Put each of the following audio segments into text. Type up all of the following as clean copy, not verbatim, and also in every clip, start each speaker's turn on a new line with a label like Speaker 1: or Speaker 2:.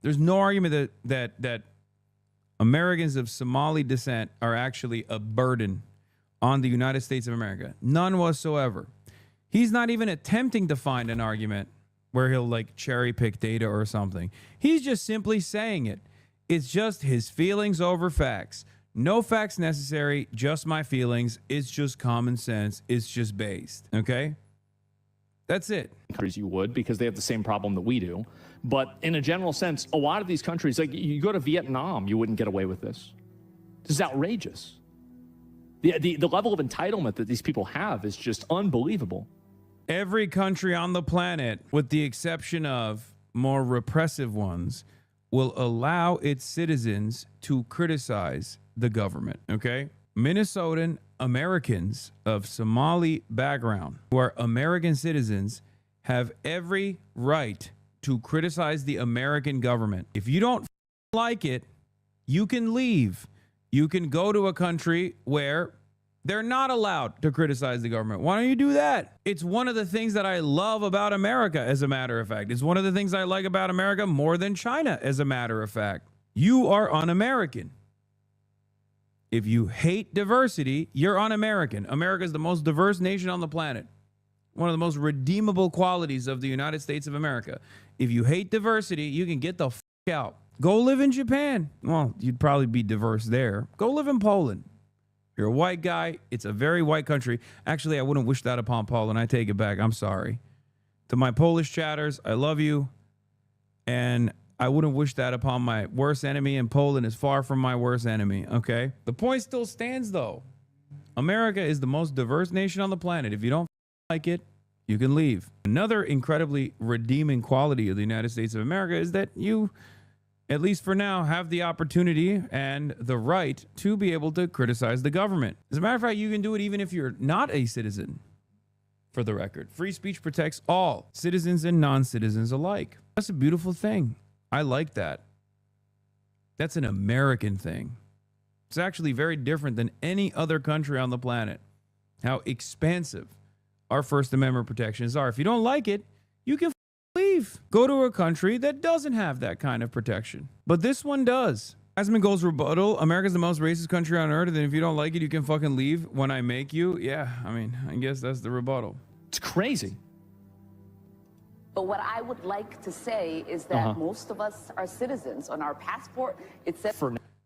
Speaker 1: There's no argument that Americans of Somali descent are actually a burden on the United States of America. None whatsoever. He's not even attempting to find an argument where he'll like cherry pick data or something. He's just simply saying it. It's just his feelings over facts. No facts necessary, just my feelings. It's just common sense. It's just based. Okay? That's it.
Speaker 2: Countries you would, because they have the same problem that we do. But in a general sense, a lot of these countries, like you go to Vietnam, you wouldn't get away with this. This is outrageous. The level of entitlement that these people have is just unbelievable.
Speaker 1: Every country on the planet, with the exception of more repressive ones, will allow its citizens to criticize the government, okay? Minnesotan Americans of Somali background who are American citizens have every right to criticize the American government. If you don't like it, you can leave. You can go to a country where they're not allowed to criticize the government. Why don't you do that? It's one of the things that I love about America, as a matter of fact. It's one of the things I like about America more than China, as a matter of fact. You are un-American. If you hate diversity, you're un-American. America is the most diverse nation on the planet. One of the most redeemable qualities of the United States of America. If you hate diversity, you can get the f*** out. Go live in Japan. Well, you'd probably be diverse there. Go live in Poland. You're a white guy. It's a very white country. Actually, I wouldn't wish that upon Poland. I take it back. I'm sorry. To my Polish chatters, I love you. And I wouldn't wish that upon my worst enemy. And Poland is far from my worst enemy. Okay? The point still stands, though. America is the most diverse nation on the planet. If you don't like it, you can leave. Another incredibly redeeming quality of the United States of America is that you, at least for now, have the opportunity and the right to be able to criticize the government. As a matter of fact, you can do it even if you're not a citizen, for the record. Free speech protects all, citizens and non-citizens alike. That's a beautiful thing. I like that. That's an American thing. It's actually very different than any other country on the planet. How expansive our First Amendment protections are. If you don't like it, you can leave. Go to a country that doesn't have that kind of protection. But this one does. Asmongold's rebuttal, America's the most racist country on earth, and if you don't like it, you can fucking leave when I make you. Yeah, I mean, I guess that's the rebuttal.
Speaker 2: It's crazy.
Speaker 3: But what I would like to say is that most of us are citizens. On our passport, it says...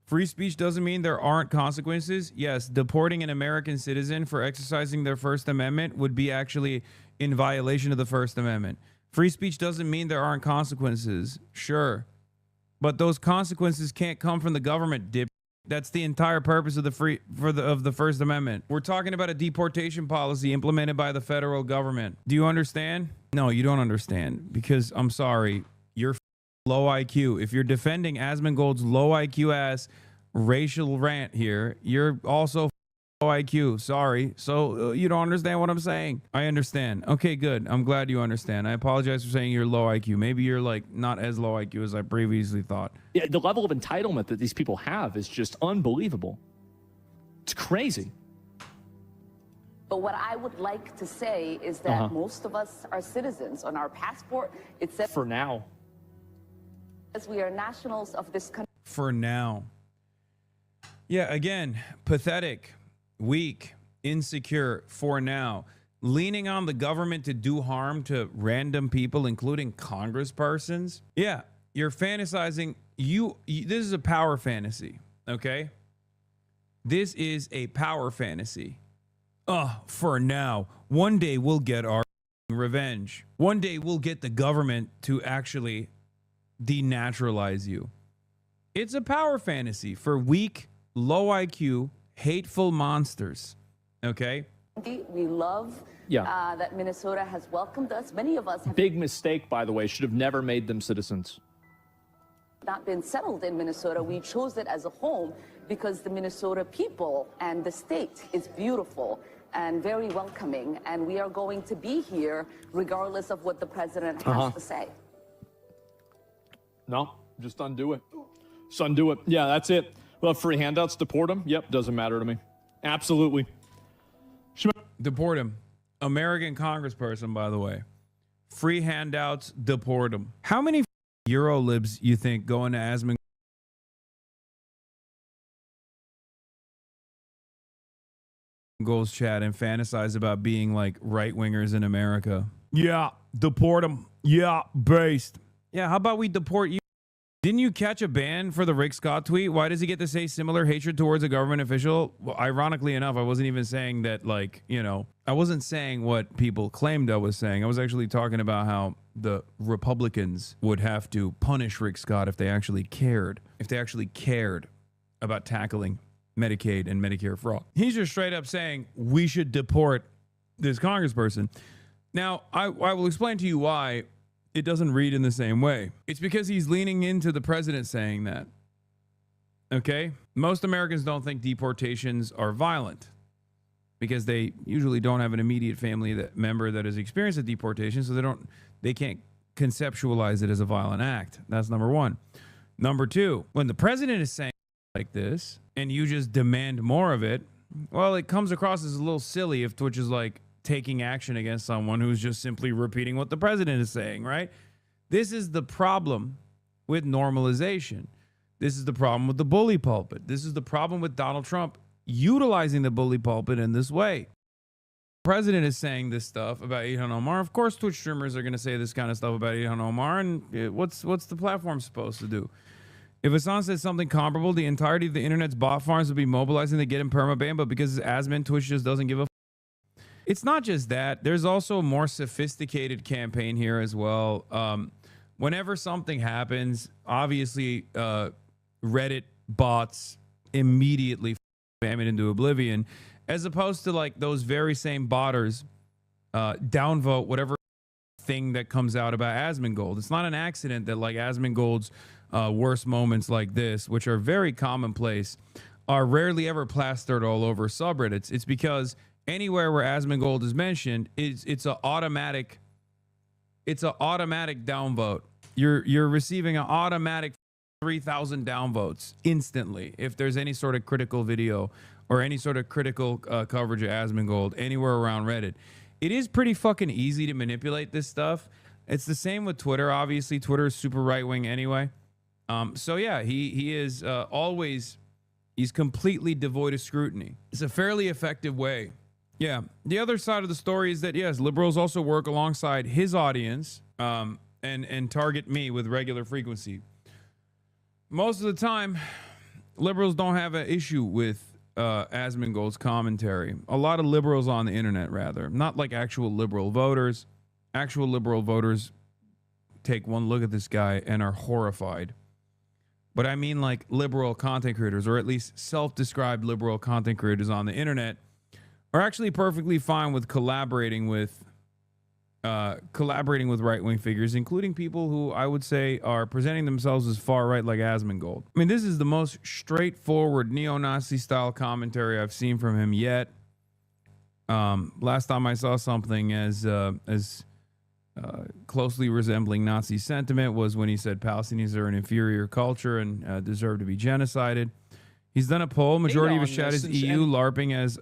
Speaker 1: Free speech doesn't mean there aren't consequences. Yes, deporting an American citizen for exercising their First Amendment would be actually in violation of the First Amendment. Free speech doesn't mean there aren't consequences. Sure. But those consequences can't come from the government, dip. That's the entire purpose of the First Amendment. We're talking about a deportation policy implemented by the federal government. Do you understand? No, you don't understand, because I'm sorry, you're low IQ. If you're defending Asmongold's low IQ ass racial rant here, you're also low IQ. Sorry. So you don't understand what I'm saying. I understand. Okay, good. I'm glad you understand. I apologize for saying you're low IQ. Maybe you're like not as low IQ as I previously thought.
Speaker 2: Yeah, the level of entitlement that these people have is just unbelievable. It's crazy.
Speaker 3: But what I would like to say is that most of us are citizens. On our passport, it says...
Speaker 2: For now.
Speaker 3: We are nationals of this country.
Speaker 1: For now. Yeah, again, pathetic, weak, insecure, for now. Leaning on the government to do harm to random people, including congresspersons. Yeah, you're fantasizing. This is a power fantasy, okay? This is a power fantasy. For now. One day we'll get our revenge. One day we'll get the government to actually denaturalize you. It's a power fantasy for weak, low IQ, hateful monsters. Okay?
Speaker 3: We love that Minnesota has welcomed us. Many of us have...
Speaker 2: Big mistake, by the way. Should have never made them citizens.
Speaker 3: Not been settled in Minnesota. We chose it as a home because the Minnesota people and the state is beautiful and very welcoming. And we are going to be here regardless of what the president has to say.
Speaker 2: No, just undo it. Just undo it. Yeah, that's it. Well, free handouts, deport them. Yep, doesn't matter to me. Absolutely.
Speaker 1: Deport him. American congressperson, by the way. Free handouts, deport him. How many Eurolibs you think go into Asmongold's chat and fantasize about being like right wingers in America? Yeah, deport them. Yeah, based. Yeah, how about we deport you? Didn't you catch a ban for the Rick Scott tweet? Why does he get to say similar hatred towards a government official? Well, ironically enough, I wasn't even saying that, like, you know, I wasn't saying what people claimed I was saying. I was actually talking about how the Republicans would have to punish Rick Scott if they actually cared. If they actually cared about tackling Medicaid and Medicare fraud. He's just straight up saying we should deport this congressperson. Now, I will explain to you why it doesn't read in the same way. It's because he's leaning into the president saying that. Okay? Most Americans don't think deportations are violent because they usually don't have an immediate family member that has experienced a deportation, so they can't conceptualize it as a violent act. That's number one. Number two, when the president is saying like this and you just demand more of it, well, it comes across as a little silly if Twitch is like taking action against someone who's just simply repeating what the president is saying, right? This is the problem with normalization. This is the problem with the bully pulpit. This is the problem with Donald Trump utilizing the bully pulpit in this way. The president is saying this stuff about Ilhan Omar. Of course, Twitch streamers are going to say this kind of stuff about Ilhan Omar. And what's the platform supposed to do? If Hassan says something comparable, the entirety of the internet's bot farms would be mobilizing to get him permabanned, but because it's Asmin, Twitch just doesn't give a It's not just that. There's also a more sophisticated campaign here as well. Whenever something happens, obviously Reddit bots immediately spam it into oblivion, as opposed to like those very same botters downvote whatever thing that comes out about Asmongold. It's not an accident that like Asmongold's worst moments like this, which are very commonplace, are rarely ever plastered all over subreddits. It's because anywhere where Asmongold is mentioned, it's an automatic downvote. You're receiving an automatic 3,000 downvotes instantly if there's any sort of critical video or any sort of critical coverage of Asmongold anywhere around Reddit. It is pretty fucking easy to manipulate this stuff. It's the same with Twitter. Obviously, Twitter is super right wing anyway. So yeah, he is always, he's completely devoid of scrutiny. It's a fairly effective way. Yeah. The other side of the story is that, yes, liberals also work alongside his audience and target me with regular frequency. Most of the time, liberals don't have an issue with Asmongold's commentary. A lot of liberals on the internet, rather. Not like actual liberal voters. Actual liberal voters take one look at this guy and are horrified. But I mean like liberal content creators, or at least self-described liberal content creators on the internet, are actually perfectly fine with collaborating with right-wing figures, including people who I would say are presenting themselves as far right, like Asmongold. I mean, this is the most straightforward neo-Nazi style commentary I've seen from him yet. Last time I saw something as closely resembling Nazi sentiment was when he said Palestinians are an inferior culture and deserve to be genocided. He's done a poll. Majority of his chat is EU LARPing as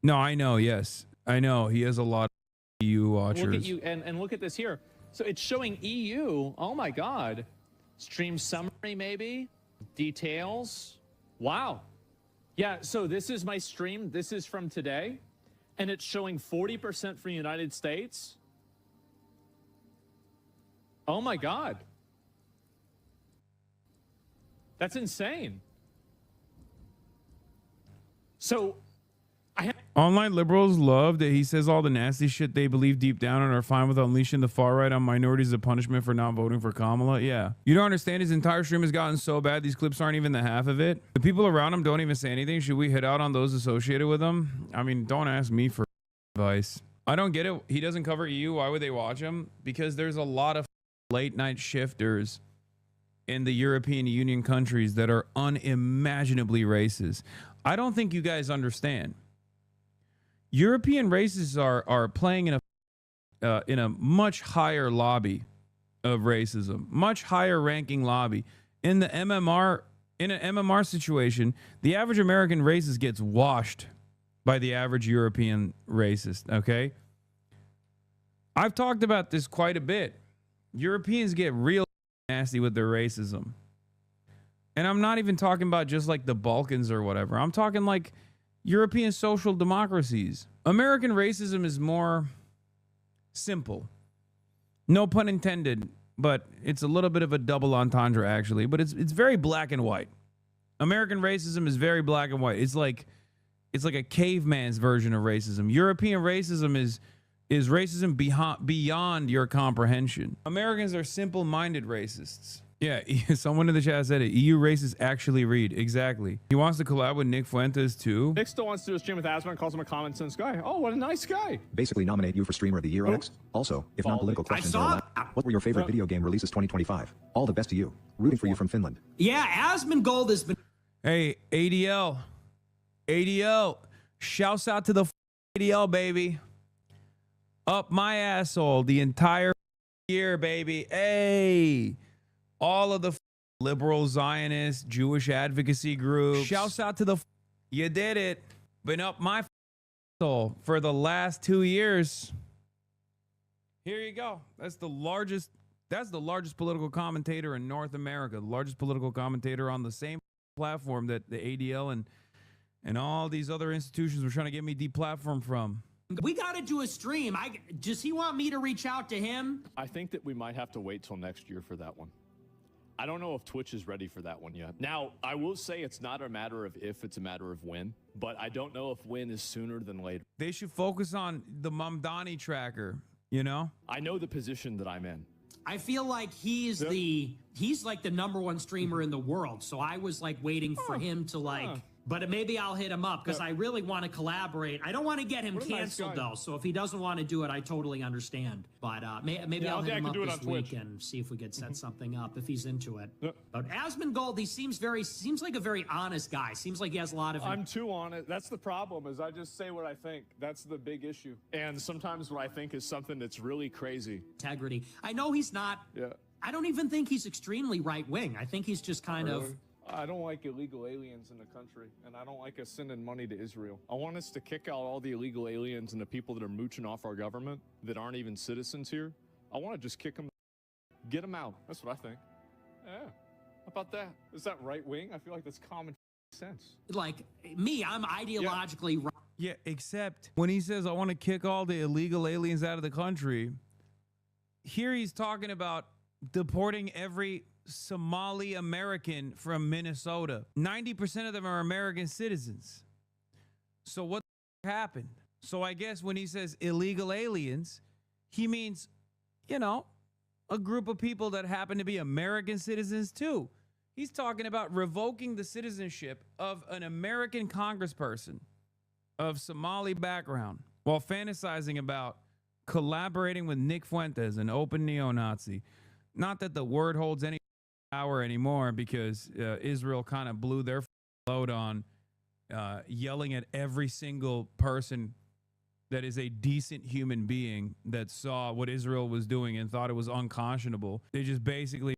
Speaker 1: no, I know. Yes, I know. He has a lot of EU watchers.
Speaker 2: Look at you and look at this here. So it's showing EU. Oh my God. Stream summary, maybe details. Wow. Yeah. So this is my stream. This is from today, and it's showing 40% for United States. Oh my God. That's insane. So
Speaker 1: online liberals love that he says all the nasty shit they believe deep down and are fine with unleashing the far right on minorities as a punishment for not voting for Kamala. Yeah. You don't understand, his entire stream has gotten so bad these clips aren't even the half of it. The people around him don't even say anything. Should we hit out on those associated with him? I mean, don't ask me for advice. I don't get it. He doesn't cover EU. Why would they watch him? Because there's a lot of late night shifters in the European Union countries that are unimaginably racist. I don't think you guys understand. European racists are playing in a much higher lobby of racism, much higher ranking lobby. In an MMR situation, the average American racist gets washed by the average European racist. Okay, I've talked about this quite a bit. Europeans get real nasty with their racism. And I'm not even talking about just like the Balkans or whatever. I'm talking like European social democracies. American racism is more simple. No pun intended, but it's a little bit of a double entendre actually, but it's very black and white. American racism is very black and white. It's like a caveman's version of racism. European racism is racism beyond your comprehension. Americans are simple-minded racists. Yeah, someone in the chat said it. EU racists actually read. Exactly. He wants to collab with Nick Fuentes too.
Speaker 2: Nick still wants to do a stream with Asman, calls him a common sense guy. Oh, what a nice guy.
Speaker 4: Basically nominate you for Streamer of the Year, Alex. Also, if non-political questions are allowed, what were your favorite video game releases 2025? All the best to you. Rooting for you from Finland.
Speaker 5: Yeah, Asmongold has been...
Speaker 1: Hey, ADL. ADL. Shouts out to the ADL, baby. Up my asshole the entire year, baby. Hey. All of the liberal Zionist Jewish advocacy groups. Shouts out to the you did it. Been up my asshole for the last 2 years. Here you go. That's the largest political commentator in North America. The largest political commentator on the same platform that the ADL and all these other institutions were trying to get me deplatformed from.
Speaker 5: We got to do a stream. Does he want me to reach out to him?
Speaker 2: I think that we might have to wait till next year for that one. I don't know if Twitch is ready for that one yet. Now, I will say it's not a matter of if, it's a matter of when. But I don't know if when is sooner than later.
Speaker 1: They should focus on the Mamdani tracker, you know?
Speaker 2: I know the position that I'm in.
Speaker 5: I feel like he's like the #1 streamer in the world. So I was like waiting for him to like... But maybe I'll hit him up because I really want to collaborate. I don't want to get him canceled, though. So if he doesn't want to do it, I totally understand. But maybe I'll hit him up this week and see if we could set something up if he's into it. But Asmongold, he seems like a very honest guy. Seems like he has a lot of...
Speaker 2: I'm too honest. That's the problem, is I just say what I think. That's the big issue. And sometimes what I think is something that's really crazy.
Speaker 5: Integrity. I know he's not... Yeah. I don't even think he's extremely right-wing. I think he's just kind of...
Speaker 2: I don't like illegal aliens in the country, and I don't like us sending money to Israel. I want us to kick out all the illegal aliens and the people that are mooching off our government that aren't even citizens here. I want to just kick them, get them out. That's what I think. Yeah. How about that? Is that right wing? I feel like that's common sense.
Speaker 5: Like me, I'm ideologically right.
Speaker 1: Yeah, except when he says, I want to kick all the illegal aliens out of the country, here he's talking about deporting every Somali American from Minnesota. 90% of them are American citizens. So what happened? So I guess when he says illegal aliens, he means, you know, a group of people that happen to be American citizens too. He's talking about revoking the citizenship of an American congressperson of Somali background while fantasizing about collaborating with Nick Fuentes, an open neo-Nazi. Not that the word holds any power anymore because Israel kind of blew their load on yelling at every single person that is a decent human being that saw what Israel was doing and thought it was unconscionable. They just basically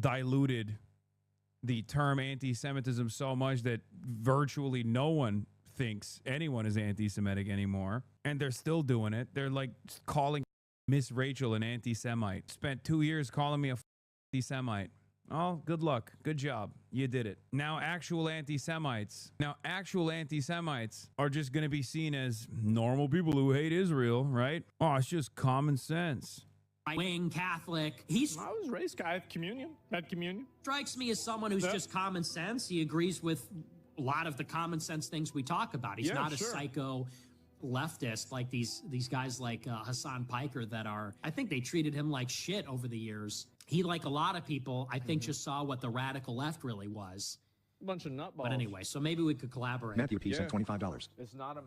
Speaker 1: diluted the term anti-Semitism so much that virtually no one thinks anyone is anti-Semitic anymore. And they're still doing it. They're like calling Miss Rachel an anti-Semite. Spent 2 years calling me a anti-Semite. Oh, good luck. Good job. You did it. Now actual anti-Semites are just going to be seen as normal people who hate Israel, right? Oh, it's just common sense.
Speaker 5: Wing Catholic.
Speaker 2: I was raised, I had communion.
Speaker 5: Strikes me as someone who's just common sense. He agrees with a lot of the common sense things we talk about. He's not a psycho leftist like these guys like Hassan Piker that are, I think they treated him like shit over the years. He, like a lot of people, I think just saw what the radical left really was.
Speaker 2: A bunch of nutballs.
Speaker 5: But anyway, so maybe we could collaborate.
Speaker 4: Matthew P sent $25.
Speaker 2: It's not a...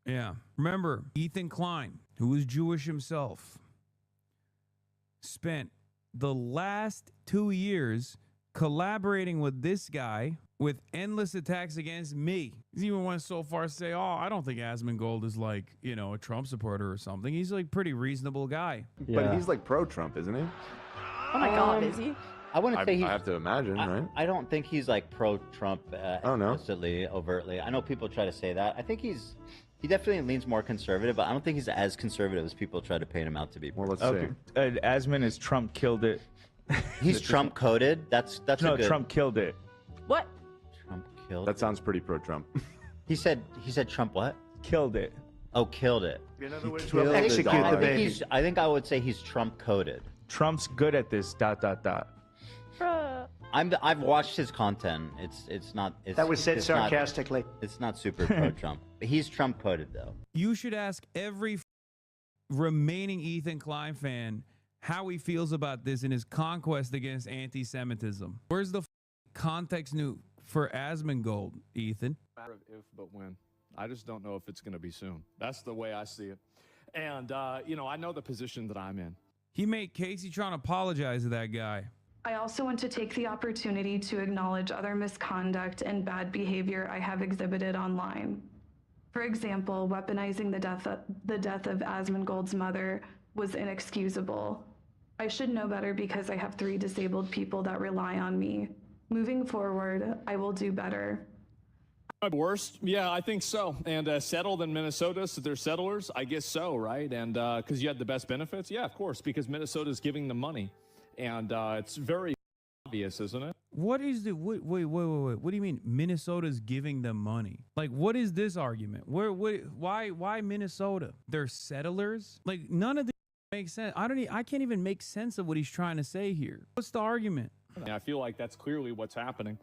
Speaker 1: Yeah. Remember, Ethan Klein, who was Jewish himself, spent the last 2 years collaborating with this guy with endless attacks against me. He even went so far as to say, oh, I don't think Asmongold is like, you know, a Trump supporter or something. He's like pretty reasonable guy.
Speaker 6: Yeah. But he's like pro-Trump, isn't he?
Speaker 7: Oh my God, is he?
Speaker 6: I wouldn't say he. I have to imagine, right?
Speaker 8: I don't think he's like pro-Trump
Speaker 6: know.
Speaker 8: explicitly, overtly. I know people try to say that. I think he definitely leans more conservative, but I don't think he's as conservative as people try to paint him out to be.
Speaker 6: Well, let's
Speaker 9: see. Asman is Trump killed it
Speaker 8: He's Trump coded. That's
Speaker 9: No,
Speaker 8: a good.
Speaker 9: Trump killed it.
Speaker 7: What?
Speaker 8: Trump killed.
Speaker 6: That sounds pretty pro-Trump.
Speaker 8: He said Trump what?
Speaker 9: Killed it.
Speaker 8: Oh, killed it.
Speaker 9: In other words,
Speaker 6: killed
Speaker 9: we'll
Speaker 6: the
Speaker 9: execute
Speaker 6: dog.
Speaker 9: the
Speaker 8: I think
Speaker 9: baby.
Speaker 8: I think I would say he's Trump coded.
Speaker 9: Trump's good at this. ...
Speaker 7: Bruh.
Speaker 8: I've watched his content. It's not.
Speaker 10: That was said
Speaker 8: it's not-
Speaker 10: sarcastically.
Speaker 8: It's not super pro-Trump. He's Trump coded though.
Speaker 1: You should ask every remaining Ethan Klein fan how he feels about this in his conquest against anti-Semitism. Where's the context new for Asmongold, Ethan?
Speaker 2: Matter of if, but when. I just don't know if it's going to be soon. That's the way I see it. And, you know, I know the position that I'm in.
Speaker 1: He made Casey trying to apologize to that guy.
Speaker 11: I also want to take the opportunity to acknowledge other misconduct and bad behavior I have exhibited online. For example, weaponizing the death of Asmongold's mother was inexcusable. I should know better because I have 3 disabled people that rely on me. Moving forward, I will do better.
Speaker 2: Worst? Yeah, I think so. And settled in Minnesota, so they're settlers? I guess so, right? And because you had the best benefits? Yeah, of course, because Minnesota's giving them money. And it's very obvious, isn't it?
Speaker 1: What is the wait? What do you mean Minnesota's giving them money? Like, what is this argument? Why Minnesota? They're settlers? Like, none of this makes sense. I can't even make sense of what he's trying to say here. What's the argument?
Speaker 2: Yeah, I feel like that's clearly what's happening.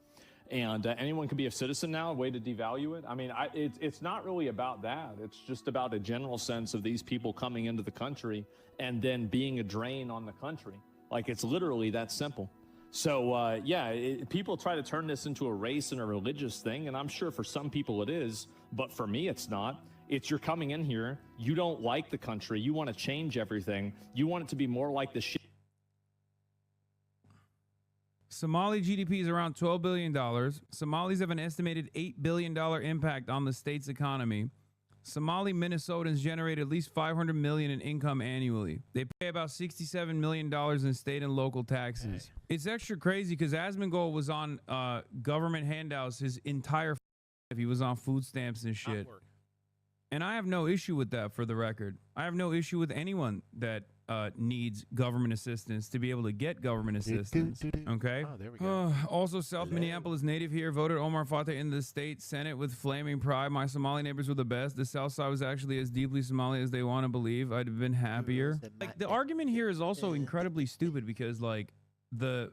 Speaker 2: And anyone can be a citizen now, a way to devalue it. I mean, it's not really about that. It's just about a general sense of these people coming into the country and then being a drain on the country. Like, it's literally that simple. So, yeah, people try to turn this into a race and a religious thing, and I'm sure for some people it is, but for me it's not. It's you're coming in here, you don't like the country, you want to change everything, you want it to be more like the shit.
Speaker 1: Somali GDP is around $12 billion. Somalis have an estimated $8 billion impact on the state's economy. Somali Minnesotans generate at least $500 million in income annually. They pay about $67 million in state and local taxes. It's extra crazy because Asmongold was on government handouts his entire life. He was on food stamps and shit. And I have no issue with that, for the record. I have no issue with anyone that needs government assistance to be able to get government assistance. Okay?
Speaker 12: Oh, there we go.
Speaker 1: Also, South Minneapolis native here voted Omar Fateh in the state Senate with flaming pride. My Somali neighbors were the best. The South Side was actually as deeply Somali as they want to believe. I'd have been happier. Like, the argument here is also incredibly stupid because, like, the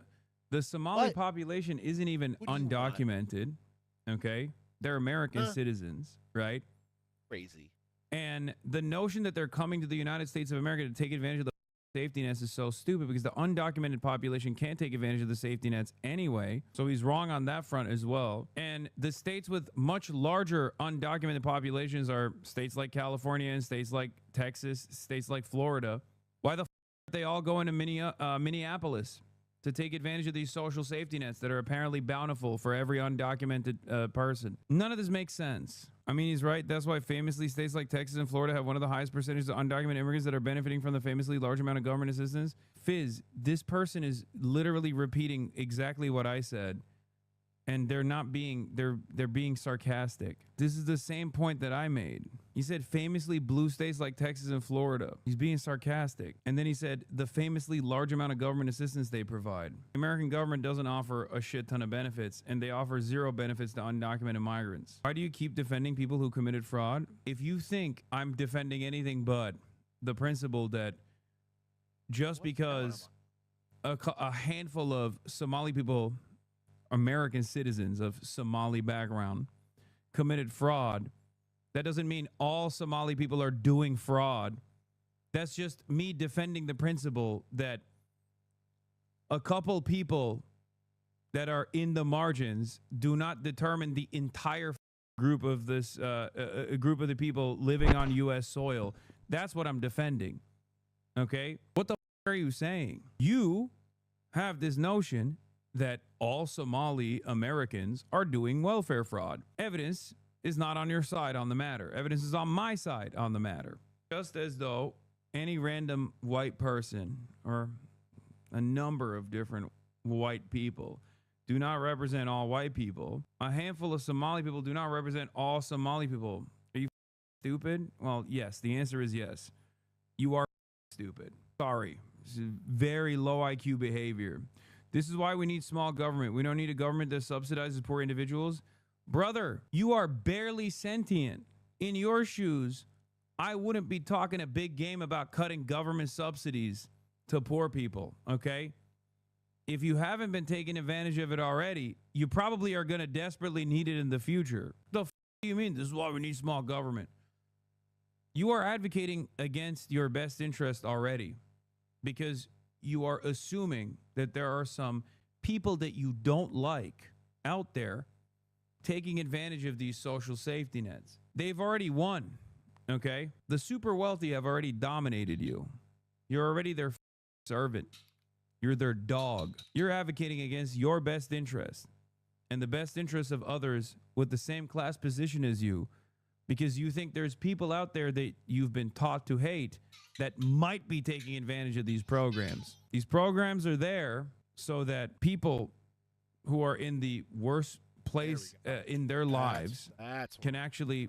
Speaker 1: Somali population isn't even undocumented. Okay? They're American citizens, right?
Speaker 12: Crazy.
Speaker 1: And the notion that they're coming to the United States of America to take advantage of the safety nets is so stupid because the undocumented population can't take advantage of the safety nets anyway. So he's wrong on that front as well. And the states with much larger undocumented populations are states like California and states like Texas, states like Florida. Why the f are they all going to Minneapolis to take advantage of these social safety nets that are apparently bountiful for every undocumented person? None of this makes sense. I mean, he's right. That's why famously states like Texas and Florida have one of the highest percentages of undocumented immigrants that are benefiting from the famously large amount of government assistance. Fizz, this person is literally repeating exactly what I said. And they're not being, they're being sarcastic. This is the same point that I made. He said famously blue states like Texas and Florida. He's being sarcastic. And then he said the famously large amount of government assistance they provide. The American government doesn't offer a shit ton of benefits, and they offer 0 benefits to undocumented migrants. Why do you keep defending people who committed fraud? If you think I'm defending anything but the principle that just because a handful of Somali people, American citizens of Somali background, committed fraud, that doesn't mean all Somali people are doing fraud. That's just me defending the principle that a couple people that are in the margins do not determine the entire group of this group of the people living on U.S. soil. That's what I'm defending. Okay? What the f are you saying? You have this notion that all Somali Americans are doing welfare fraud. Evidence is not on your side on the matter. Evidence is on my side on the matter. Just as though any random white person or a number of different white people do not represent all white people, a handful of Somali people do not represent all Somali people. Are you stupid? Well, yes. The answer is yes. You are stupid. Sorry. This is very low IQ behavior. This is why we need small government. We don't need a government that subsidizes poor individuals. Brother, you are barely sentient. In your shoes, I wouldn't be talking a big game about cutting government subsidies to poor people, okay? If you haven't been taking advantage of it already, you probably are going to desperately need it in the future. The f do you mean? This is why we need small government. You are advocating against your best interest already because you are assuming that there are some people that you don't like out there taking advantage of these social safety nets. They've already won, okay? The super wealthy have already dominated you. You're already their servant. You're their dog. You're advocating against your best interest and the best interests of others with the same class position as you because you think there's people out there that you've been taught to hate that might be taking advantage of these programs. These programs are there so that people who are in the worst place in their lives can actually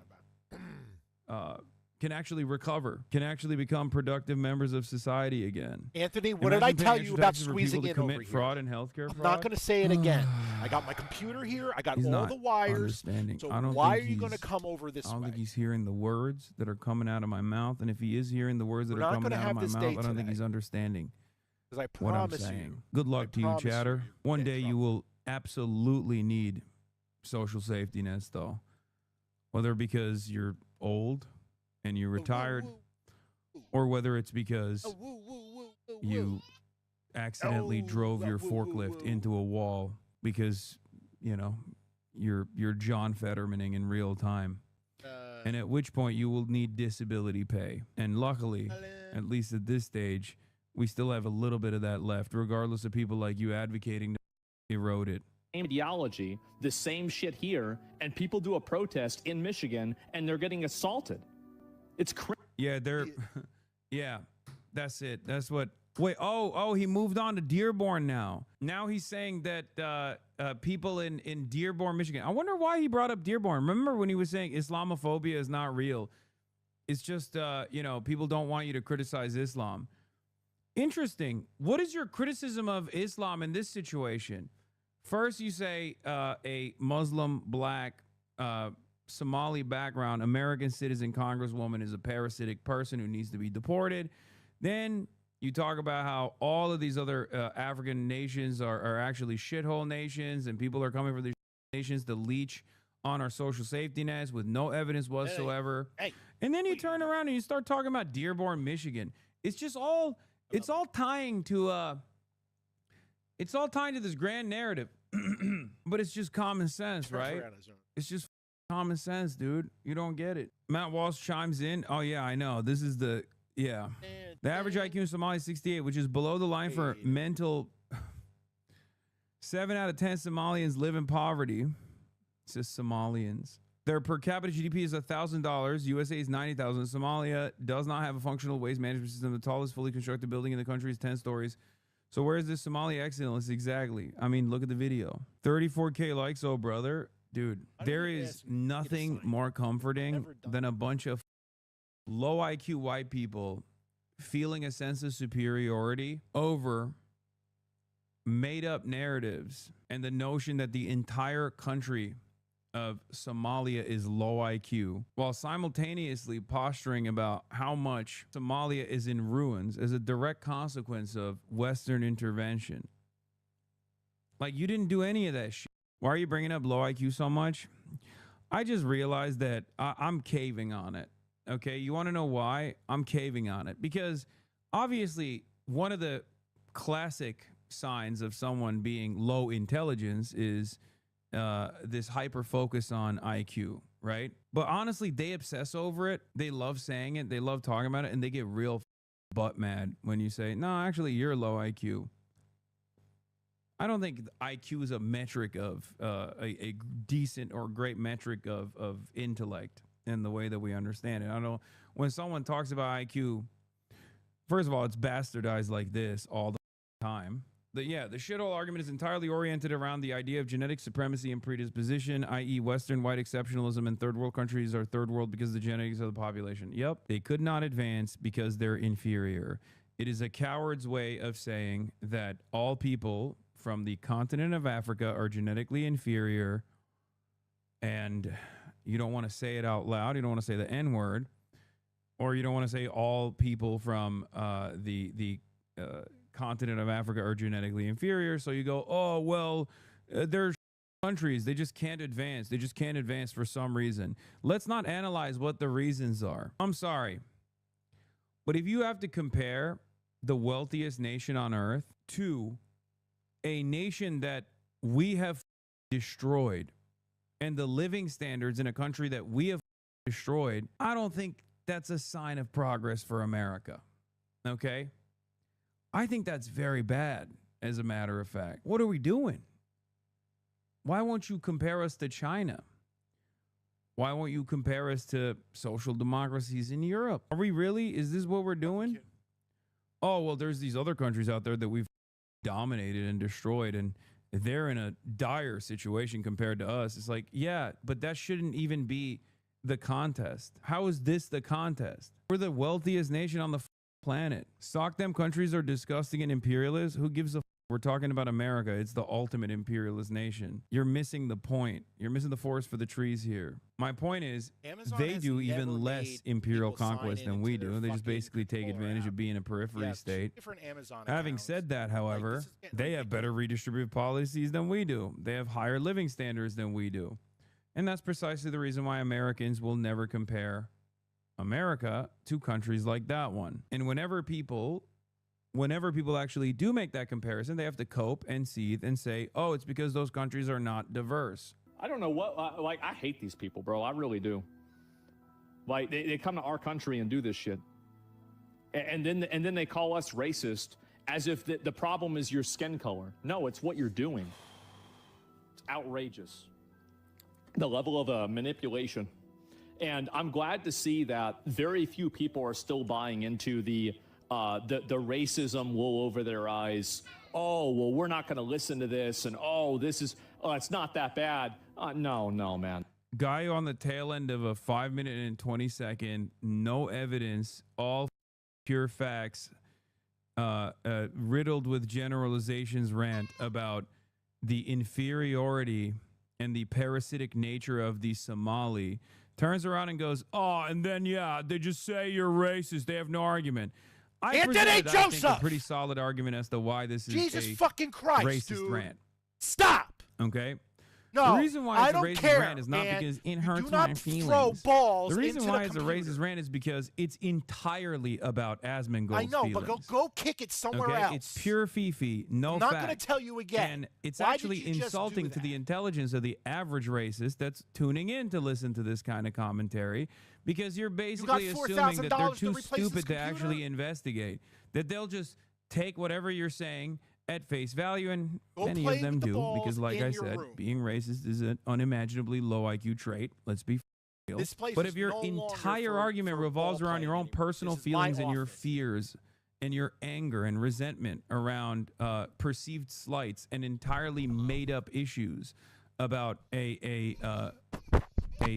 Speaker 1: recover, can actually become productive members of society again.
Speaker 10: Anthony, what did I tell you about squeezing in over here?
Speaker 1: Fraud and healthcare fraud?
Speaker 10: I'm not going to say it again. I got my computer here. I got all the wires. So why are you going to come over this way?
Speaker 1: I don't think he's hearing the words that are coming out of my mouth. And if he is hearing the words that are coming out of my mouth, I don't think he's understanding what I'm saying. Good luck to you, chatter. One day you will absolutely need social safety nets, though. Whether because you're old and you're retired, or whether it's because you accidentally drove your forklift into a wall because, you know, you're John Fettermaning in real time. And at which point you will need disability pay. And luckily, at least at this stage, we still have a little bit of that left, regardless of people like you advocating to erode it.
Speaker 2: Ideology, the same shit here, and people do a protest in Michigan and they're getting assaulted. It's crazy.
Speaker 1: Yeah, they're yeah, that's it. That's what he moved on to Dearborn now. Now he's saying that people in Dearborn, Michigan. I wonder why he brought up Dearborn. Remember when he was saying Islamophobia is not real? It's just you know, people don't want you to criticize Islam. Interesting. What is your criticism of Islam in this situation? First, you say a Muslim, black, Somali background, American citizen congresswoman is a parasitic person who needs to be deported. Then you talk about how all of these other African nations are actually shithole nations and people are coming from these nations to leech on our social safety nets with no evidence whatsoever. And then you turn around and you start talking about Dearborn, Michigan. It's just all, it's all tying to this grand narrative. But it's just common sense, right? It's just common sense, dude. You don't get it. Matt Walsh chimes in. Oh, yeah, I know. This is the average IQ in Somalia is 68, which is below the line for mental. 7 out of 10 Somalians live in poverty. It says Somalians. Their per capita GDP is $1,000. USA is 90,000. Somalia does not have a functional waste management system. The tallest fully constructed building in the country is 10 stories. So where is this Somalia excellence exactly? I mean, look at the video. 34K likes, oh brother. Dude, there is nothing more comforting than a bunch of low IQ white people feeling a sense of superiority over made up narratives and the notion that the entire country of Somalia is low IQ, while simultaneously posturing about how much Somalia is in ruins as a direct consequence of Western intervention. Like, you didn't do any of that shit. Why are you bringing up low IQ so much? I just realized that I'm caving on it. Okay, you want to know why? I'm caving on it because obviously one of the classic signs of someone being low intelligence is this hyper focus on IQ, right? But honestly, they obsess over it. They love saying it. They love talking about it, and they get real butt mad when you say, no, actually, you're low IQ. I don't think IQ is a metric of a decent or great metric of intellect in the way that we understand it. I don't know. When someone talks about IQ, first of all, it's bastardized like this all the time. The shithole argument is entirely oriented around the idea of genetic supremacy and predisposition, i.e. Western white exceptionalism, and third world countries are third world because of the genetics of the population. Yep, they could not advance because they're inferior. It is a coward's way of saying that all people from the continent of Africa are genetically inferior, and you don't want to say it out loud. You don't want to say the N word, or you don't want to say all people from the continent of Africa are genetically inferior. So you go, oh, well, there's countries, they just can't advance. They just can't advance for some reason. Let's not analyze what the reasons are. I'm sorry, but if you have to compare the wealthiest nation on earth to a nation that we have destroyed and the living standards in a country that we have destroyed, I don't think that's a sign of progress for America. Okay? I think that's very bad, as a matter of fact. What are we doing? Why won't you compare us to China? Why won't you compare us to social democracies in Europe? Are we really? Is this what we're doing? Oh, well, there's these other countries out there that we've dominated and destroyed, and they're in a dire situation compared to us. It's like, yeah, but that shouldn't even be the contest. How is this the contest? We're the wealthiest nation on the planet. Sock them countries are disgusting and imperialist. Who gives a We're talking about America. It's the ultimate imperialist nation. You're missing the point. You're missing the forest for the trees here. My point is,
Speaker 10: Amazon
Speaker 1: they
Speaker 10: has
Speaker 1: do
Speaker 10: never
Speaker 1: even less
Speaker 10: made
Speaker 1: imperial
Speaker 10: people sign
Speaker 1: conquest
Speaker 10: in
Speaker 1: than we
Speaker 10: into
Speaker 1: do.
Speaker 10: their
Speaker 1: They just
Speaker 10: fucking
Speaker 1: basically take
Speaker 10: controller
Speaker 1: advantage
Speaker 10: app.
Speaker 1: of being a periphery
Speaker 10: Yeah,
Speaker 1: state.
Speaker 10: different Amazon
Speaker 1: Having
Speaker 10: accounts.
Speaker 1: said that, however,
Speaker 10: this is getting
Speaker 1: they have better redistributive policies than we do. They have higher living standards than we do. And that's precisely the reason why Americans will never compare America to countries like that one. And whenever people actually do make that comparison, they have to cope and seethe and say, oh, it's because those countries are not diverse.
Speaker 2: I don't know what, like, I hate these people, bro. I really do. Like, they come to our country and do this shit. And then they call us racist as if the problem is your skin color. No, it's what you're doing. It's outrageous. The level of manipulation. And I'm glad to see that very few people are still buying into the racism wool over their eyes. Oh, well, we're not going to listen to this. And, it's not that bad. No, man.
Speaker 1: Guy on the tail end of a 5-minute and 20-second, no evidence, all pure facts, riddled with generalizations rant about the inferiority and the parasitic nature of the Somali, turns around and goes, oh, and then, yeah, they just say you're racist. They have no argument. I
Speaker 10: Anthony
Speaker 1: presented, I think,
Speaker 10: Joseph!
Speaker 1: a pretty solid argument as to why this is
Speaker 10: Jesus
Speaker 1: a
Speaker 10: fucking Christ,
Speaker 1: racist
Speaker 10: dude.
Speaker 1: rant.
Speaker 10: Stop.
Speaker 1: Okay?
Speaker 10: No,
Speaker 1: the reason why
Speaker 10: I
Speaker 1: it's a
Speaker 10: don't
Speaker 1: racist
Speaker 10: care,
Speaker 1: rant is not
Speaker 10: man.
Speaker 1: because it
Speaker 10: You
Speaker 1: hurts
Speaker 10: do not
Speaker 1: my feelings.
Speaker 10: throw balls
Speaker 1: the reason
Speaker 10: into
Speaker 1: why
Speaker 10: the
Speaker 1: it's a
Speaker 10: computer.
Speaker 1: racist rant is because it's entirely about Asmongold's
Speaker 10: I know,
Speaker 1: feelings.
Speaker 10: but go kick it somewhere
Speaker 1: Okay?
Speaker 10: else.
Speaker 1: It's pure fifi, no
Speaker 10: I'm not
Speaker 1: fact.
Speaker 10: going to tell you again.
Speaker 1: And it's
Speaker 10: Why
Speaker 1: actually
Speaker 10: did you just do
Speaker 1: insulting to
Speaker 10: that?
Speaker 1: the intelligence of the average racist that's tuning in to listen to this kind of commentary, because you're basically assuming that they're
Speaker 10: $4,000 to
Speaker 1: too
Speaker 10: replace this
Speaker 1: stupid to
Speaker 10: computer?
Speaker 1: actually investigate, that they'll just take whatever you're saying at face value, and
Speaker 10: Go
Speaker 1: many
Speaker 10: play
Speaker 1: of them
Speaker 10: with the
Speaker 1: do,
Speaker 10: balls
Speaker 1: because like
Speaker 10: in
Speaker 1: I
Speaker 10: your
Speaker 1: said,
Speaker 10: room.
Speaker 1: being racist is an unimaginably low IQ trait. Let's be real.
Speaker 10: This place
Speaker 1: But
Speaker 10: is
Speaker 1: if your
Speaker 10: no longer
Speaker 1: entire
Speaker 10: for-
Speaker 1: argument
Speaker 10: for
Speaker 1: revolves
Speaker 10: ball
Speaker 1: around your
Speaker 10: playing
Speaker 1: own
Speaker 10: anymore.
Speaker 1: personal
Speaker 10: This is my
Speaker 1: feelings and your
Speaker 10: office.
Speaker 1: fears and your anger and resentment around perceived slights and entirely made up issues about a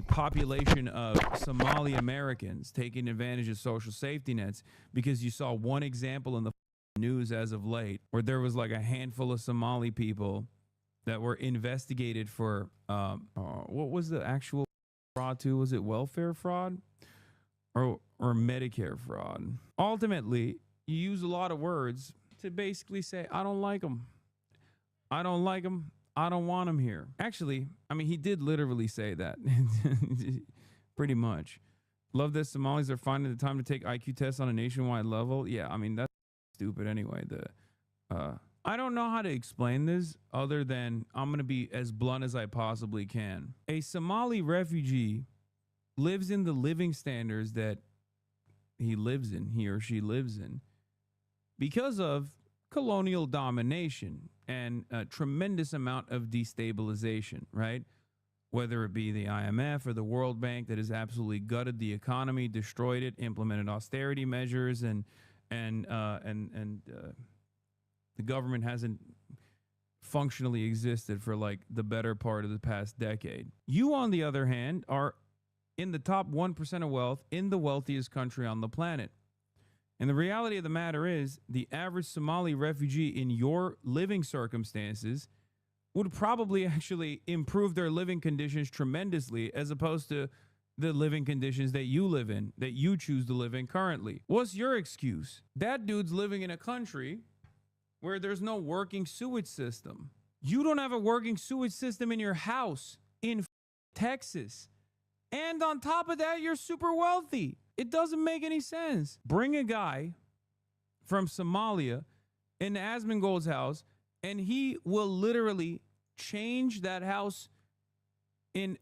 Speaker 1: population of Somali Americans taking advantage of social safety nets, because you saw one example in the news as of late where there was like a handful of Somali people that were investigated for what was the actual fraud to? Was it welfare fraud or Medicare fraud? Ultimately, you use a lot of words to basically say, I don't like them. I don't like them. I don't want them here. Actually, I mean, he did literally say that. Pretty much. Love that Somalis are finding the time to take IQ tests on a nationwide level. Yeah, I mean, that's stupid anyway. I don't know how to explain this other than I'm going to be as blunt as I possibly can. A Somali refugee lives in the living standards that he or she lives in because of colonial domination and a tremendous amount of destabilization, right? Whether it be the IMF or the World Bank that has absolutely gutted the economy, destroyed it, implemented austerity measures, and the government hasn't functionally existed for like the better part of the past decade. You, on the other hand, are in the top 1% of wealth in the wealthiest country on the planet. And the reality of the matter is, the average Somali refugee in your living circumstances would probably actually improve their living conditions tremendously, as opposed to the living conditions that you live in, that you choose to live in currently. What's your excuse? That dude's living in a country where there's no working sewage system. You don't have a working sewage system in your house in Texas. And on top of that, you're super wealthy. It doesn't make any sense. Bring a guy from Somalia into Asmongold's house, and he will literally change that house in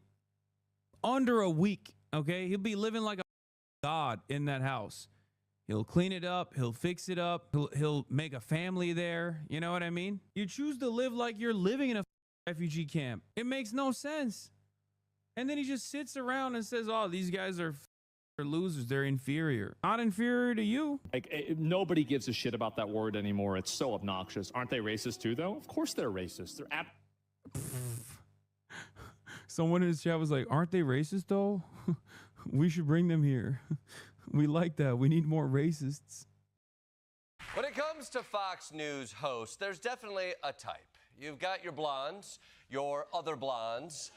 Speaker 1: under a week, okay? He'll be living like a god in that house. He'll clean it up. He'll fix it up. He'll make a family there. You know what I mean? You choose to live like you're living in a refugee camp. It makes no sense. And then he just sits around and says, oh, these guys are losers. They're inferior. Not inferior to you.
Speaker 2: Like, nobody gives a shit about that word anymore. It's so obnoxious. Aren't they racist too, though? Of course they're racist. They're
Speaker 1: Someone in his chat was like, aren't they racist, though? We should bring them here. We like that. We need more racists.
Speaker 12: When it comes to Fox News hosts, there's definitely a type. You've got your blondes, your other blondes,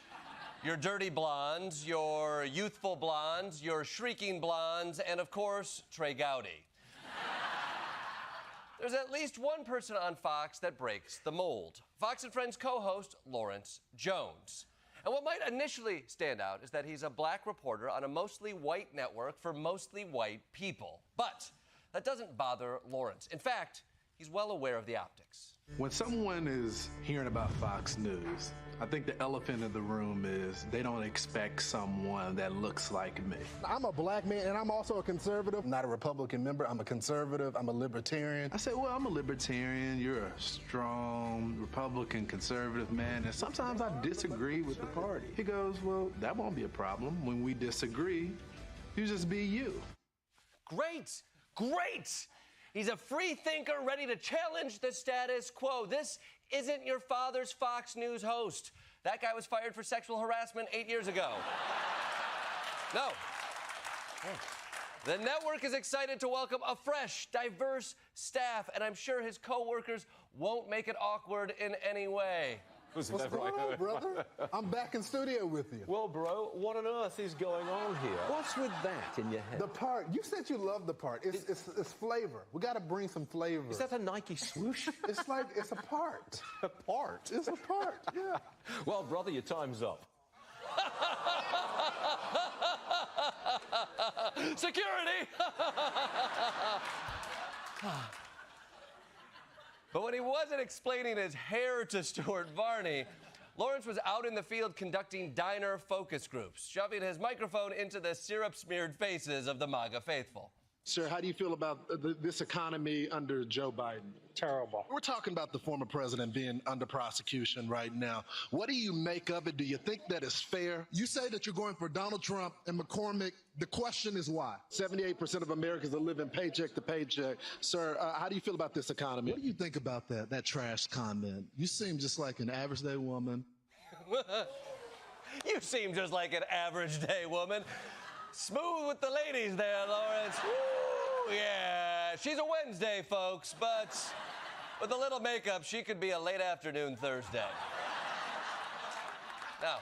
Speaker 12: your dirty blondes, your youthful blondes, your shrieking blondes, and of course, Trey Gowdy. There's at least one person on Fox that breaks the mold. Fox and Friends co-host Lawrence Jones. And what might initially stand out is that he's a black reporter on a mostly white network for mostly white people. But that doesn't bother Lawrence. In fact, he's well aware of the optics.
Speaker 13: When someone is hearing about Fox News, I think the elephant in the room is they don't expect someone that looks like me.
Speaker 14: I'm a black man, and I'm also a conservative. I'm not a Republican member. I'm a conservative. I'm a libertarian.
Speaker 13: I said, well, I'm a libertarian. You're a strong Republican conservative man, and sometimes I disagree with the party. He goes, well, that won't be a problem. When we disagree, you just be you.
Speaker 12: Great, great. He's a free thinker ready to challenge the status quo. This isn't your father's Fox News host. That guy was fired for sexual harassment 8 years ago. No. The network is excited to welcome a fresh, diverse staff, and I'm sure his co-workers won't make it awkward in any way.
Speaker 14: What's going on, brother? I'm back in studio with you.
Speaker 15: Well, bro, what on earth is going on here? What's with that in your head?
Speaker 14: The part. You said you love the part. It's flavor. We got to bring some flavor.
Speaker 15: Is that a Nike swoosh?
Speaker 14: It's like, it's a part.
Speaker 15: A part?
Speaker 14: It's a part, yeah.
Speaker 15: Well, brother, your time's up.
Speaker 12: Security! But when he wasn't explaining his hair to Stuart Varney, Lawrence was out in the field conducting diner focus groups, shoving his microphone into the syrup-smeared faces of the MAGA faithful.
Speaker 14: Sir, how do you feel about this economy under Joe Biden?
Speaker 16: Terrible.
Speaker 14: We're talking about the former president being under prosecution right now. What do you make of it? Do you think that is fair? You say that you're going for Donald Trump and McCormick. The question is why? 78% of Americans are living paycheck to paycheck. Sir, how do you feel about this economy? What do you think about that trash comment? You seem just like an average day woman.
Speaker 12: You seem just like an average day woman. Smooth with the ladies there, Lawrence. Woo, yeah. She's a Wednesday, folks, but with a little makeup, she could be a late afternoon Thursday. Now,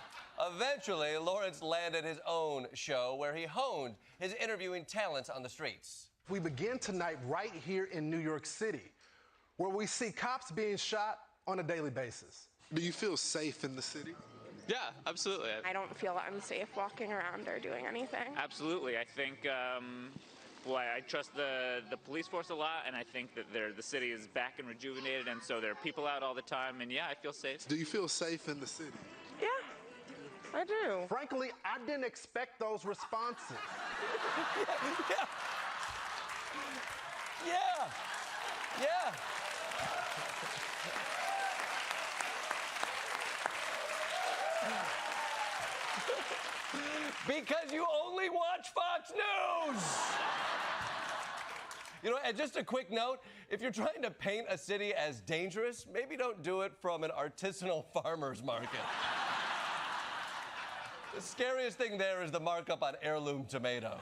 Speaker 12: eventually, Lawrence landed his own show where he honed his interviewing talents on the streets.
Speaker 14: We begin tonight right here in New York City, where we see cops being shot on a daily basis. Do you feel safe in the city?
Speaker 17: Yeah, absolutely.
Speaker 7: I don't feel unsafe walking around or doing anything.
Speaker 17: Absolutely. I think, I trust the police force a lot, and I think that the city is back and rejuvenated, and so there are people out all the time, and yeah, I feel safe.
Speaker 14: Do you feel safe in the city?
Speaker 7: Yeah, I do.
Speaker 14: Frankly, I didn't expect those responses.
Speaker 12: Yeah. Because you only watch Fox News! You know, and just a quick note, if you're trying to paint a city as dangerous, maybe don't do it from an artisanal farmer's market. The scariest thing there is the markup on heirloom tomatoes.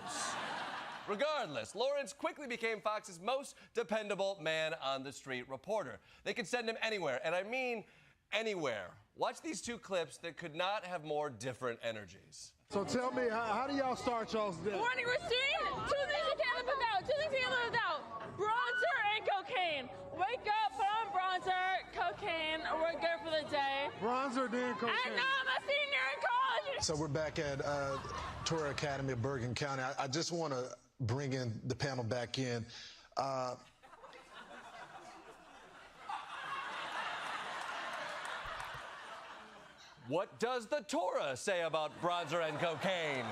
Speaker 12: Regardless, Lawrence quickly became Fox's most dependable man-on-the-street reporter. They could send him anywhere, and I mean anywhere. Watch these two clips that could not have more different energies.
Speaker 14: So tell me, how do y'all start y'all's day?
Speaker 16: Morning routine, 2 things you can't live without, 2 things you can't live without. Bronzer and cocaine. Wake up, put on bronzer, cocaine, we're good for the day.
Speaker 14: Bronzer, then cocaine.
Speaker 16: And now I'm a senior in college.
Speaker 14: So we're back at Tour Academy of Bergen County. I just want to bring in the panel back in.
Speaker 12: What does the Torah say about bronzer and cocaine?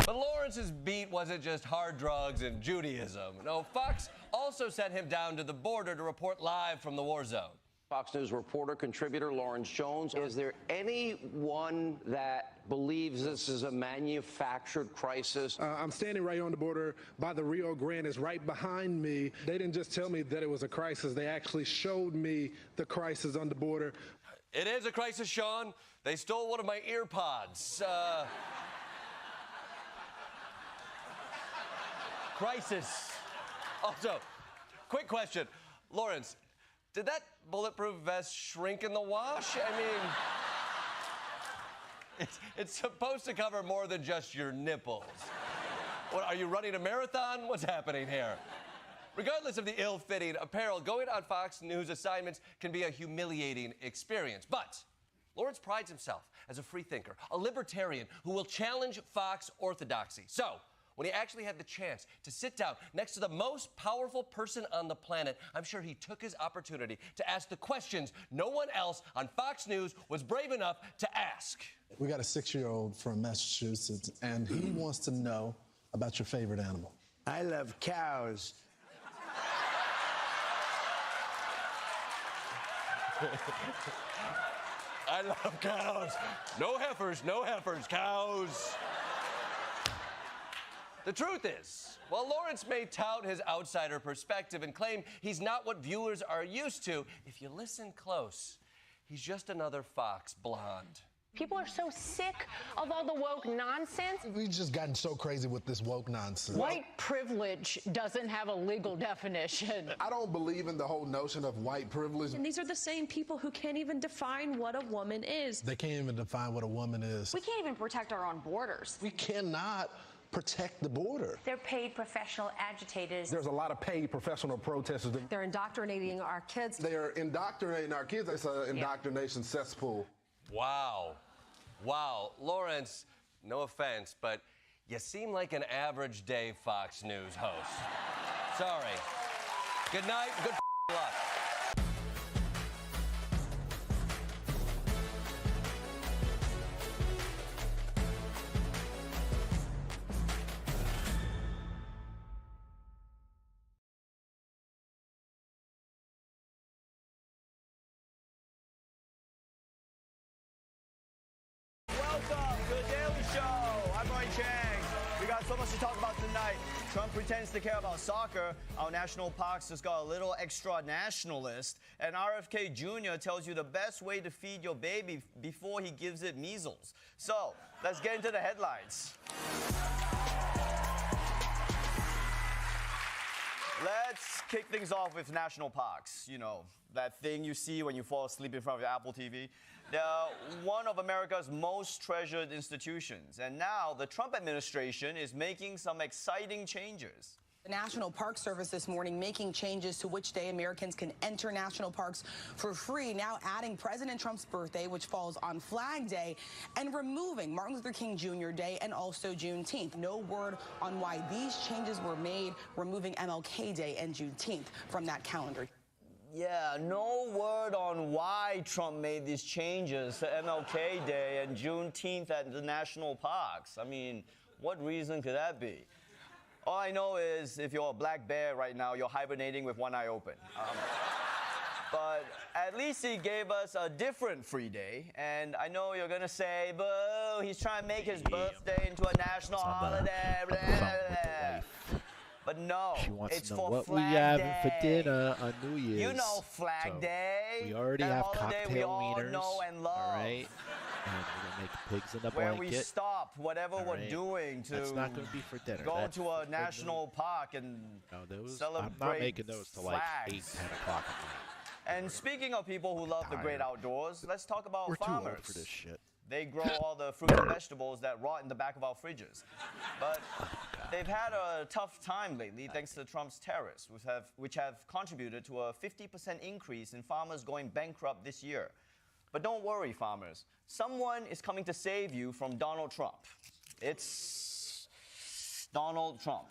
Speaker 12: But Lawrence's beat wasn't just hard drugs and Judaism. No, Fox also sent him down to the border to report live from the war zone.
Speaker 18: Fox News reporter, contributor Lawrence Jones. Is there anyone that believes this is a manufactured crisis?
Speaker 14: I'm standing right on the border by the Rio Grande. It's right behind me. They didn't just tell me that it was a crisis. They actually showed me the crisis on the border.
Speaker 12: It is a crisis, Sean. They stole one of my ear pods. Crisis. Also, quick question. Lawrence, did that bulletproof vest shrink in the wash? I mean, it's supposed to cover more than just your nipples. What, are you running a marathon? What's happening here? Regardless of the ill-fitting apparel, going on Fox News assignments can be a humiliating experience. But Lawrence prides himself as a free thinker, a libertarian who will challenge Fox orthodoxy. So, when he actually had the chance to sit down next to the most powerful person on the planet, I'm sure he took his opportunity to ask the questions no one else on Fox News was brave enough to ask.
Speaker 14: We got a 6-year-old from Massachusetts, and he wants to know about your favorite animal.
Speaker 19: I love cows.
Speaker 12: I love cows. No heifers, cows. The truth is, while Lawrence may tout his outsider perspective and claim he's not what viewers are used to, if you listen close, he's just another Fox blonde.
Speaker 20: People are so sick of all the woke nonsense.
Speaker 14: We've just gotten so crazy with this woke nonsense.
Speaker 20: White privilege doesn't have a legal definition.
Speaker 14: I don't believe in the whole notion of white privilege.
Speaker 21: And these are the same people who can't even define what a woman is.
Speaker 14: They can't even define what a woman is.
Speaker 20: We can't even protect our own borders.
Speaker 14: We cannot protect the border.
Speaker 20: They're paid professional agitators.
Speaker 14: There's a lot of paid professional protesters.
Speaker 20: They're indoctrinating our kids.
Speaker 14: They are indoctrinating our kids. It's an indoctrination cesspool.
Speaker 12: Wow. Wow. Lawrence, no offense, but you seem like an average day Fox News host. Sorry. Good night. Good luck.
Speaker 22: Welcome to the Daily Show. I'm Roy Chang. We got so much to talk about tonight. Trump pretends to care about soccer. Our national parks just got a little extra nationalist. And RFK Jr. tells you the best way to feed your baby before he gives it measles. So, let's get into the headlines. Let's kick things off with national parks. You know, that thing you see when you fall asleep in front of your Apple TV. They're one of America's most treasured institutions. And now the Trump administration is making some exciting changes.
Speaker 23: The National Park Service this morning making changes to which day Americans can enter national parks for free, now adding President Trump's birthday, which falls on Flag Day, and removing Martin Luther King Jr. Day and also Juneteenth. No word on why these changes were made, removing MLK Day and Juneteenth from that calendar.
Speaker 22: Yeah, no word on why Trump made these changes to MLK Day and Juneteenth at the national parks. I mean, what reason could that be? All I know is if you're a black bear right now, you're hibernating with one eye open. But at least he gave us a different free day. And I know you're going to say, boo, he's trying to make his birthday into a national holiday. Blah, blah, blah. But no, it's
Speaker 24: to know
Speaker 22: for
Speaker 24: what
Speaker 22: Flag
Speaker 24: we having
Speaker 22: Day.
Speaker 24: for dinner on New Year's.
Speaker 22: You know Flag Day.
Speaker 24: We already
Speaker 22: that
Speaker 24: have
Speaker 22: holiday
Speaker 24: cocktail
Speaker 22: we all
Speaker 24: wieners.
Speaker 22: know and love.
Speaker 24: All right.
Speaker 10: And we're going to make pigs in the
Speaker 22: where
Speaker 10: blanket.
Speaker 22: we stop whatever
Speaker 10: All
Speaker 22: we're
Speaker 10: right.
Speaker 22: doing to
Speaker 10: That's not going to be for dinner.
Speaker 22: go
Speaker 10: That's
Speaker 22: to a
Speaker 10: for
Speaker 22: national park and celebrate
Speaker 10: I'm not making those till like 8,
Speaker 22: flags.
Speaker 10: 10 o'clock at night.
Speaker 22: And speaking of people who love the great outdoors, let's talk about
Speaker 10: We're
Speaker 22: farmers.
Speaker 10: too old for this shit.
Speaker 22: They grow all the fruits and vegetables that rot in the back of our fridges. But they've had a tough time lately thanks to Trump's tariffs, which have contributed to a 50% increase in farmers going bankrupt this year. But don't worry, farmers. Someone is coming to save you from Donald Trump. It's Donald Trump.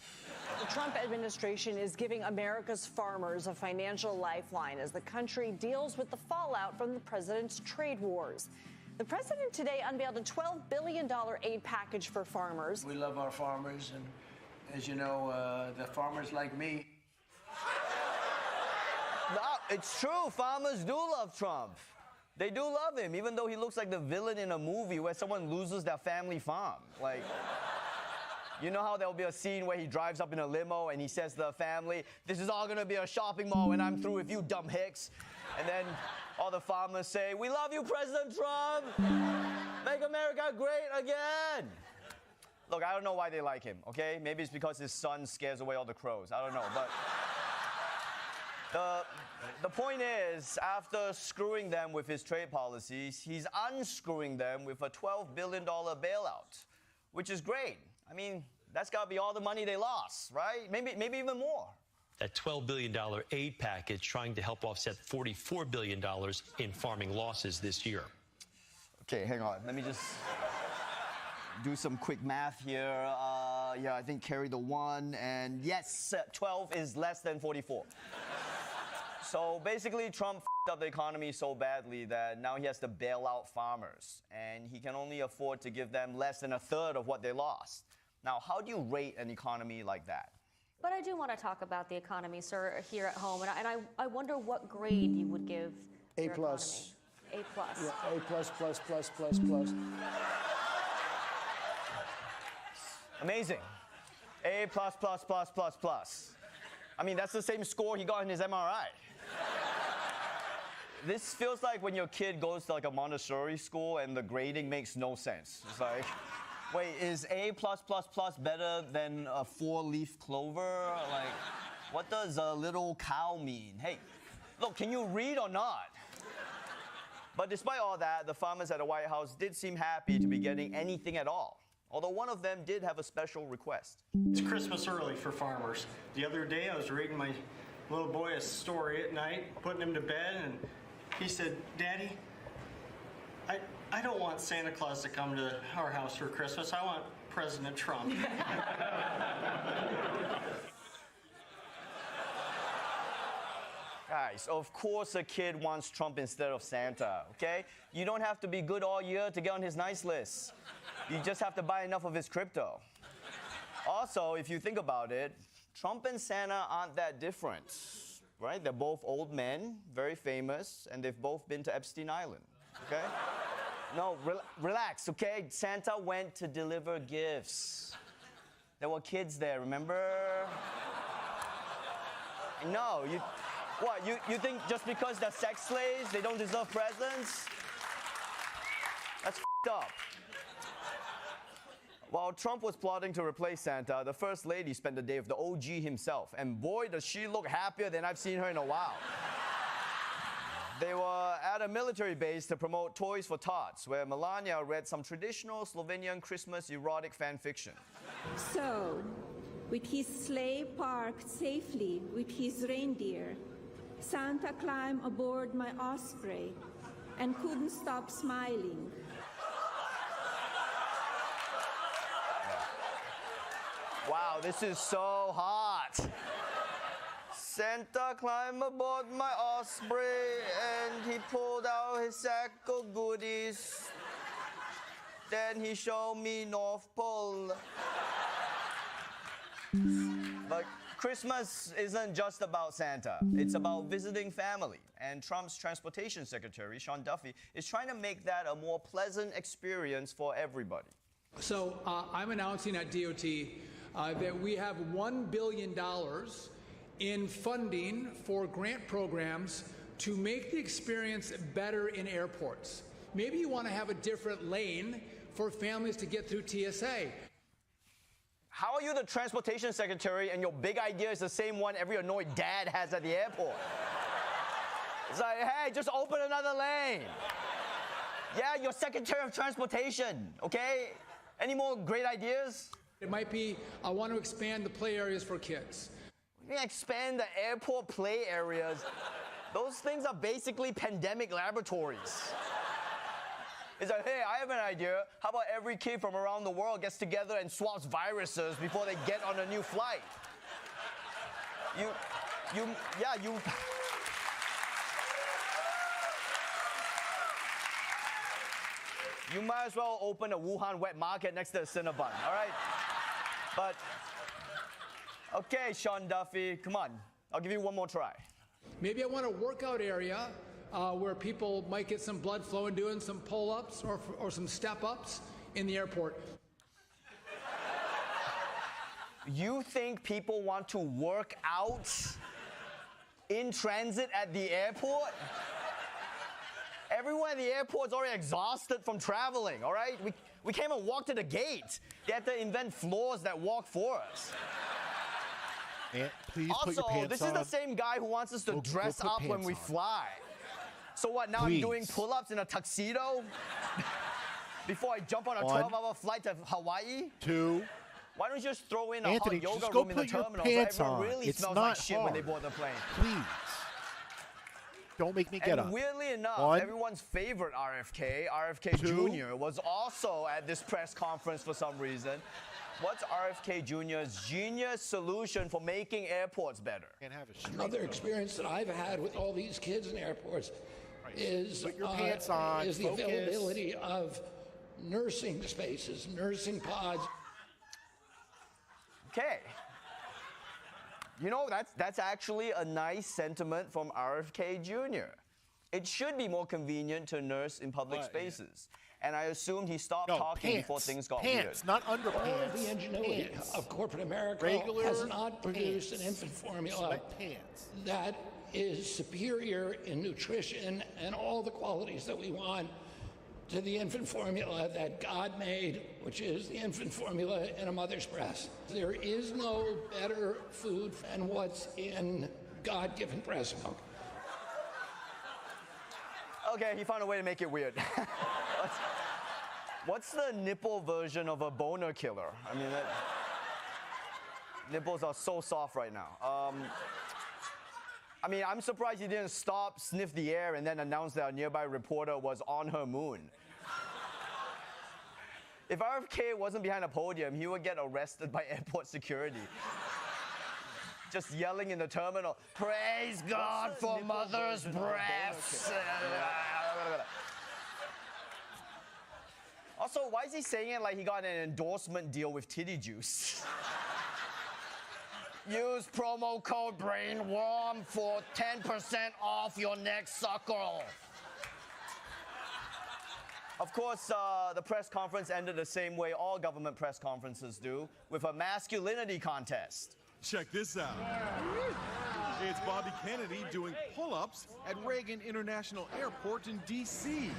Speaker 20: The Trump administration is giving America's farmers a financial lifeline as the country deals with the fallout from the president's trade wars. The president today unveiled a $12 billion aid package for farmers.
Speaker 19: We love our farmers, and as you know, the farmers like me.
Speaker 22: No, it's true. Farmers do love Trump. They do love him, even though he looks like the villain in a movie where someone loses their family farm. Like, you know how there'll be a scene where he drives up in a limo and he says to the family, "This is all gonna be a shopping mall when I'm through with you, dumb hicks." And then all the farmers say, "We love you, President Trump. Make America great again." Look, I don't know why they like him, okay? Maybe it's because his son scares away all the crows. I don't know, but the point is, after screwing them with his trade policies, he's unscrewing them with a $12 billion bailout, which is great. I mean, that's got to be all the money they lost, right? Maybe even more.
Speaker 3: That $12 billion aid package trying to help offset $44 billion in farming losses this year.
Speaker 22: Okay, hang on. Let me just do some quick math here. Yeah, I think carry the 1, and yes, 12 is less than 44. So basically, Trump f***ed up the economy so badly that now he has to bail out farmers, and he can only afford to give them less than a third of what they lost. Now, how do you rate an economy like that?
Speaker 4: But I do want to talk about the economy, sir, here at home, and I wonder what grade you would give
Speaker 19: A
Speaker 4: your
Speaker 19: plus.
Speaker 4: economy. A plus.
Speaker 19: Yeah, A plus, plus, plus, plus, plus.
Speaker 22: Amazing. A plus, plus, plus, plus, plus. I mean, that's the same score he got in his MRI. This feels like when your kid goes to like a Montessori school and the grading makes no sense. It's like, wait, is A plus, plus, plus better than a 4-leaf clover? Like, what does a little cow mean? Hey, look, can you read or not? But despite all that, the farmers at the White House did seem happy to be getting anything at all. Although one of them did have a special request.
Speaker 5: It's Christmas early for farmers. The other day I was reading my little boy a story at night, putting him to bed, and he said, "Daddy, I don't want Santa Claus to come to our house for Christmas. I want President Trump."
Speaker 22: Guys, of course a kid wants Trump instead of Santa, okay? You don't have to be good all year to get on his nice list. You just have to buy enough of his crypto. Also, if you think about it, Trump and Santa aren't that different, right? They're both old men, very famous, and they've both been to Epstein Island, okay? No, relax, okay? Santa went to deliver gifts. There were kids there, remember? No, you think just because they're sex slaves, they don't deserve presents? That's f***ed up. While Trump was plotting to replace Santa, the First Lady spent the day with the OG himself, and boy, does she look happier than I've seen her in a while. They were at a military base to promote Toys for Tots, where Melania read some traditional Slovenian Christmas erotic fan fiction.
Speaker 24: So, with his sleigh parked safely with his reindeer, Santa climbed aboard my osprey and couldn't stop smiling.
Speaker 22: Wow, this is so hot. Santa climbed aboard my osprey and he pulled out his sack of goodies. Then he showed me North Pole. But Christmas isn't just about Santa. It's about visiting family. And Trump's transportation secretary, Sean Duffy, is trying to make that a more pleasant experience for everybody.
Speaker 25: So I'm announcing at DOT that we have $1 billion in funding for grant programs to make the experience better in airports. Maybe you want to have a different lane for families to get through TSA.
Speaker 22: How are you the transportation secretary and your big idea is the same one every annoyed dad has at the airport? It's like, hey, just open another lane. Yeah, you're secretary of transportation, okay? Any more great ideas?
Speaker 25: It might be, I want to expand the play areas for kids.
Speaker 22: You can expand the airport play areas. Those things are basically pandemic laboratories. It's like, hey, I have an idea. How about every kid from around the world gets together and swaps viruses before they get on a new flight? You might as well open a Wuhan wet market next to a Cinnabon, all right? But, okay, Sean Duffy, come on. I'll give you one more try.
Speaker 25: Maybe I want a workout area where people might get some blood flow and doing some pull-ups or some step-ups in the airport.
Speaker 22: You think people want to work out in transit at the airport? Everyone at the airport's already exhausted from traveling, all right? We can't even walk to the gate. They have to invent floors that walk for us.
Speaker 10: And please
Speaker 22: also,
Speaker 10: put your pants
Speaker 22: this
Speaker 10: on.
Speaker 22: is the same guy who wants us to dress
Speaker 10: put
Speaker 22: up when
Speaker 10: pants
Speaker 22: we
Speaker 10: on.
Speaker 22: fly. So what, now
Speaker 10: Please.
Speaker 22: I'm doing pull-ups in a tuxedo? Before I jump on a 12-hour flight to Hawaii?
Speaker 10: 2.
Speaker 22: Why don't you just throw in a
Speaker 10: Anthony,
Speaker 22: hot yoga
Speaker 10: just go
Speaker 22: room in the
Speaker 10: put your
Speaker 22: terminal so
Speaker 10: pants
Speaker 22: everyone
Speaker 10: on.
Speaker 22: really
Speaker 10: It's
Speaker 22: smells
Speaker 10: not
Speaker 22: like shit when they
Speaker 10: hard.
Speaker 22: board the plane?
Speaker 10: Please. Don't make me get
Speaker 22: And
Speaker 10: up.
Speaker 22: weirdly enough,
Speaker 10: 1,
Speaker 22: everyone's favorite RFK
Speaker 10: 2.
Speaker 22: Jr., was also at this press conference for some reason. What's RFK Jr.'s genius solution for making airports better?
Speaker 2: Another experience that I've had with all these kids in airports is,
Speaker 10: Put your pants on,
Speaker 2: is the
Speaker 10: focus.
Speaker 2: availability of nursing spaces, nursing pods.
Speaker 22: Okay. You know, that's actually a nice sentiment from RFK Jr. It should be more convenient to nurse in public spaces. And I assumed he stopped talking before things got weird.
Speaker 10: Not underpants.
Speaker 2: All of the ingenuity of corporate America has not produced an infant formula that is superior in nutrition and all the qualities that we want to the infant formula that God made, which is the infant formula in a mother's breast. There is no better food than what's in God-given breast milk.
Speaker 22: Okay, he found a way to make it weird. What's the nipple version of a boner killer? I mean, nipples are so soft right now. I mean, I'm surprised he didn't stop, sniff the air, and then announce that a nearby reporter was on her moon. If RFK wasn't behind a podium, he would get arrested by airport security. Just yelling in the terminal, praise God for mother's breaths. Also, why is he saying it like he got an endorsement deal with Titty Juice? Use promo code BRAINWORM for 10% off your next suckle. Of course, the press conference ended the same way all government press conferences do, with a masculinity contest.
Speaker 6: Check this out. It's Bobby Kennedy doing pull-ups at Reagan International Airport in D.C.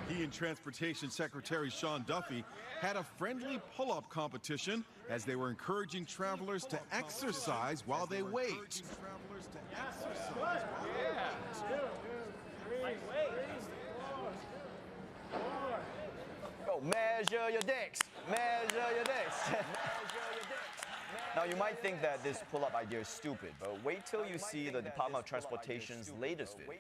Speaker 6: He and Transportation Secretary Sean Duffy had a friendly pull-up competition as they were encouraging travelers to exercise while they wait.
Speaker 22: Go measure your dicks. Measure your dicks. Now, you might think that this pull-up idea is stupid, but wait till you see the Department of Transportation's latest video.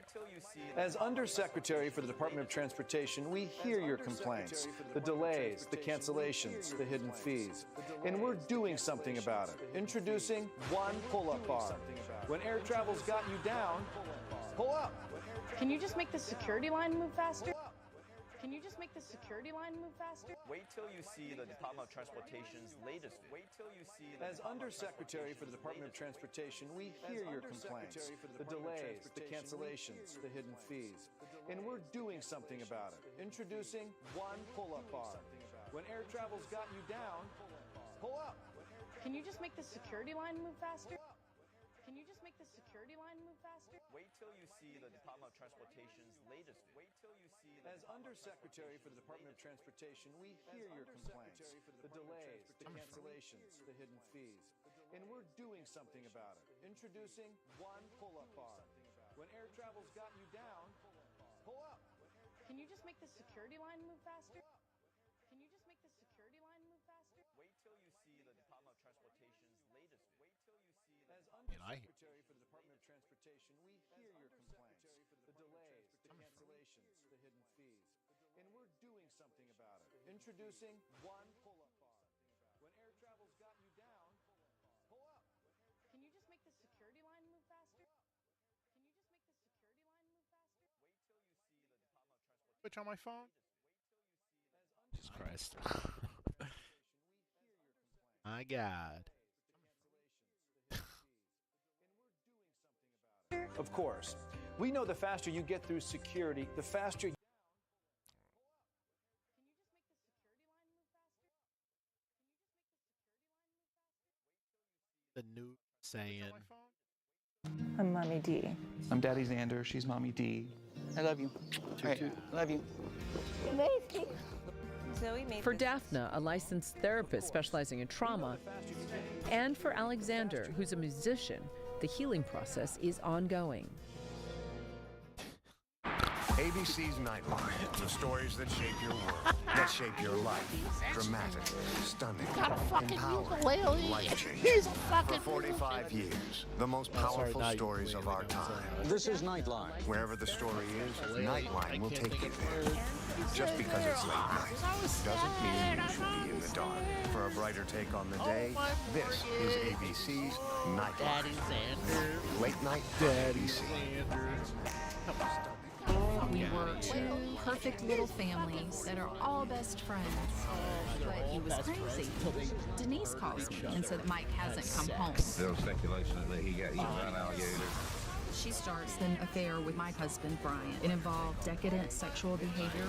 Speaker 8: As Undersecretary for the Department of Transportation, we hear your complaints, the delays, the cancellations, the hidden fees, and we're doing something about it. Introducing One Pull-Up Bar. When air travel's got you down, pull up.
Speaker 9: Can you just make the security line move faster? Can you just make the security line move faster?
Speaker 22: Wait till you see the Department of Transportation's latest video. Wait till you see the
Speaker 8: As Undersecretary for the Department of Transportation, we hear your complaints, the delays, the cancellations, the hidden fees, and we're doing something about it. Introducing One Pull-Up Bar. When air travel's got you down, pull up.
Speaker 9: Can you just make the security line move faster? Can you just make the security line move faster?
Speaker 22: Wait till you see the Department of Transportation's latest video. Wait till you see the
Speaker 8: As Undersecretary for the Department of Transportation, we hear your complaints. The delays, the cancellations, the hidden fees. And we're doing something about it. Introducing one pull-up bar. When air travel's got you down, pull up.
Speaker 9: Can you just make the security line move faster? Can you just make the security line move faster?
Speaker 22: Wait till you see the Department of Transportation's latest. Wait till you see the
Speaker 8: As Undersecretary for the Department of Transportation, we hear your complaints. The delays, the cancellations, the hidden fees. And we're doing something about it. Introducing one pull-up bar. When air travel's got you down, pull up.
Speaker 9: Can you just make the security line move faster? Can you just make the security line move faster?
Speaker 22: Wait till you see the Department of Transportation.
Speaker 10: Which on my phone? Jesus Christ. My God.
Speaker 8: Of course. We know the faster you get through security, the faster.
Speaker 10: The new saying.
Speaker 1: I'm Mommy D.
Speaker 11: I'm Daddy Xander. She's Mommy D. I love you. Love you.
Speaker 1: Zoe made
Speaker 13: For Daphna, a licensed therapist specializing in trauma, and for Alexander, who's a musician, the healing process is ongoing.
Speaker 15: ABC's Nightline. The stories that shape your world, that shape your life. Dramatic, stunning, empowering, life-changing. For 45 years, the most powerful stories of our time.
Speaker 11: This is Nightline.
Speaker 15: Wherever the story is, Nightline will take you there. Just because it's late night doesn't mean you should be in the dark. For a brighter take on the day, this is ABC's Nightline. Late night ABC.
Speaker 17: We were two perfect little families that are all best friends. But he was crazy. Denise calls me and said Mike hasn't come home.
Speaker 26: There was speculation that he got eaten by an alligator.
Speaker 17: She starts an affair with my husband, Brian. It involved decadent sexual behavior.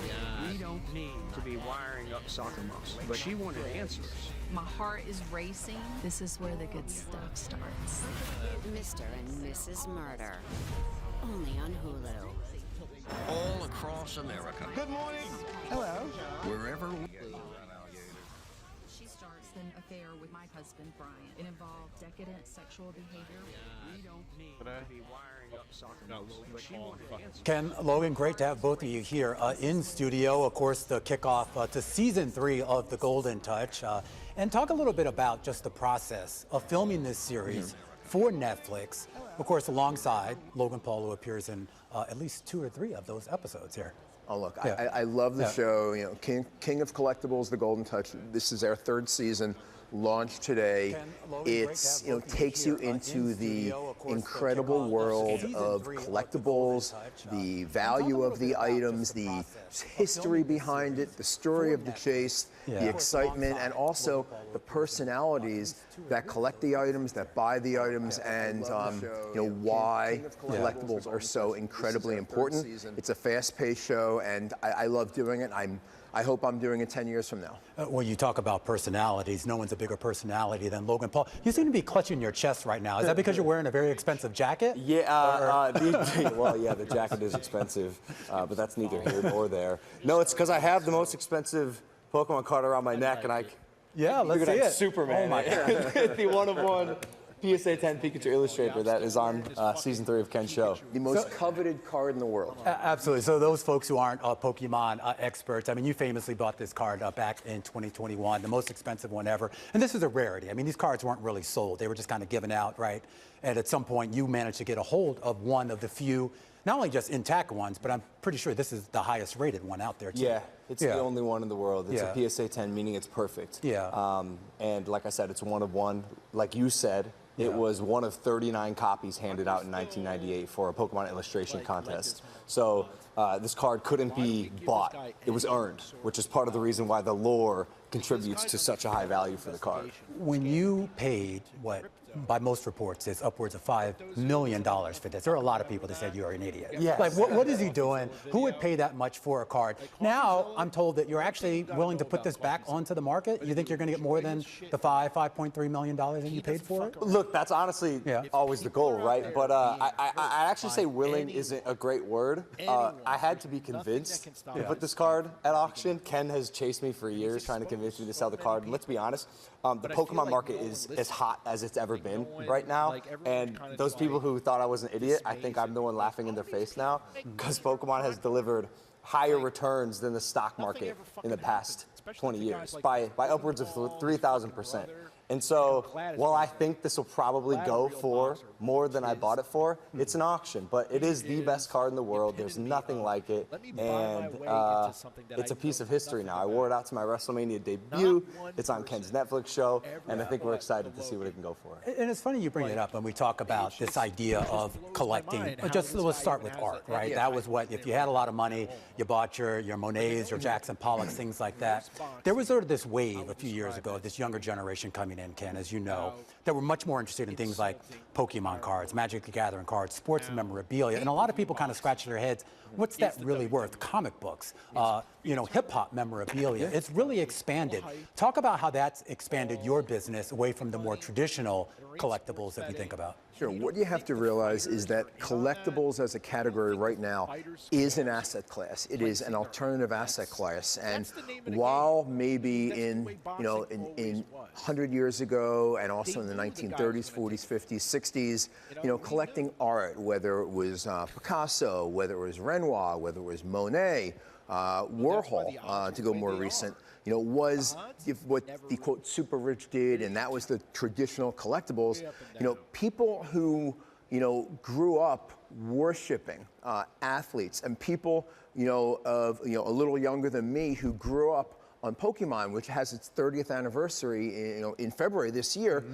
Speaker 27: We don't need to be wiring up soccer moms, but she wanted answers.
Speaker 17: My heart is racing. This is where the good stuff starts.
Speaker 28: Mr. and Mrs. Murder. Only on Hulu.
Speaker 26: All across America.
Speaker 11: Good morning.
Speaker 17: Hello.
Speaker 26: Wherever we
Speaker 17: She starts an affair with my husband, Brian. It involved decadent sexual behavior.
Speaker 27: We don't need to be wiring up soccer moms, but she wanted answers.
Speaker 29: Ken, Logan, great to have both of you here in studio. Of course, the kickoff to season 3 of The Golden Touch. And talk a little bit about just the process of filming this series for Netflix. Of course, alongside Logan Paul, who appears in at least 2 or 3 of those episodes here.
Speaker 30: Oh, look,
Speaker 29: Yeah.
Speaker 30: I love the show. You know, King of Collectibles, The Golden Touch. This is our 3rd season, launched today. It's, you know, takes you into the incredible world of collectibles, the value of the items, the history behind it, the story of the chase, the excitement, and also the personalities that collect the items, that buy the items, and you know why collectibles are so incredibly important. It's a fast-paced show, and I love doing it. I hope I'm doing it 10 years from now.
Speaker 29: When you talk about personalities, no one's a bigger personality than Logan Paul. You seem to be clutching your chest right now. Is that because you're wearing a very expensive jacket?
Speaker 31: Yeah, well, yeah, the jacket is expensive, but that's neither here nor there. No, it's because I have the most expensive Pokemon card around my neck, and I
Speaker 29: let's see it.
Speaker 31: Superman.
Speaker 29: Oh my God.
Speaker 31: The one-of-one PSA 10 Pikachu Illustrator that is on season 3 of Ken's show.
Speaker 30: The most coveted card in the world.
Speaker 29: Absolutely. So those folks who aren't Pokemon experts, I mean, you famously bought this card back in 2021, the most expensive one ever. And this is a rarity. I mean, these cards weren't really sold. They were just kind of given out, right? And at some point, you managed to get a hold of one of the few, not only just intact ones, but I'm pretty sure this is the highest rated one out there, too.
Speaker 31: Yeah, it's the only one in the world. It's a PSA 10, meaning it's perfect.
Speaker 29: Yeah.
Speaker 31: And like I said, it's one of one. Like you said, it was one of 39 copies handed out in 1998 for a Pokemon illustration contest. So this card couldn't be bought. It was earned, which is part of the reason why the lore contributes to such a high value for the card.
Speaker 29: When you paid, what, by most reports, is upwards of $5 million for this. There are a lot of people that said you're an idiot.
Speaker 31: Yes.
Speaker 29: Like, what is he doing? Who would pay that much for a card? Now, I'm told that you're actually willing to put this back onto the market. You think you're going to get more than the $5.3 million that you paid for it?
Speaker 31: Look, that's honestly always the goal, right? But I actually say willing isn't a great word. I had to be convinced to put this card at auction. Ken has chased me for years trying to convince me to sell the card. And let's be honest, the Pokemon market is as hot as it's ever been right now. And those people who thought I was an idiot, I think I'm the one laughing in their face now, because Pokemon has delivered higher returns than the stock market in the past 20 years by upwards of 3,000%. And so, while I think this will probably go for more than I bought it for, it's an auction. But it is the best card in the world. There's nothing like it. And it's a piece of history now. I wore it out to my WrestleMania debut. It's on Ken's Netflix show. And I think we're excited to see what it can go for.
Speaker 29: And it's funny you bring it up when we talk about this idea of collecting. Just let's start with art, right? That was what, if you had a lot of money, you bought your Monets or Jackson Pollocks, things like that. There was sort of this wave a few years ago, this younger generation coming in, Ken, as you know, that were much more interested in things like Pokemon cards, Magic the Gathering cards, sports memorabilia. And a lot of people kind of scratch their heads, what's that really worth? Comic books, hip-hop memorabilia. It's really expanded. Talk about how that's expanded your business away from the more traditional collectibles that we think about.
Speaker 30: Sure. What you have to realize is that collectibles as a category right now is an asset class. It is an alternative asset class. And while maybe in 100 years ago and also in the 1930s, 40s, 50s, 60s, collecting art, whether it was Picasso, whether it was Renoir, whether it was Monet, Warhol, to go more recent, was what the quote super rich did, and that was the traditional collectibles. People who grew up worshiping athletes, and people of a little younger than me who grew up on Pokemon, which has its 30th anniversary in February this year.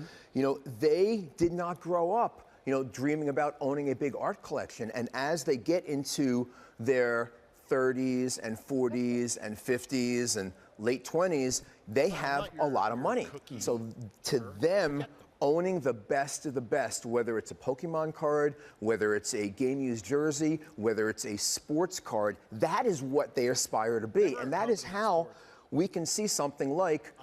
Speaker 30: They did not grow up dreaming about owning a big art collection, and as they get into their 30s and 40s and 50s and late 20s, they have a lot of money. So to them, owning the best of the best, whether it's a Pokemon card, whether it's a game-used jersey, whether it's a sports card, that is what they aspire to be. And that is how we can see something like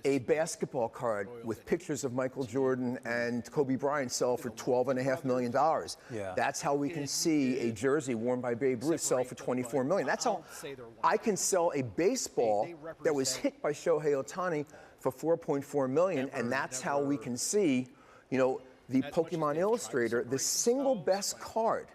Speaker 30: a basketball card with pictures of Michael Jordan and Kobe Bryant sell for $12.5 million. That's how we can see a jersey worn by Babe Ruth sell for $24 million. That's how I can sell a baseball that was hit by Shohei Ohtani for $4.4 million, and that's how we can see, the Pokemon Illustrator, the single best card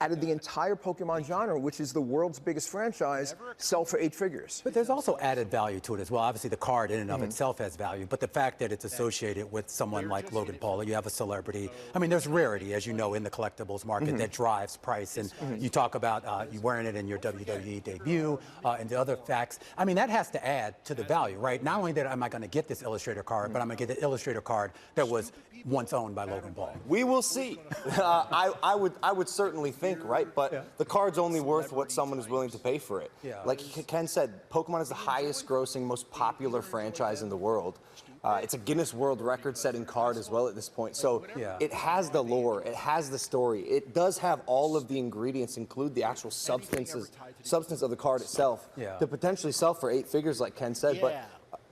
Speaker 30: out of the entire Pokemon genre, which is the world's biggest franchise, sell for 8 figures.
Speaker 29: But there's also added value to it as well. Obviously, the card in and of itself has value, but the fact that it's associated with someone like Logan Paul, you have a celebrity. I mean, there's rarity, as you know, in the collectibles market that drives price. And you talk about you wearing it in your WWE debut and the other facts. I mean, that has to add to the value, right? Not only that am I going to get this Illustrator card, but I'm going to get the Illustrator card that was once owned by Logan Paul.
Speaker 31: We will see. I would certainly think, right? But the card's only worth what someone is willing to pay for it. Like Ken said, Pokemon is the highest grossing, most popular franchise in the world. It's a Guinness World Record-setting card as well at this point. So it has the lore, it has the story. It does have all of the ingredients, include the actual substance of the card itself, to potentially sell for 8 figures, like Ken said. But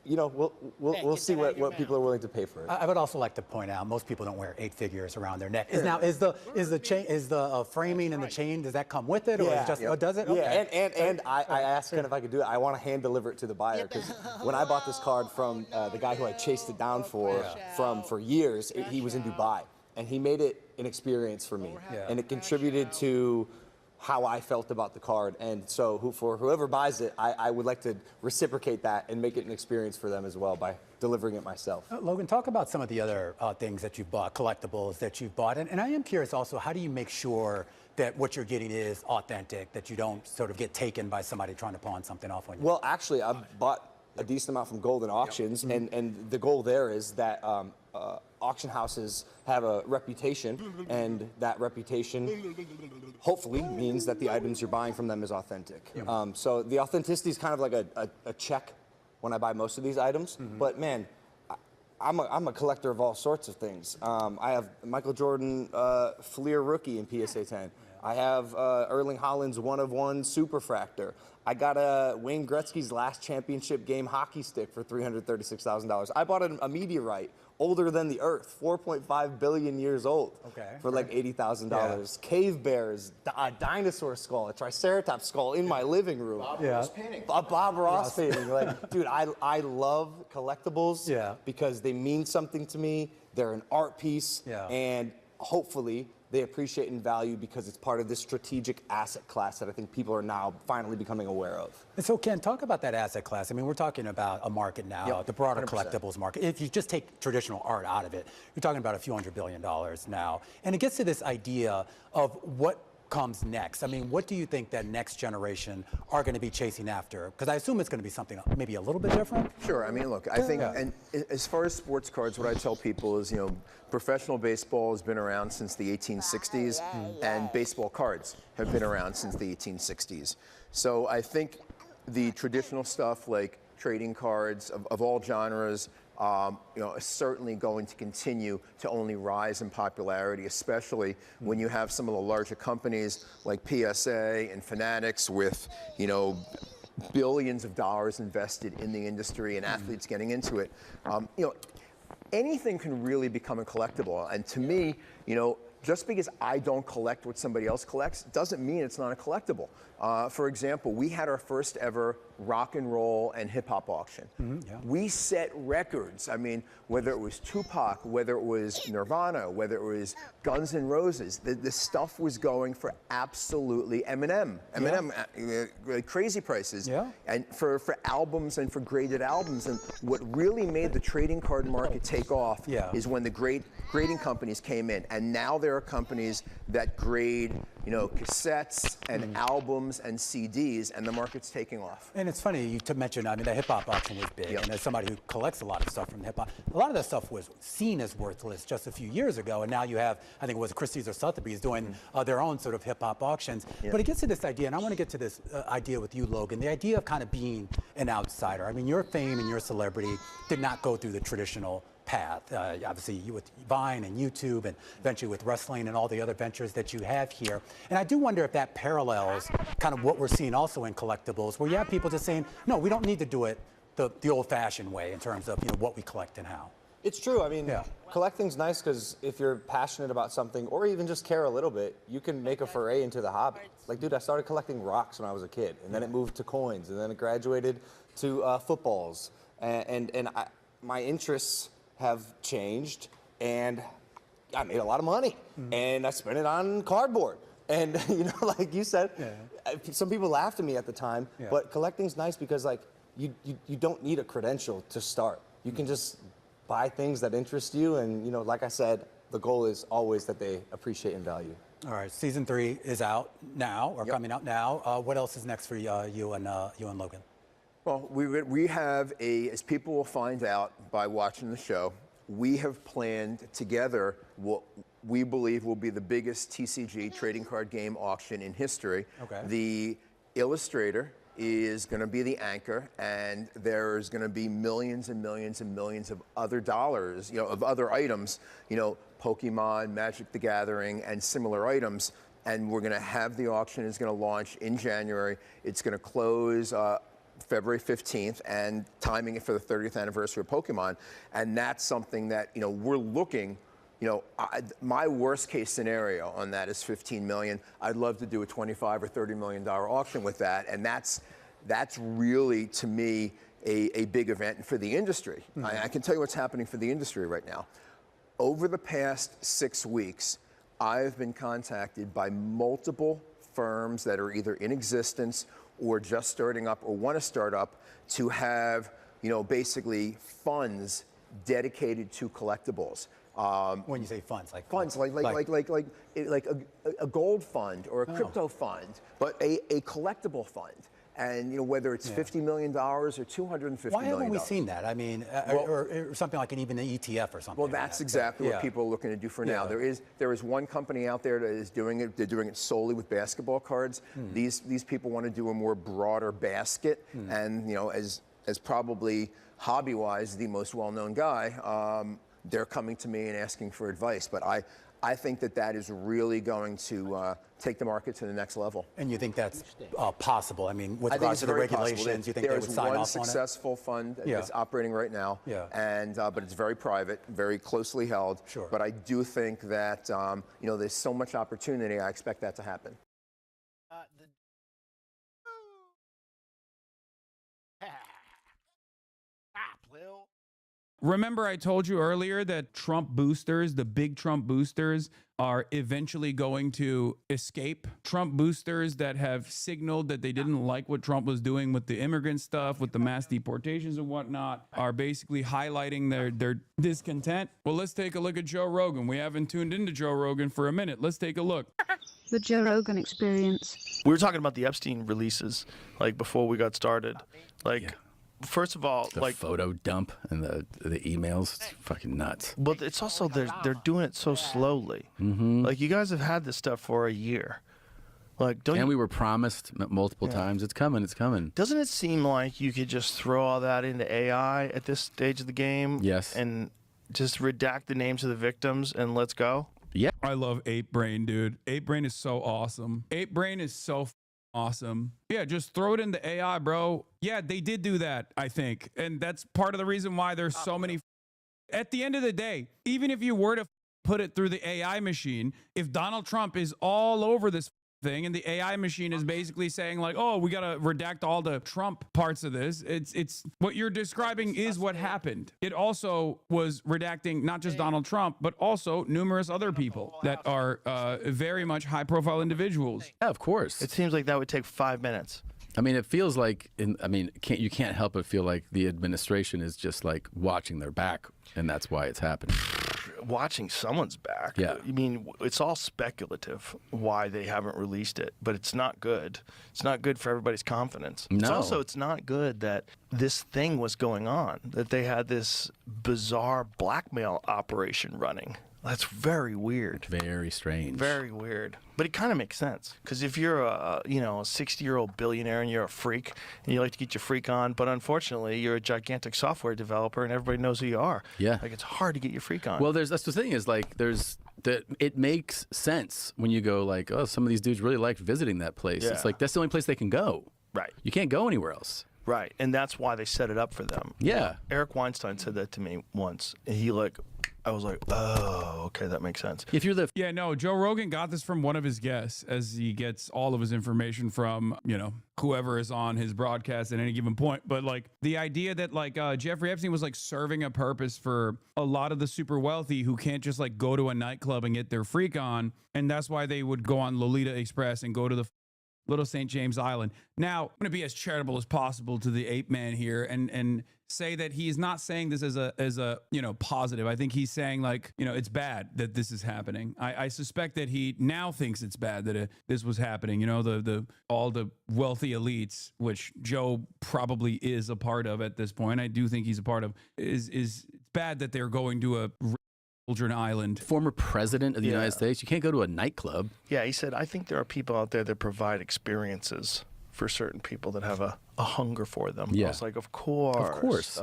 Speaker 31: we'll see what people are willing to pay for it.
Speaker 29: I would also like to point out most people don't wear 8 figures around their neck. Now is the framing and the chain, does that come with it, or is it just does it?
Speaker 31: Yeah, and I asked Ken if I could do it. I want to hand deliver it to the buyer, because when I bought this card from the guy who I chased it down for years, he was in Dubai, and he made it an experience for me, and it contributed to how I felt about the card. And so for whoever buys it, I would like to reciprocate that and make it an experience for them as well by delivering it myself.
Speaker 29: Logan, talk about some of the other things that you've bought, collectibles that you've bought. And I am curious also, how do you make sure that what you're getting is authentic, that you don't sort of get taken by somebody trying to pawn something off on you?
Speaker 31: Well, actually, I've bought a decent amount from Golden Auctions, and the goal there is that auction houses have a reputation, and that reputation hopefully means that the items you're buying from them is authentic. So the authenticity is kind of like a check when I buy most of these items, but man, I'm a collector of all sorts of things. I have Michael Jordan Fleer rookie in PSA 10. I have Erling Haaland's 1-of-1 Superfractor. I got Wayne Gretzky's last championship game hockey stick for $336,000. I bought a meteorite older than the Earth, 4.5 billion years old, for like $80,000. Yeah. Cave bears, a dinosaur skull, a triceratops skull in my living room.
Speaker 30: Bob Ross painting.
Speaker 31: A Bob Ross painting. Like, dude, I love collectibles because they mean something to me. They're an art piece, and hopefully they appreciate and value because it's part of this strategic asset class that I think people are now finally becoming aware of.
Speaker 29: And so, Ken, talk about that asset class. I mean, we're talking about a market now, the broader 100%. Collectibles market. If you just take traditional art out of it, you're talking about a few $100 billion now. And it gets to this idea of what comes next. I mean, what do you think that next generation are going to be chasing after? Because I assume it's going to be something maybe a little bit different.
Speaker 30: Sure. I mean, look, I think, and as far as sports cards, what I tell people is, professional baseball has been around since the 1860s, and baseball cards have been around since the 1860s. So I think the traditional stuff like trading cards of all genres, is certainly going to continue to only rise in popularity, especially when you have some of the larger companies like PSA and Fanatics with, billions of dollars invested in the industry and athletes getting into it. Anything can really become a collectible. And to me, just because I don't collect what somebody else collects doesn't mean it's not a collectible. For example, we had our first ever rock and roll and hip hop auction. We set records. I mean, whether it was Tupac, whether it was Nirvana, whether it was Guns N' Roses, the stuff was going for absolutely Eminem, crazy prices. And for albums and for graded albums. And what really made the trading card market take off is when the grading companies came in. And now there are companies that grade, cassettes and albums and CDs, and the market's taking off.
Speaker 29: And it's funny you mentioned, I mean, the hip hop auction was big, and as somebody who collects a lot of stuff from hip hop, a lot of that stuff was seen as worthless just a few years ago, and now you have, I think it was Christie's or Sotheby's doing their own sort of hip hop auctions. But it gets to this idea, and I want to get to this idea with you, Logan, the idea of kind of being an outsider. I mean, your fame and your celebrity did not go through the traditional path. Obviously, you with Vine and YouTube, and eventually with wrestling and all the other ventures that you have here. And I do wonder if that parallels kind of what we're seeing also in collectibles, where you have people just saying, no, we don't need to do it the old-fashioned way in terms of what we collect and how.
Speaker 31: It's true. I mean, collecting's nice because if you're passionate about something or even just care a little bit, you can make a foray into the hobby. Like, dude, I started collecting rocks when I was a kid, and then it moved to coins, and then it graduated to footballs. And my interests have changed, and I made a lot of money, and I spent it on cardboard. And like you said, some people laughed at me at the time, but collecting's nice because like you don't need a credential to start. You can just buy things that interest you, and like I said, the goal is always that they appreciate and value.
Speaker 29: All right, season 3 is out now, or coming out now. What else is next for you and Logan?
Speaker 30: Well, we have as people will find out by watching the show, we have planned together what we believe will be the biggest TCG trading card game auction in history. The illustrator is going to be the anchor, and there's going to be millions and millions and millions of other dollars, of other items, Pokemon, Magic the Gathering, and similar items. And we're going to have the auction is going to launch in January. It's going to close February 15th, and timing it for the 30th anniversary of Pokemon. And that's something that, we're looking, my worst case scenario on that is $15 million. I'd love to do a $25 or $30 million auction with that. And that's really, to me, a big event for the industry. I can tell you what's happening for the industry right now. Over the past 6 weeks, I've been contacted by multiple firms that are either in existence or just starting up or want to start up to have, basically funds dedicated to collectibles.
Speaker 29: When you say funds, like
Speaker 30: a gold fund or a crypto fund, but a collectible fund. And whether it's $50 million or $250 million.
Speaker 29: Why haven't we seen that? I mean, or something like even an ETF or something.
Speaker 30: Well, that's exactly what people are looking to do for now. There is one company out there that is doing it. They're doing it solely with basketball cards. These people want to do a more broader basket, and as probably hobby-wise the most well-known guy, they're coming to me and asking for advice. But I think that is really going to take the market to the next level.
Speaker 29: And you think that's possible? I mean, with
Speaker 30: I think
Speaker 29: regards
Speaker 30: it's
Speaker 29: to the
Speaker 30: very
Speaker 29: regulations,
Speaker 30: possible.
Speaker 29: you think they would sign
Speaker 30: There's one
Speaker 29: off on it?
Speaker 30: successful fund
Speaker 29: Yeah.
Speaker 30: that's operating right now, and but it's very private, very closely held.
Speaker 29: Sure.
Speaker 30: But I do think that there's so much opportunity. I expect that to happen.
Speaker 3: Remember I told you earlier that Trump boosters, the big Trump boosters, are eventually going to escape? Trump boosters that have signaled that they didn't like what Trump was doing with the immigrant stuff, with the mass deportations and whatnot, are basically highlighting their discontent. Well, let's take a look at Joe Rogan. We haven't tuned into Joe Rogan for a minute. Let's take a look.
Speaker 4: The Joe Rogan Experience.
Speaker 7: We were talking about the Epstein releases, like, before we got started. Like, first of all,
Speaker 12: the photo dump and the emails, it's fucking nuts.
Speaker 7: But it's also they're doing it so slowly. Like, you guys have had this stuff for a year. Like,
Speaker 12: and we were promised multiple times, it's coming, it's coming.
Speaker 7: Doesn't it seem like you could just throw all that into AI at this stage of the game?
Speaker 12: Yes.
Speaker 7: And just redact the names of the victims and let's go?
Speaker 12: Yeah.
Speaker 3: I love Ape Brain, dude. Ape Brain is so awesome. Ape Brain is so awesome. Yeah, just throw it into AI, bro. Yeah, they did do that, I think. And that's part of the reason why there's so many. At the end of the day, even if you were to put it through the AI machine, if Donald Trump is all over this thing and the AI machine is basically saying like, oh, we got to redact all the Trump parts of this, it's what you're describing is what happened. It also was redacting not just Donald Trump, but also numerous other people that are very much high profile individuals.
Speaker 12: Yeah, of course.
Speaker 7: It seems like that would take 5 minutes.
Speaker 12: I mean, it feels like, you can't help but feel like the administration is just like watching their back, and that's why it's happening.
Speaker 7: Watching someone's back.
Speaker 12: Yeah.
Speaker 7: I mean, it's all speculative why they haven't released it, but it's not good. It's not good for everybody's confidence.
Speaker 12: No.
Speaker 7: It's not good that this thing was going on, that they had this bizarre blackmail operation running. That's very weird.
Speaker 12: Very strange.
Speaker 7: Very weird. But it kind of makes sense. Because if you're a 60-year-old billionaire and you're a freak and you like to get your freak on, but unfortunately you're a gigantic software developer and everybody knows who you are.
Speaker 12: Yeah.
Speaker 7: Like, it's hard to get your freak on.
Speaker 12: Well, that's the thing is like it makes sense when you go like, oh, some of these dudes really liked visiting that place.
Speaker 7: Yeah.
Speaker 12: It's like that's the only place they can go.
Speaker 7: Right.
Speaker 12: You can't go anywhere else.
Speaker 7: Right. And that's why they set it up for them.
Speaker 12: Yeah.
Speaker 7: Eric Weinstein said that to me once. And I was like, oh, okay, that makes sense.
Speaker 12: If you're
Speaker 3: Joe Rogan got this from one of his guests, as he gets all of his information from, whoever is on his broadcast at any given point. But like the idea that like Jeffrey Epstein was like serving a purpose for a lot of the super wealthy who can't just like go to a nightclub and get their freak on. And that's why they would go on Lolita Express and go to the Little St. James Island. Now, I'm going to be as charitable as possible to the ape man here and say that he's not saying this as a positive. I think he's saying like, it's bad that this is happening. I suspect that he now thinks it's bad that this was happening. All the wealthy elites, which Joe probably is a part of at this point. I do think he's a part of is bad that they're going to a children island.
Speaker 12: Former president of the United States. You can't go to a nightclub.
Speaker 7: Yeah, he said, I think there are people out there that provide experiences for certain people that have a hunger for them.
Speaker 12: Yeah.
Speaker 7: I was like, of course.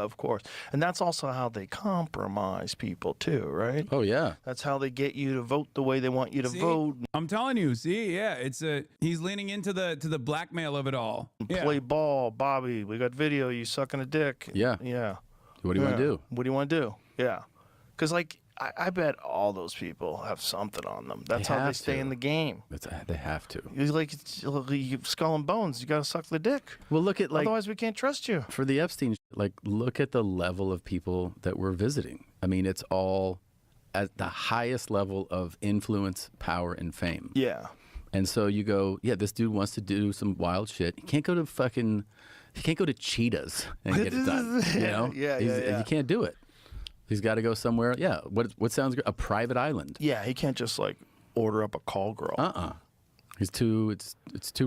Speaker 7: And that's also how they compromise people too, right?
Speaker 12: Oh, yeah.
Speaker 7: That's how they get you to vote the way they want you to vote.
Speaker 3: I'm telling you, he's leaning into the blackmail of it all.
Speaker 7: Play ball, Bobby. We got video, you sucking a dick.
Speaker 12: Yeah.
Speaker 7: Yeah.
Speaker 12: What do you want to do?
Speaker 7: What do you want to do? Yeah. Because I bet all those people have something on them. That's how they stay in the game.
Speaker 12: They have to.
Speaker 7: It's like skull and bones. You got to suck the dick.
Speaker 12: Well, look at
Speaker 7: otherwise we can't trust you.
Speaker 12: For the Epstein, look at the level of people that we're visiting. I mean, it's all at the highest level of influence, power, and fame.
Speaker 7: Yeah.
Speaker 12: And so you go, this dude wants to do some wild shit. He can't go to Cheetahs and get it done. You can't do it. He's got to go somewhere. Yeah. What sounds good? A private island.
Speaker 7: Yeah. He can't just order up a call girl.
Speaker 12: It's too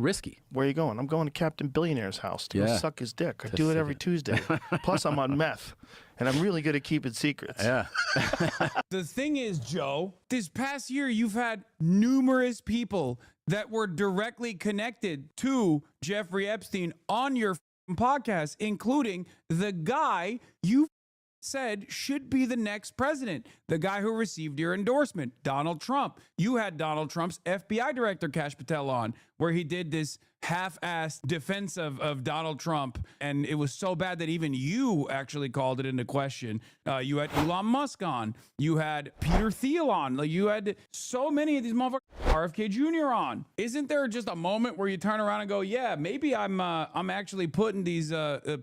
Speaker 12: risky.
Speaker 7: Where are you going? I'm going to Captain Billionaire's house to go suck his dick. I do it every Tuesday. Plus, I'm on meth, and I'm really good at keeping secrets.
Speaker 12: Yeah.
Speaker 3: The thing is, Joe, this past year you've had numerous people that were directly connected to Jeffrey Epstein on your podcasts, including the guy you said should be the next president, the guy who received your endorsement, Donald Trump. You had Donald Trump's FBI director, Kash Patel, on, where he did this half-assed defense of Donald Trump, and it was so bad that even you actually called it into question. You had Elon Musk on. You had Peter Thiel on. Like, you had so many of these motherfuckers, RFK Jr. on. Isn't there just a moment where you turn around and go, yeah, maybe I'm actually putting these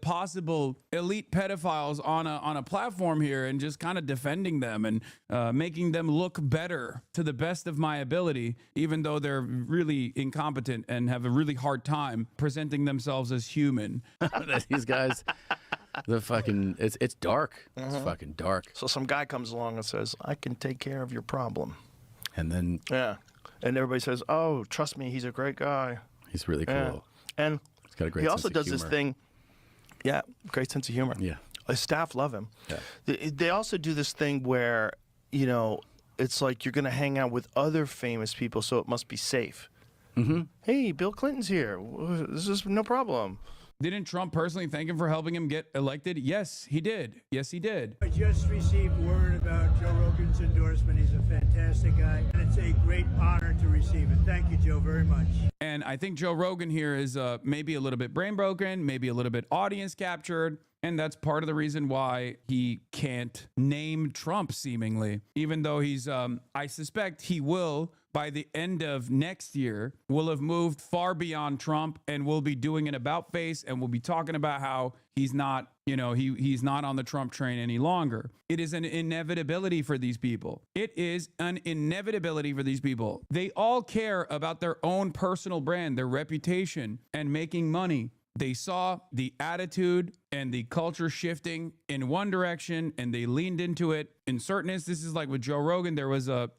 Speaker 3: possible elite pedophiles on a platform here and just kind of defending them and making them look better to the best of my ability, even though they're really incompetent and have a really hard time presenting themselves as human.
Speaker 12: These guys, it's dark. It's fucking dark.
Speaker 7: So some guy comes along and says, I can take care of your problem.
Speaker 12: And then
Speaker 7: and everybody says, oh, trust me, he's a great guy.
Speaker 12: He's really cool.
Speaker 7: Yeah. And
Speaker 12: he's got a great
Speaker 7: he also
Speaker 12: sense
Speaker 7: does
Speaker 12: of
Speaker 7: this
Speaker 12: humor.
Speaker 7: thing. Yeah, great sense of humor.
Speaker 12: Yeah.
Speaker 7: His staff love him.
Speaker 12: Yeah.
Speaker 7: They also do this thing where, it's like you're going to hang out with other famous people, so it must be safe.
Speaker 12: Mm-hmm.
Speaker 7: Hey, Bill Clinton's here. This is no problem.
Speaker 3: Didn't Trump personally thank him for helping him get elected? Yes, he did. Yes, he did.
Speaker 2: I just received word about Joe Rogan's endorsement. He's a fantastic guy, and it's a great honor to receive it. Thank you, Joe, very much.
Speaker 3: And I think Joe Rogan here is maybe a little bit brain broken, maybe a little bit audience captured. And that's part of the reason why he can't name Trump, seemingly, even though he's, I suspect he will, by the end of next year, will have moved far beyond Trump and will be doing an about face and will be talking about how he's not, he's not on the Trump train any longer. It is an inevitability for these people. It is an inevitability for these people. They all care about their own personal brand, their reputation, and making money. They saw the attitude and the culture shifting in one direction, and they leaned into it. In certain instances, like with Joe Rogan, there was a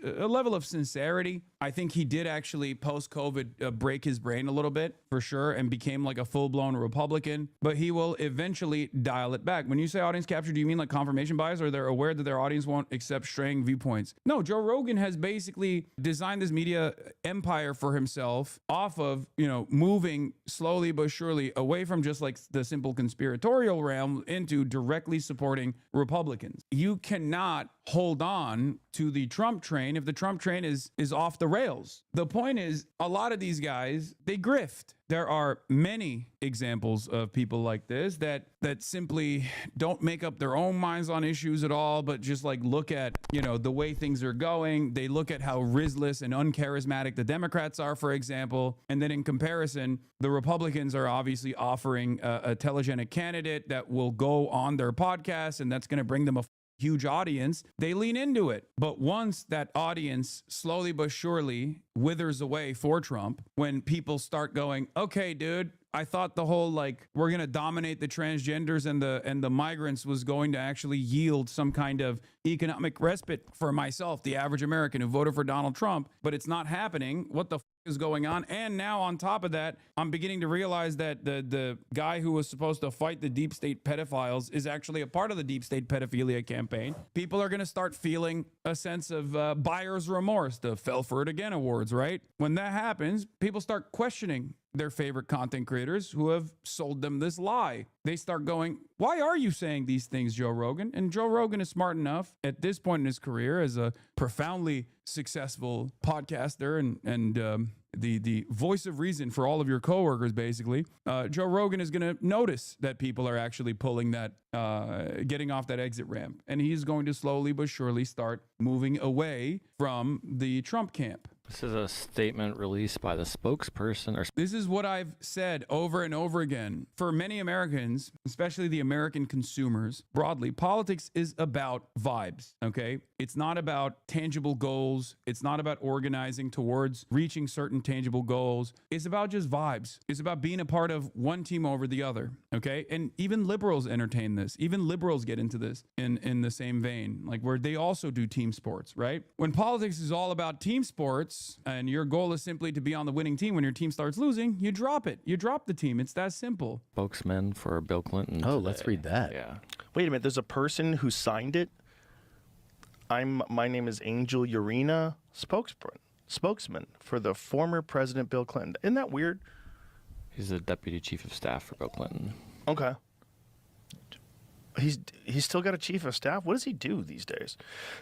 Speaker 3: level of sincerity. I think he did actually post-COVID break his brain a little bit for sure and became like a full-blown Republican, but he will eventually dial it back. When you say audience capture, do you mean like confirmation bias, or they're aware that their audience won't accept straying viewpoints? No, Joe Rogan has basically designed this media empire for himself off of, moving slowly but surely away from just like the simple conspiratorial realm into directly supporting Republicans. You cannot hold on to the Trump train if the Trump train is off the rails. The point is, a lot of these guys, they grift. There are many examples of people like this that simply don't make up their own minds on issues at all, but just like look at, the way things are going. They look at how rizless and uncharismatic the Democrats are, for example. And then in comparison, the Republicans are obviously offering a telegenic candidate that will go on their podcast, and that's going to bring them a huge audience. They lean into it. But once that audience slowly but surely withers away for Trump, when people start going, okay, dude, I thought the whole we're going to dominate the transgenders and the migrants was going to actually yield some kind of economic respite for myself, the average American who voted for Donald Trump, but it's not happening. What the is going on? And now on top of that, I'm beginning to realize that the guy who was supposed to fight the deep state pedophiles is actually a part of the deep state pedophilia campaign. People are going to start feeling a sense of buyer's remorse, the Fell for It Again awards, right? When that happens, people start questioning their favorite content creators who have sold them this lie. They start going, why are you saying these things, Joe Rogan? And Joe Rogan is smart enough at this point in his career as a profoundly successful podcaster and the voice of reason for all of your coworkers, basically. Joe Rogan is going to notice that people are actually pulling that, getting off that exit ramp. And he's going to slowly but surely start moving away from the Trump camp.
Speaker 5: This is a statement released by the spokesperson.
Speaker 3: This is what I've said over and over again. For many Americans, especially the American consumers, broadly, politics is about vibes, okay? It's not about tangible goals. It's not about organizing towards reaching certain tangible goals. It's about just vibes. It's about being a part of one team over the other, okay? And even liberals entertain this. Even liberals get into this in the same vein, like where they also do team sports, right? When politics is all about team sports, and your goal is simply to be on the winning team, when your team starts losing, you drop it. You drop the team. It's that simple.
Speaker 5: Spokesman for Bill Clinton.
Speaker 12: Oh, let's read that.
Speaker 5: Yeah.
Speaker 7: Wait a minute. There's a person who signed it. My name is Angel Urena, spokesman for the former President Bill Clinton. Isn't that weird?
Speaker 5: He's the deputy chief of staff for Bill Clinton.
Speaker 7: Okay. He's still got a chief of staff. What does he do these days?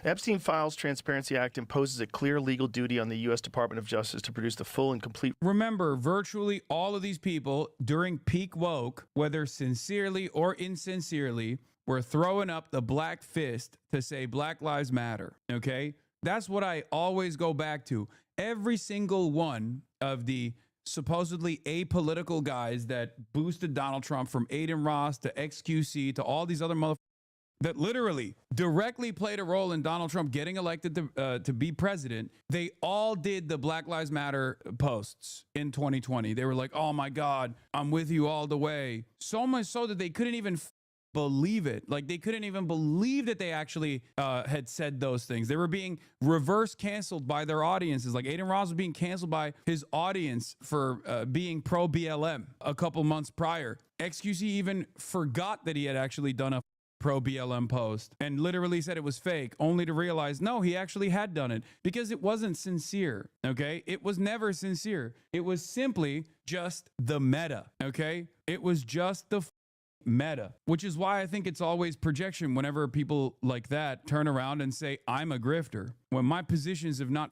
Speaker 7: Epstein Files Transparency Act imposes a clear legal duty on the U.S. Department of Justice to produce the full and complete.
Speaker 3: Remember, virtually all of these people during peak woke, whether sincerely or insincerely, were throwing up the black fist to say Black Lives Matter. Okay? That's what I always go back to. Every single one of the supposedly apolitical guys that boosted Donald Trump, from Aiden Ross to XQC to all these other motherfuckers that literally directly played a role in Donald Trump getting elected to be president, they all did the Black Lives Matter posts in 2020. They were like, oh my God, I'm with you all the way. So much so that they couldn't even believe it. Like, they couldn't even believe that they actually had said those things. They were being reverse canceled by their audiences. Like, Aiden Ross was being canceled by his audience for being pro BLM a couple months prior. XQC even forgot that he had actually done a pro BLM post and literally said it was fake, only to realize, no, he actually had done it, because it wasn't sincere. Okay. It was never sincere. It was simply just the meta. Okay. It was just the meta, which is why I think it's always projection whenever people like that turn around and say, I'm a grifter, when my positions have not,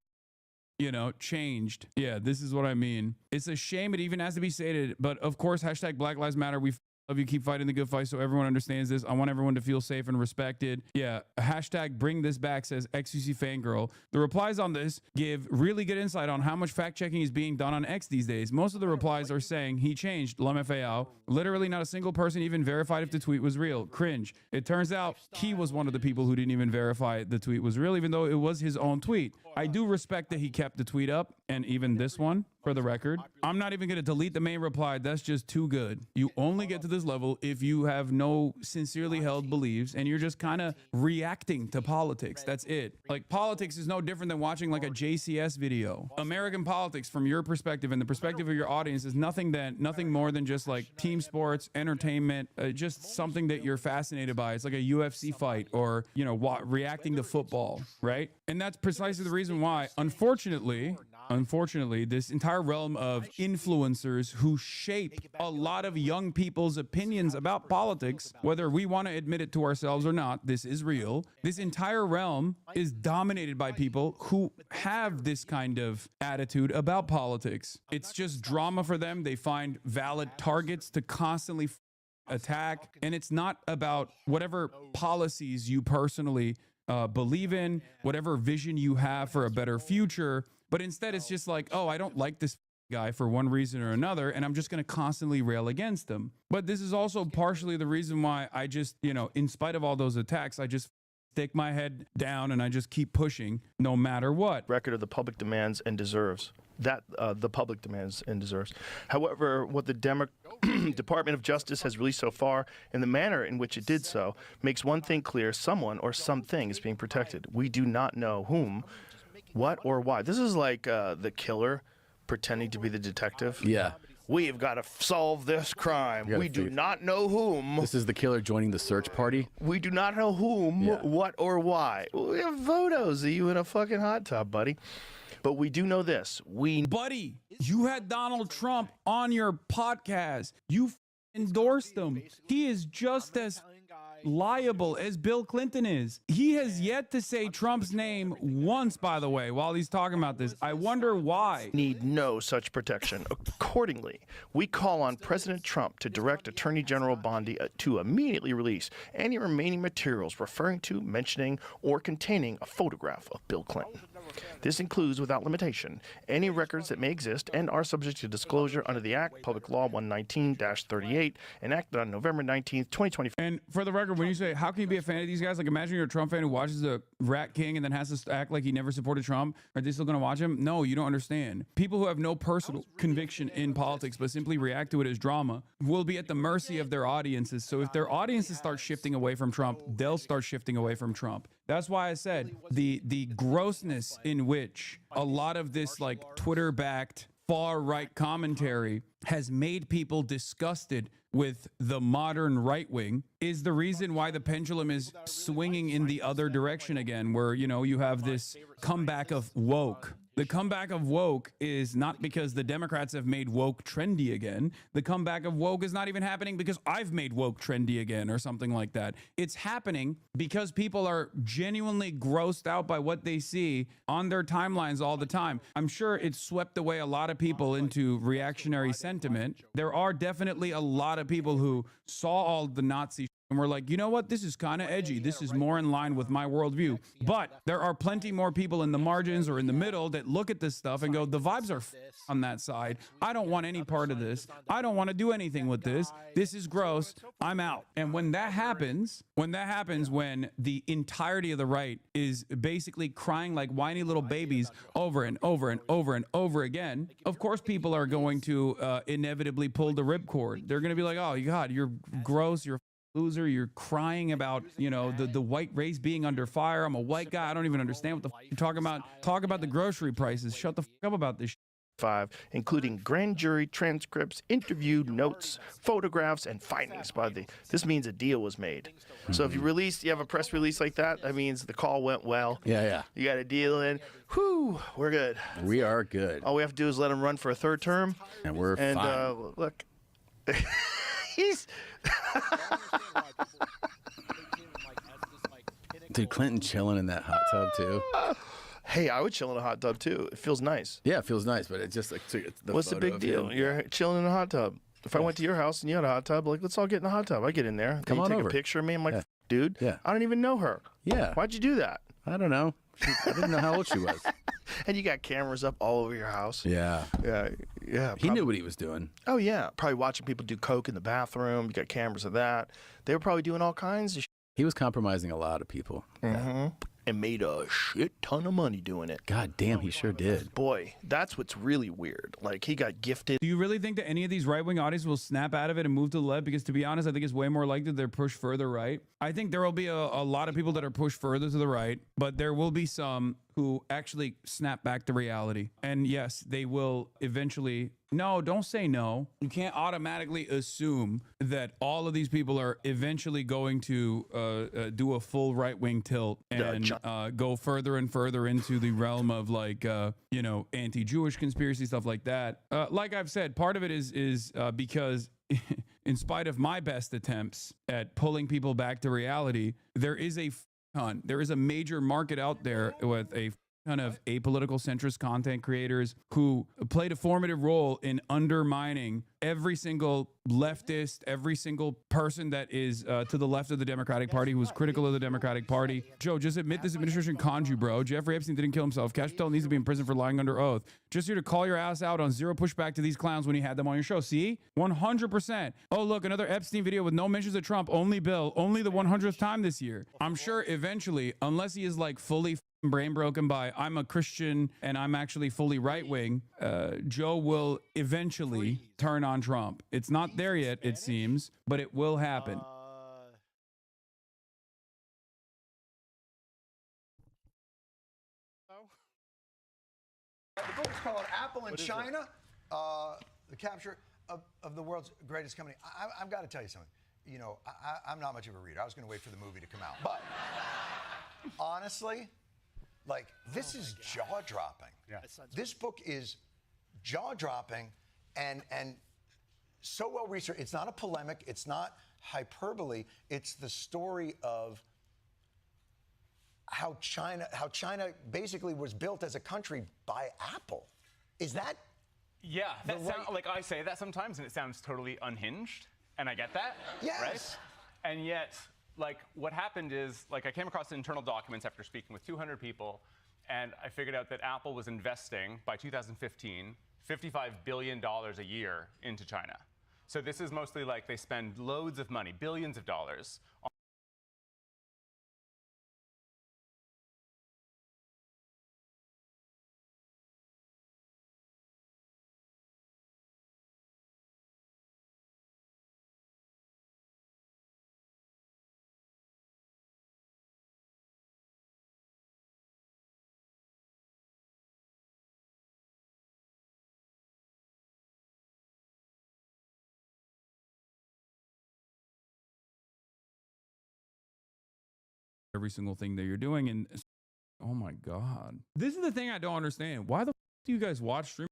Speaker 3: changed. Yeah, this is what I mean. It's a shame it even has to be stated, but of course, hashtag Black Lives Matter. We love you. Keep fighting the good fight so everyone understands this. I want everyone to feel safe and respected. Yeah, hashtag bring this back, says XUC Fangirl. The replies on this give really good insight on how much fact checking is being done on X these days. Most of the replies are saying he changed LMFAO. Literally not a single person even verified if the tweet was real. Cringe. It turns out he was one of the people who didn't even verify the tweet was real, even though it was his own tweet. I do respect that he kept the tweet up, and even this one, for the record. I'm not even going to delete the main reply. That's just too good. You only get to this level if you have no sincerely held beliefs and you're just kind of reacting to politics. That's it. Like, politics is no different than watching like a JCS video. American politics, from your perspective and the perspective of your audience, is nothing more than just like team sports, entertainment, just something that you're fascinated by. It's like a UFC fight, or, reacting to football, right? And that's precisely the reason why, unfortunately, this entire realm of influencers who shape a lot of young people's opinions about politics, whether we want to admit it to ourselves or not, this is real. This entire realm is dominated by people who have this kind of attitude about politics. It's just drama for them. They find valid targets to constantly attack. And it's not about whatever policies you personally believe in, whatever vision you have for a better future. But instead, it's just like, oh, I don't like this guy for one reason or another, and I'm just going to constantly rail against them. But this is also partially the reason why I just, in spite of all those attacks, I just stick my head down and I just keep pushing no matter what.
Speaker 7: Record of the public demands and deserves. The public demands and deserves. However, what the Department of Justice has released so far, and the manner in which it did so, makes one thing clear: someone or something is being protected. We do not know whom, what, or why. This is like the killer pretending to be the detective.
Speaker 12: Yeah.
Speaker 7: We've got to solve this crime. We do not know whom.
Speaker 12: This is the killer joining the search party.
Speaker 7: We do not know whom, what, or why. We have photos of you in a fucking hot tub, buddy. But we do know this.
Speaker 3: Buddy, you had Donald Trump on your podcast. You endorsed him. He is just as liable as Bill Clinton is. He has yet to say Trump's name once, by the way, while he's talking about this. I wonder why.
Speaker 7: Need no such protection. Accordingly, we call on President Trump to direct Attorney General Bondi to immediately release any remaining materials referring to, mentioning, or containing a photograph of Bill Clinton. This includes, without limitation, any records that may exist and are subject to disclosure under the Act, Public Law 119-38, enacted on November 19th, 2020.
Speaker 3: And for the record, when you say, how can you be a fan of these guys? Like, imagine you're a Trump fan who watches the Rat King and then has to act like he never supported Trump. Are they still going to watch him? No, you don't understand. People who have no personal conviction in politics but simply react to it as drama will be at the mercy of their audiences. So if their audiences start shifting away from Trump, they'll start shifting away from Trump. That's why I said the grossness in which a lot of this like Twitter-backed far-right commentary has made people disgusted with the modern right wing is the reason why the pendulum is swinging in the other direction again, where, you have this comeback of woke. The comeback of woke is not because the Democrats have made woke trendy again. The comeback of woke is not even happening because I've made woke trendy again or something like that. It's happening because people are genuinely grossed out by what they see on their timelines all the time. I'm sure it's swept away a lot of people into reactionary sentiment. There are definitely a lot of people who saw all the Nazi and we're like, you know what? This is kind of edgy. This is more in line with my worldview. But there are plenty more people in the margins or in the middle that look at this stuff and go, the vibes are on that side. I don't want any part of this. I don't want to do anything with this. This is gross. I'm out. And when that happens, when the entirety of the right is basically crying like whiny little babies over and over and over and over again, of course people are going to inevitably pull the ripcord. They're going to be like, oh, God, you're gross. You're loser, you're crying about, you know, the white race being under fire. I'm a white guy. I don't even understand what the you're talking about. Talk about the grocery prices. Shut the up about this.
Speaker 7: 5, including grand jury transcripts, interview notes, photographs, and findings by the. This means a deal was made. So if you have a press release like that, that means the call went well.
Speaker 12: Yeah.
Speaker 7: You got a deal in. Whew, we're good.
Speaker 12: We are good.
Speaker 7: All we have to do is let him run for a third term.
Speaker 12: And we're fine.
Speaker 7: Look. He's
Speaker 12: Dude, Clinton chilling in that hot tub too.
Speaker 7: Hey, I would chill in a hot tub too. It feels nice.
Speaker 12: Yeah, it feels nice, but it's just like
Speaker 7: what's the big deal? You're chilling in a hot tub. If I went to your house and you had a hot tub, like let's all get in the hot tub. I get in there.
Speaker 12: Come on
Speaker 7: take
Speaker 12: over.
Speaker 7: A picture of me. I'm like, dude,
Speaker 12: yeah.
Speaker 7: I don't even know her.
Speaker 12: Yeah.
Speaker 7: Why'd you do that?
Speaker 12: I don't know. I didn't know how old she was.
Speaker 7: And you got cameras up all over your house.
Speaker 12: Yeah. He knew what he was doing.
Speaker 7: Oh yeah, probably watching people do coke in the bathroom. You got cameras of that. They were probably doing all kinds of.
Speaker 12: He was compromising a lot of people.
Speaker 7: Mm-hmm. And made a shit ton of money doing it.
Speaker 12: God damn, he sure did.
Speaker 7: Boy, that's what's really weird. Like, he got gifted.
Speaker 3: Do you really think that any of these right-wing audiences will snap out of it and move to the left? Because to be honest, I think it's way more likely they're pushed further right. I think there will be a lot of people that are pushed further to the right, but there will be some who actually snap back to reality. And yes, they will eventually. No, don't say no. You can't automatically assume that all of these people are eventually going to do a full right-wing tilt and go further and further into the realm of like, you know, anti-Jewish conspiracy, stuff like that. Like I've said, part of it is because in spite of my best attempts at pulling people back to reality, there is a major market out there with a ton of apolitical centrist content creators who played a formative role in undermining every single leftist, every single person that is to the left of the Democratic Party who was critical of the Democratic Party. Joe, just admit this administration conned you, bro. Jeffrey Epstein didn't kill himself. Cash Patel needs to be in prison for lying under oath. Just here to call your ass out on zero pushback to these clowns when you had them on your show. See? 100%. Oh, look, another Epstein video with no mentions of Trump. Only Bill. Only the 100th time this year. I'm sure eventually, unless he is like fully brain broken by I'm a Christian and I'm actually fully right wing, Joe will eventually turn on Trump. It's not there yet, it seems, but it will happen.
Speaker 6: The book is called Apple in China, the capture of the world's greatest company. I've got to tell you something. You know, I'm not much of a reader. I was going to wait for the movie to come out. But honestly, like, this is jaw-dropping. Yeah. This book is jaw-dropping and so well-researched. It's not a polemic. It's not hyperbole. It's the story of how China basically was built as a country by Apple. Is that?
Speaker 9: Yeah, like I say that sometimes, and it sounds totally unhinged, and I get that.
Speaker 6: Yes.
Speaker 9: Right? And yet, like, what happened is, like, I came across the internal documents after speaking with 200 people, and I figured out that Apple was investing, by 2015, $55 billion a year into China. So this is mostly like they spend loads of money, billions of dollars, on
Speaker 3: every single thing that you're doing. And Oh my God. This is the thing I don't understand. Why the f do you guys watch stream?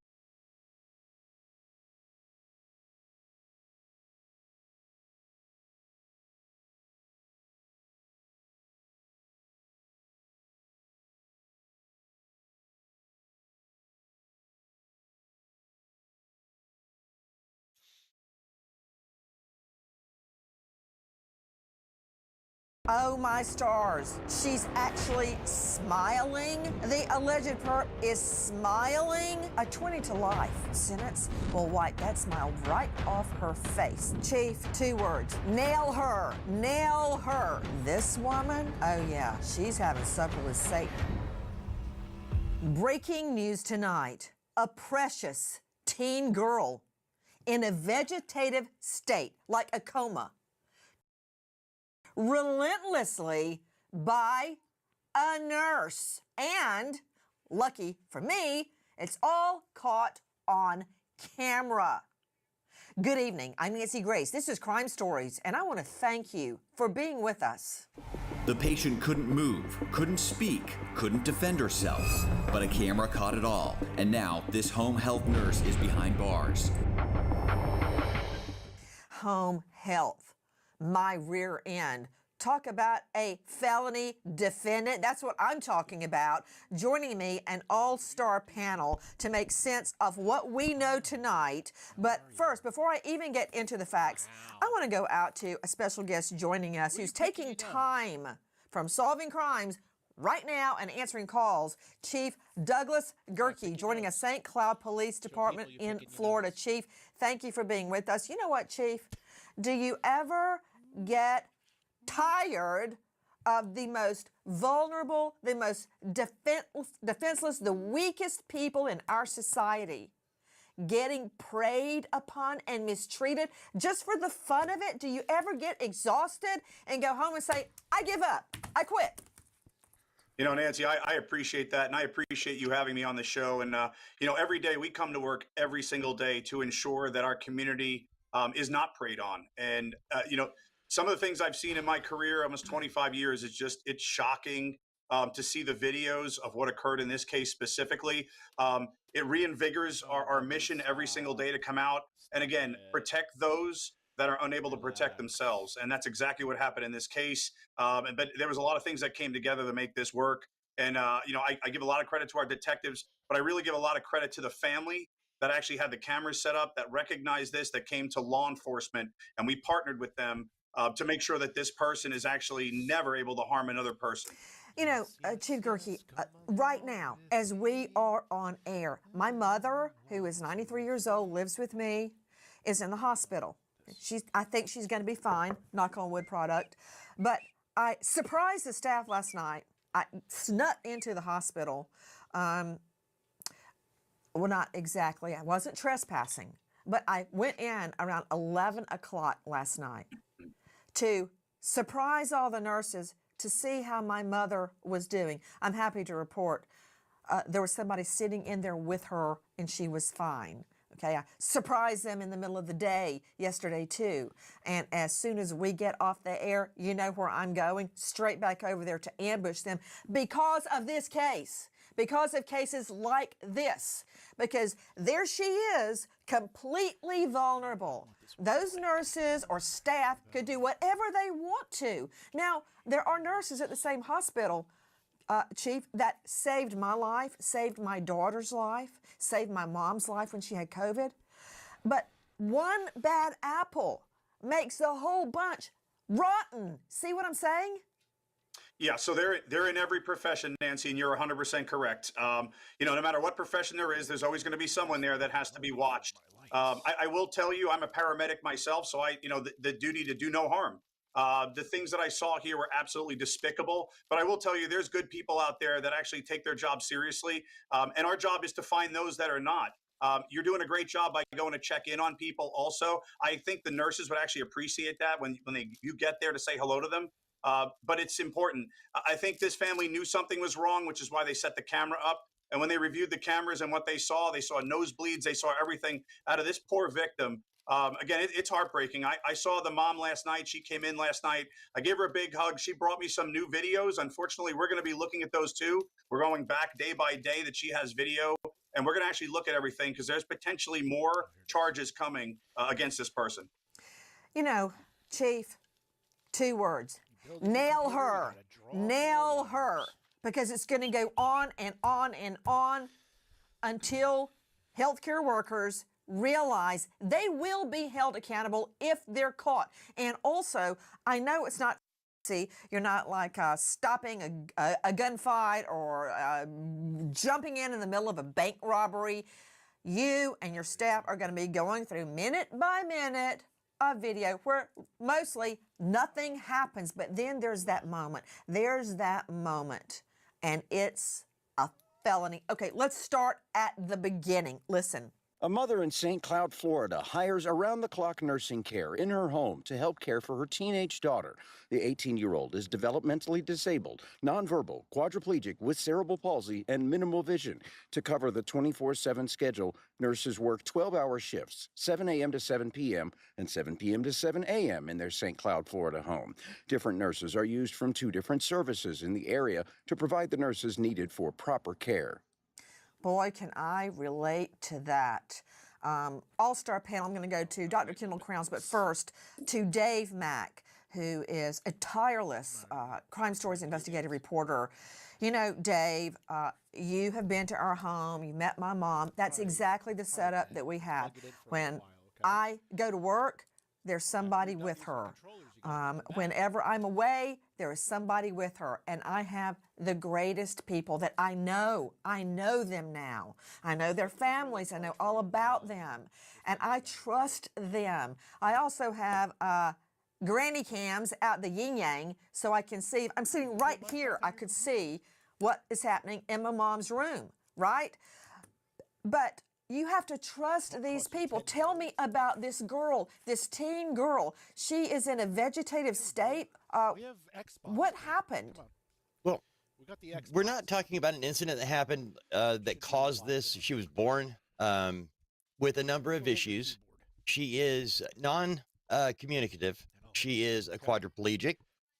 Speaker 8: Oh my stars, she's actually smiling. The alleged perp is smiling. A 20 to life sentence will wipe that smile right off her face. Chief, 2 words, nail her, nail her. This woman, oh yeah, she's having supper with Satan. Breaking news tonight, a precious teen girl in a vegetative state, like a coma, relentlessly by a nurse. And, lucky for me, it's all caught on camera. Good evening, I'm Nancy Grace. This is Crime Stories, and I want to thank you for being with us.
Speaker 14: The patient couldn't move, couldn't speak, couldn't defend herself, but a camera caught it all. And now this home health nurse is behind bars.
Speaker 8: Home health, my rear end. Talk about a felony defendant. That's what I'm talking about. Joining me, an all-star panel to make sense of what we know tonight. But first, before I even get into the facts, I want to go out to a special guest joining us who's taking time from solving crimes right now and answering calls. Chief Douglas Gerke, joining us, St. Cloud Police Department in Florida. Chief, thank you for being with us. You know what, Chief? Do you ever get tired of the most vulnerable, the most defenseless, the weakest people in our society getting preyed upon and mistreated just for the fun of it? Do you ever get exhausted and go home and say, I give up, I quit?
Speaker 16: You know, Nancy, I appreciate that, and I appreciate you having me on the show. And, you know, every day we come to work every single day to ensure that our community is not preyed on. And, you know, some of the things I've seen in my career, almost 25 years, it's shocking to see the videos of what occurred in this case specifically. It reinvigorates our mission every single day to come out and, again, protect those that are unable to protect themselves. And that's exactly what happened in this case. But there was a lot of things that came together to make this work. And, you know, I give a lot of credit to our detectives, but I really give a lot of credit to the family that actually had the cameras set up, that recognized this, that came to law enforcement, and we partnered with them to make sure that this person is actually never able to harm another person.
Speaker 8: You know, Chief Gerke, right now, as we are on air, my mother, who is 93 years old, lives with me, is in the hospital. I think she's going to be fine, knock on wood product. But I surprised the staff last night. I snuck into the hospital. Well, not exactly. I wasn't trespassing. But I went in around 11 o'clock last night to surprise all the nurses to see how my mother was doing. I'm happy to report there was somebody sitting in there with her and she was fine. Okay, I surprised them in the middle of the day yesterday too. And as soon as we get off the air, you know where I'm going, straight back over there to ambush them because of this case, because of cases like this, because there she is, completely vulnerable. Those nurses or staff could do whatever they want to. Now, there are nurses at the same hospital, Chief, that saved my life, saved my daughter's life, saved my mom's life when she had COVID. But one bad apple makes the whole bunch rotten. See what I'm saying?
Speaker 16: Yeah, so they're in every profession, Nancy, and you're 100% correct. You know, no matter what profession there is, there's always going to be someone there that has to be watched. I will tell you, I'm a paramedic myself, so the duty to do no harm. The things that I saw here were absolutely despicable, but I will tell you there's good people out there that actually take their job seriously. And our job is to find those that are not. You're doing a great job by going to check in on people also. I think the nurses would actually appreciate that when you get there to say hello to them. But it's important. I think this family knew something was wrong, which is why they set the camera up. And when they reviewed the cameras and what they saw nosebleeds, they saw everything out of this poor victim. Again, it's heartbreaking. I saw the mom last night. She came in last night. I gave her a big hug. She brought me some new videos. Unfortunately, we're going to be looking at those too. We're going back day by day that she has video, and we're going to actually look at everything because there's potentially more charges coming against this person.
Speaker 8: You know, Chief, 2 words. Nail her. Nail her. Because it's going to go on and on and on until healthcare workers realize they will be held accountable if they're caught. And also, I know it's not easy. You're not like stopping a gunfight or jumping in the middle of a bank robbery. You and your staff are going to be going through minute by minute a video where mostly nothing happens, but then there's that moment. There's that moment, and it's a felony. Okay, let's start at the beginning. Listen.
Speaker 1: A mother in St. Cloud, Florida, hires around-the-clock nursing care in her home to help care for her teenage daughter. The 18-year-old is developmentally disabled, nonverbal, quadriplegic with cerebral palsy and minimal vision. To cover the 24/7 schedule, nurses work 12-hour shifts, 7 a.m. to 7 p.m. and 7 p.m. to 7 a.m. in their St. Cloud, Florida home. Different nurses are used from 2 different services in the area to provide the nurses needed for proper care.
Speaker 8: Boy, can I relate to that. All-star panel, I'm going to go to Dr. Kendall Crowns, but first to Dave Mack, who is a tireless Crime Stories investigative reporter. You know, Dave, you have been to our home, you met my mom. That's exactly the setup that we have. When I go to work, there's somebody with her. Whenever I'm away, there is somebody with her. And I have the greatest people that I know. I know them now. I know their families. I know all about them. And I trust them. I also have granny cams out the yin-yang so I can see. I'm sitting right here. I could see what is happening in my mom's room, right? But you have to trust these people. Tell me about this girl, this teen girl. She is in a vegetative state. What happened?
Speaker 10: Well, we're not talking about an incident that happened that caused this. She was born with a number of issues. She is non-communicative. She is a quadriplegic.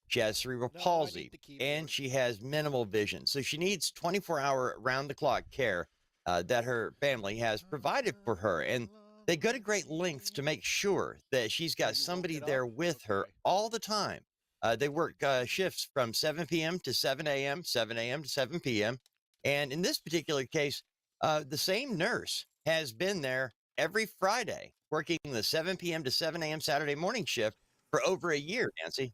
Speaker 10: She has cerebral palsy, and she has minimal vision. So she needs 24-hour round-the-clock care that her family has provided for her. And they go to great lengths to make sure that she's got somebody there with her all the time. They work shifts from 7 p.m. to 7 a.m., 7 a.m. to 7 p.m. And in this particular case, the same nurse has been there every Friday, working the 7 p.m. to 7 a.m. Saturday morning shift for over a year, Nancy.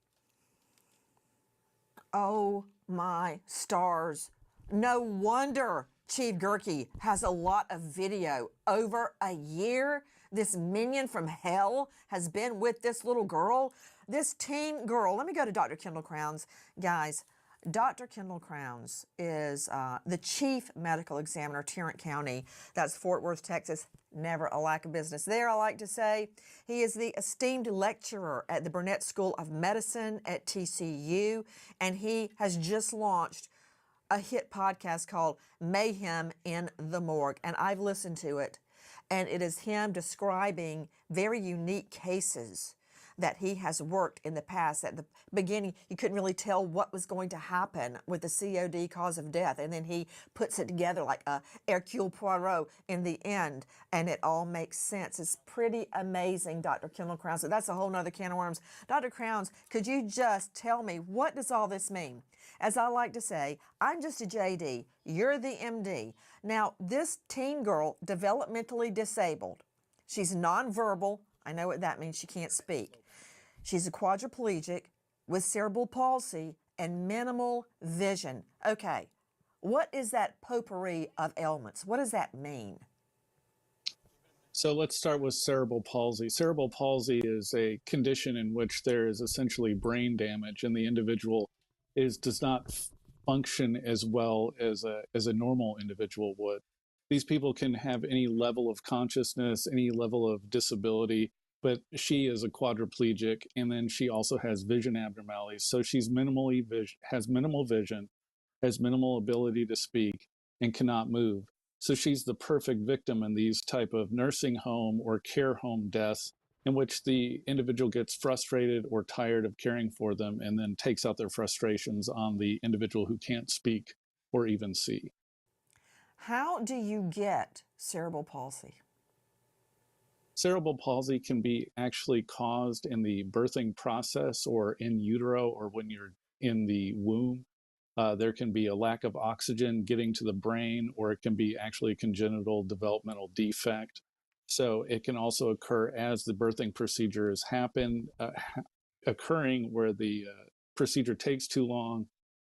Speaker 8: Oh, my stars. No wonder Chief Gerke has a lot of video. Over a year, this minion from hell has been with this little girl, this teen girl. Let me go to Dr. Kendall Crowns. Guys, Dr. Kendall Crowns is the chief medical examiner, Tarrant County. That's Fort Worth, Texas. Never a lack of business there, I like to say. He is the esteemed lecturer at the Burnett School of Medicine at TCU, and he has just launched a hit podcast called Mayhem in the Morgue, and I've listened to it, and it is him describing very unique cases that he has worked in the past. At the beginning, you couldn't really tell what was going to happen with the COD cause of death, and then he puts it together like a Hercule Poirot in the end, and it all makes sense. It's pretty amazing, Dr. Kendall Crowns. So that's a whole nother can of worms. Dr. Crowns, could you just tell me, what does all this mean? As I like to say, I'm just a JD, you're the MD. Now, this teen girl, developmentally disabled, she's nonverbal. I know what that means, she can't speak. She's a quadriplegic with cerebral palsy and minimal vision. Okay, what is that potpourri of ailments? What does that mean?
Speaker 13: So let's start with cerebral palsy. Cerebral palsy is a condition in which there is essentially brain damage and the individual does not function as well as a normal individual would. These people can have any level of consciousness, any level of disability, but she is a quadriplegic, and then she also has vision abnormalities. So she's has minimal vision, has minimal ability to speak, and cannot move. So she's the perfect victim in these type of nursing home or care home deaths in which the individual gets frustrated or tired of caring for them and then takes out their frustrations on the individual who can't speak or even see.
Speaker 8: How do you get cerebral palsy?
Speaker 13: Cerebral palsy can be actually caused in the birthing process or in utero or when you're in the womb. There can be a lack of oxygen getting to the brain, or it can be actually a congenital developmental defect. So it can also occur as the birthing procedure is occurring, where the procedure takes too long,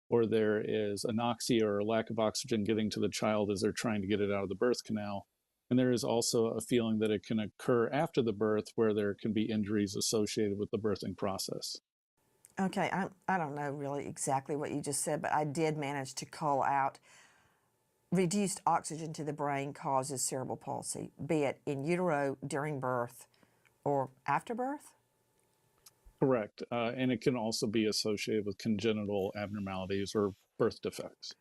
Speaker 13: or there is anoxia or a lack of oxygen getting to the child as they're trying to get it out of the birth canal. And there is also a feeling that it can occur after the birth, where there can be injuries associated with the birthing process.
Speaker 8: Okay, I don't know really exactly what you just said, but I did manage to call out reduced oxygen to the brain causes cerebral palsy, be it in utero, during birth, or after birth?
Speaker 13: Correct. And it can also be associated with congenital abnormalities or birth defects.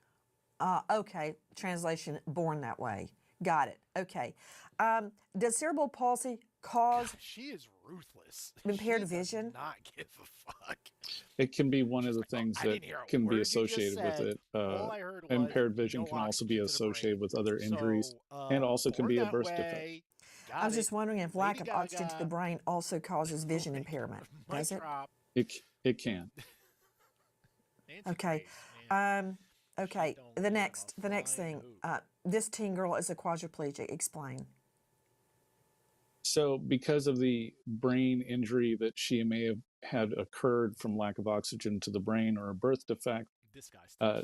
Speaker 8: Okay, translation, born that way. Got it. Okay. Does cerebral palsy cause
Speaker 7: she is ruthless.
Speaker 8: impaired vision?
Speaker 7: Does not give a fuck.
Speaker 13: It can be one of the things that can be associated with it. Impaired vision can also be associated with other injuries and also can be a birth defect.
Speaker 8: I was just wondering if lack of oxygen to the brain also causes vision impairment. Does it?
Speaker 13: It can.
Speaker 8: Okay. Okay. The next thing. This teen girl is a quadriplegic. Explain.
Speaker 13: So because of the brain injury that she may have had occurred from lack of oxygen to the brain or a birth defect,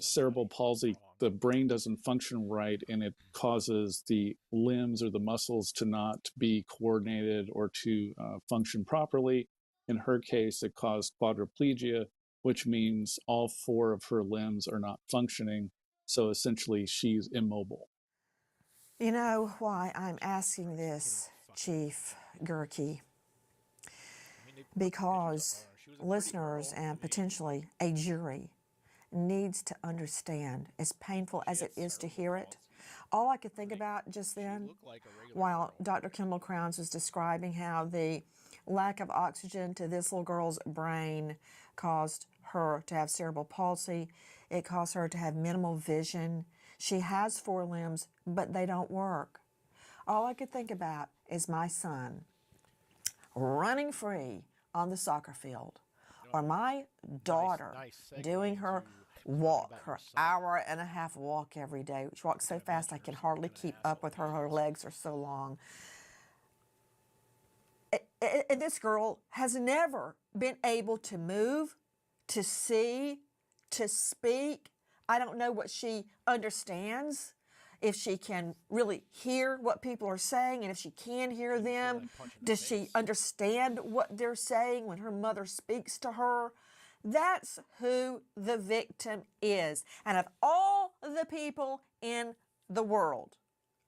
Speaker 13: cerebral palsy, the brain doesn't function right, and it causes the limbs or the muscles to not be coordinated or to function properly. In her case, it caused quadriplegia, which means all 4 of her limbs are not functioning. So essentially, she's immobile.
Speaker 8: You know why I'm asking this, Chief Gerke? Because listeners and potentially a jury needs to understand, as painful as it is to hear it. All I could think about just then, while Dr. Kimball Crowns was describing how the lack of oxygen to this little girl's brain caused her to have cerebral palsy, it caused her to have minimal vision. She has 4 limbs, but they don't work. All I could think about is my son running free on the soccer field, or my daughter doing her walk, her 1.5-hour walk every day. She walks so fast I can hardly keep up with her. Her legs are so long. And this girl has never been able to move, to see, to speak. I don't know what she understands, if she can really hear what people are saying, and if she can hear them. Does she understand what they're saying when her mother speaks to her? That's who the victim is. And of all the people in the world,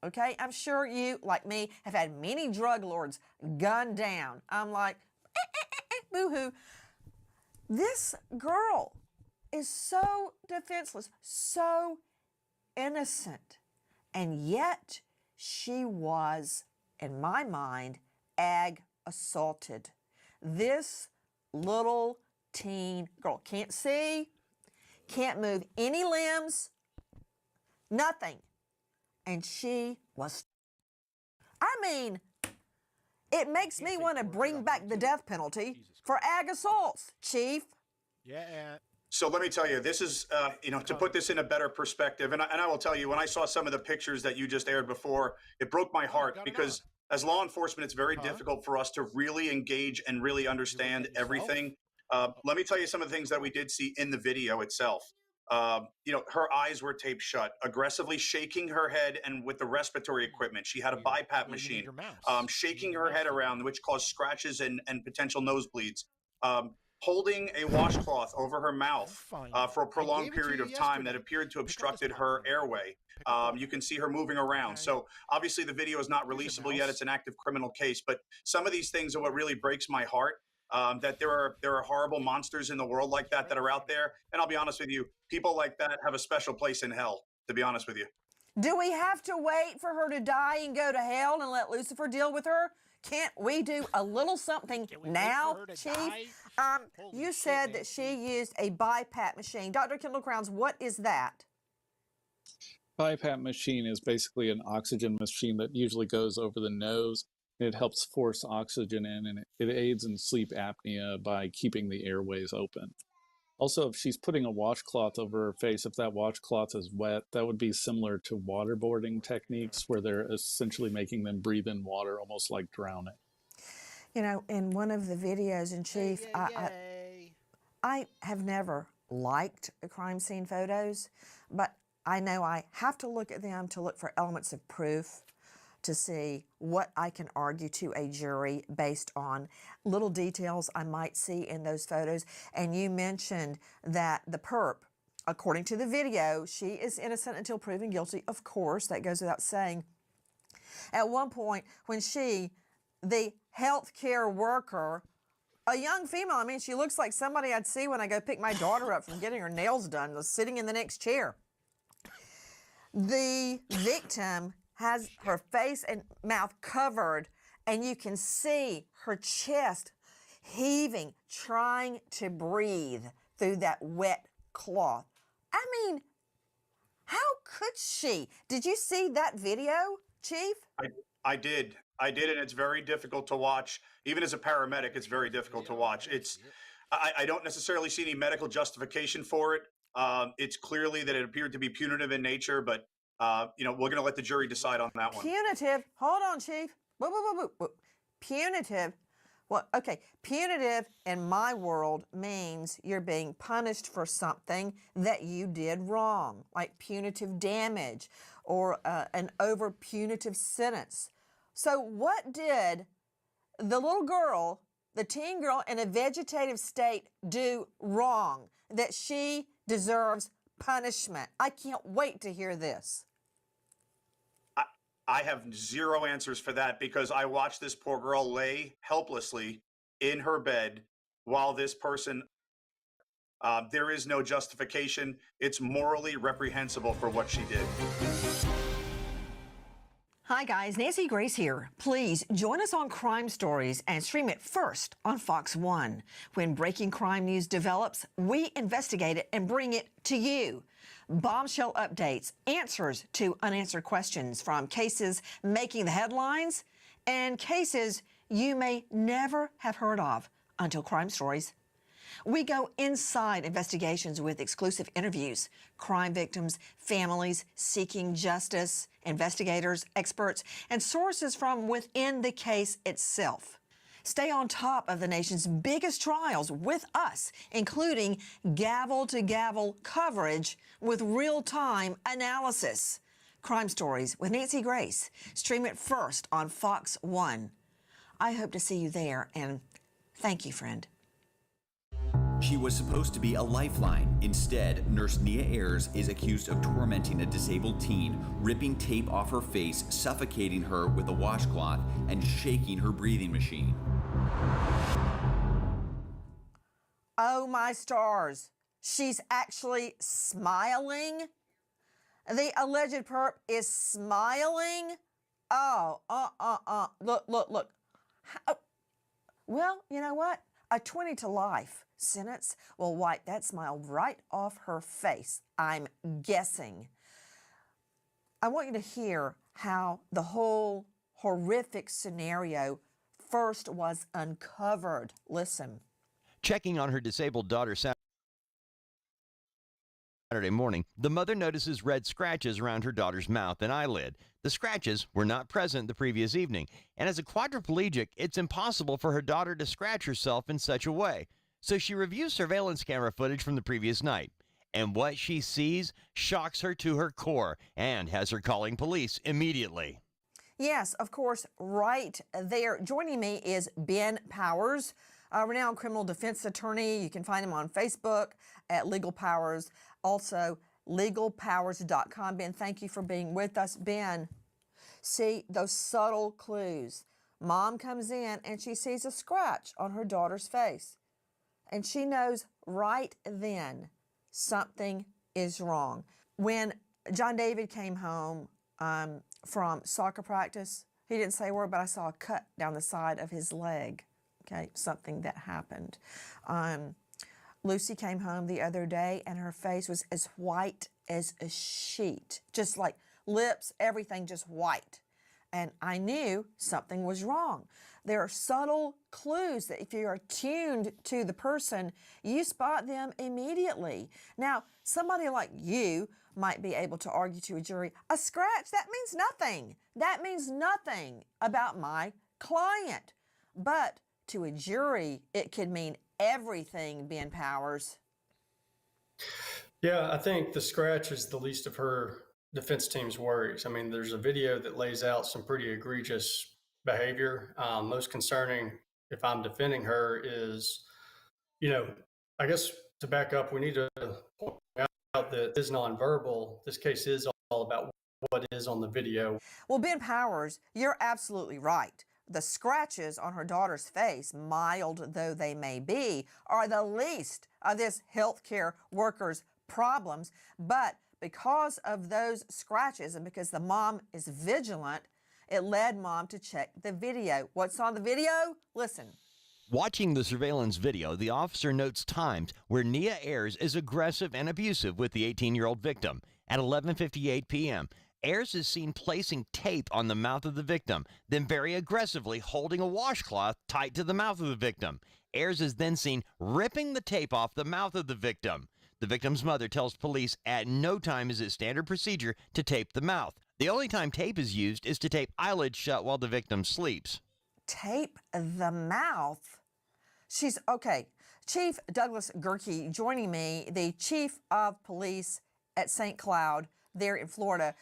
Speaker 8: okay, I'm sure you, like me, have had many drug lords gunned down. I'm like, boo-hoo. This girl is so defenseless, so innocent, and yet she was, in my mind, assaulted. This little teen girl can't see, can't move any limbs, nothing, and she was, I mean, it makes me want to bring back the death penalty for assaults, Chief.
Speaker 7: Yeah.
Speaker 16: So let me tell you, this is, to put this in a better perspective, and I will tell you, when I saw some of the pictures that you just aired before, it broke my heart, because as law enforcement, it's very difficult for us to really engage and really understand everything. Let me tell you some of the things that we did see in the video itself. Her eyes were taped shut, aggressively shaking her head, and with the respiratory equipment. She had a BiPAP machine, shaking her head around, which caused scratches and potential nosebleeds. Holding a washcloth over her mouth for a prolonged period of time that appeared to obstructed her airway. You can see her moving around. So obviously the video is not releasable yet. It's an active criminal case. But some of these things are what really breaks my heart, that there are horrible monsters in the world like that are out there. And I'll be honest with you, people like that have a special place in hell, to be honest with you.
Speaker 8: Do we have to wait for her to die and go to hell and let Lucifer deal with her? Can't we do a little something now, Chief? You said that she used a BiPAP machine. Dr. Kendall Crowns, what is that?
Speaker 13: BiPAP machine is basically an oxygen machine that usually goes over the nose. It helps force oxygen in, and it aids in sleep apnea by keeping the airways open. Also, if she's putting a washcloth over her face, if that washcloth is wet, that would be similar to waterboarding techniques where they're essentially making them breathe in water, almost like drowning.
Speaker 8: You know, in one of the videos, and Chief, I have never liked crime scene photos, but I know I have to look at them to look for elements of proof, to see what I can argue to a jury based on little details I might see in those photos. And you mentioned that the perp, according to the video, she is innocent until proven guilty. Of course, that goes without saying. At one point, when she, the healthcare worker, a young female, I mean, she looks like somebody I'd see when I go pick my daughter up from getting her nails done, was sitting in the next chair. The victim has her face and mouth covered, and you can see her chest heaving, trying to breathe through that wet cloth. I mean, how could she? Did you see that video, Chief?
Speaker 16: I did, and it's very difficult to watch. Even as a paramedic, it's very difficult to watch. I don't necessarily see any medical justification for it. It's clearly that it appeared to be punitive in nature, but you know, we're going to let the jury decide on that one.
Speaker 8: Punitive. Hold on, Chief. Punitive. Well, okay. Punitive in my world means you're being punished for something that you did wrong, like punitive damage or an over punitive sentence. So what did the little girl, the teen girl in a vegetative state, do wrong that she deserves punishment? I can't wait to hear this.
Speaker 16: I have zero answers for that because I watched this poor girl lay helplessly in her bed while this person, there is no justification. It's morally reprehensible for what she did.
Speaker 8: Hi guys, Nancy Grace here. Please join us on Crime Stories and stream it first on Fox 1. When breaking crime news develops, we investigate it and bring it to you. Bombshell updates, answers to unanswered questions from cases making the headlines and cases you may never have heard of until Crime Stories. We go inside investigations with exclusive interviews, crime victims, families seeking justice, investigators, experts, and sources from within the case itself. Stay on top of the nation's biggest trials with us, including gavel-to-gavel coverage with real-time analysis. Crime Stories with Nancy Grace. Stream it first on Fox 1. I hope to see you there, and thank you, friend.
Speaker 14: She was supposed to be a lifeline. Instead, nurse Nia Ayers is accused of tormenting a disabled teen, ripping tape off her face, suffocating her with a washcloth, and shaking her breathing machine.
Speaker 8: Oh my stars, she's actually smiling? The alleged perp is smiling? Oh, look. Well, you know what? A 20 to life sentence will wipe that smile right off her face, I'm guessing. I want you to hear how the whole horrific scenario first was uncovered. Listen.
Speaker 10: Checking on her disabled daughter Saturday morning, the mother notices red scratches around her daughter's mouth and eyelid. The scratches were not present the previous evening, and as a quadriplegic, it's impossible for her daughter to scratch herself in such a way. So she reviews surveillance camera footage from the previous night, and what she sees shocks her to her core and has her calling police immediately.
Speaker 8: Yes, of course, right there. Joining me is Ben Powers, a renowned criminal defense attorney. You can find him on Facebook at Legal Powers, also legalpowers.com. Ben, thank you for being with us. Ben, see those subtle clues. Mom comes in and she sees a scratch on her daughter's face. And she knows right then something is wrong. When John David came home from soccer practice He didn't say a word, but I saw a cut down the side of his leg. Okay, something that happened. Lucy came home the other day and her face was as white as a sheet, just like lips, everything just white. And I knew something was wrong. There are subtle clues that if you are tuned to the person, you spot them immediately. Now, somebody like you might be able to argue to a jury, a scratch, that means nothing. That means nothing about my client. But to a jury, it could mean everything, Ben Powers.
Speaker 11: Yeah, I think the scratch is the least of her defense team's worries. I mean, there's a video that lays out some pretty egregious behavior. Most concerning, if I'm defending her, is, I guess to back up, we need to point out that it is nonverbal. This case is all about what is on the video.
Speaker 8: Well, Ben Powers, you're absolutely right. The scratches on her daughter's face, mild though they may be, are the least of this healthcare worker's problems. But because of those scratches and because the mom is vigilant, it led mom to check the video. What's on the video? Listen.
Speaker 10: Watching the surveillance video, the officer notes times where Nia Ayers is aggressive and abusive with the 18-year-old victim. At 11:58 p.m., Ayers is seen placing tape on the mouth of the victim, then very aggressively holding a washcloth tight to the mouth of the victim. Ayers is then seen ripping the tape off the mouth of the victim. The victim's mother tells police at no time is it standard procedure to tape the mouth. The only time tape is used is to tape eyelids shut while the victim sleeps.
Speaker 8: Tape the mouth? She's okay. Chief Douglas Gerke joining me, the chief of police at St. Cloud there in Florida.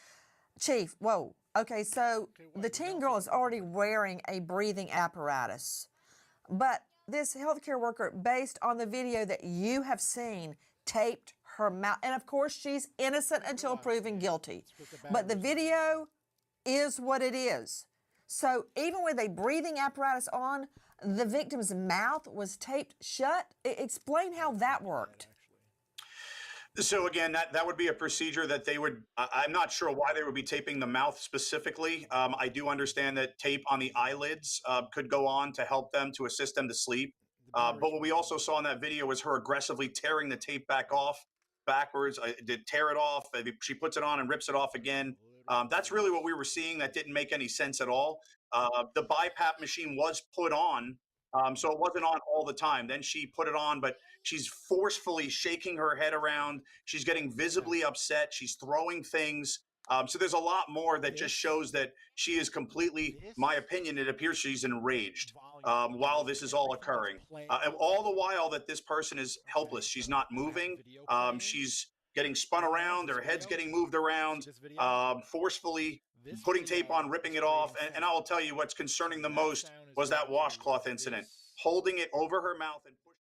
Speaker 8: Chief, whoa. Okay, so the teen girl is already wearing a breathing apparatus. But this healthcare worker, based on the video that you have seen, taped her mouth. And of course, she's innocent until proven guilty. But the video is what it is. So even with a breathing apparatus on, the victim's mouth was taped shut. Explain how that worked.
Speaker 16: So again, that would be a procedure that they would, I'm not sure why they would be taping the mouth specifically. I do understand that tape on the eyelids could go on to help them, to assist them to sleep. But what we also saw in that video was her aggressively tearing the tape backwards, did tear it off. She puts it on and rips it off again. That's really what we were seeing. That didn't make any sense at all. The BiPAP machine was put on, so it wasn't on all the time. Then she put it on, but she's forcefully shaking her head around. She's getting visibly upset. She's throwing things. So there's a lot more that just shows that she is completely, my opinion, it appears she's enraged while this is all occurring. And all the while that this person is helpless. She's not moving. She's getting spun around. Her head's getting moved around, forcefully putting tape on, ripping it off. And I will tell you what's concerning the most was that washcloth incident, holding it over her mouth and pushing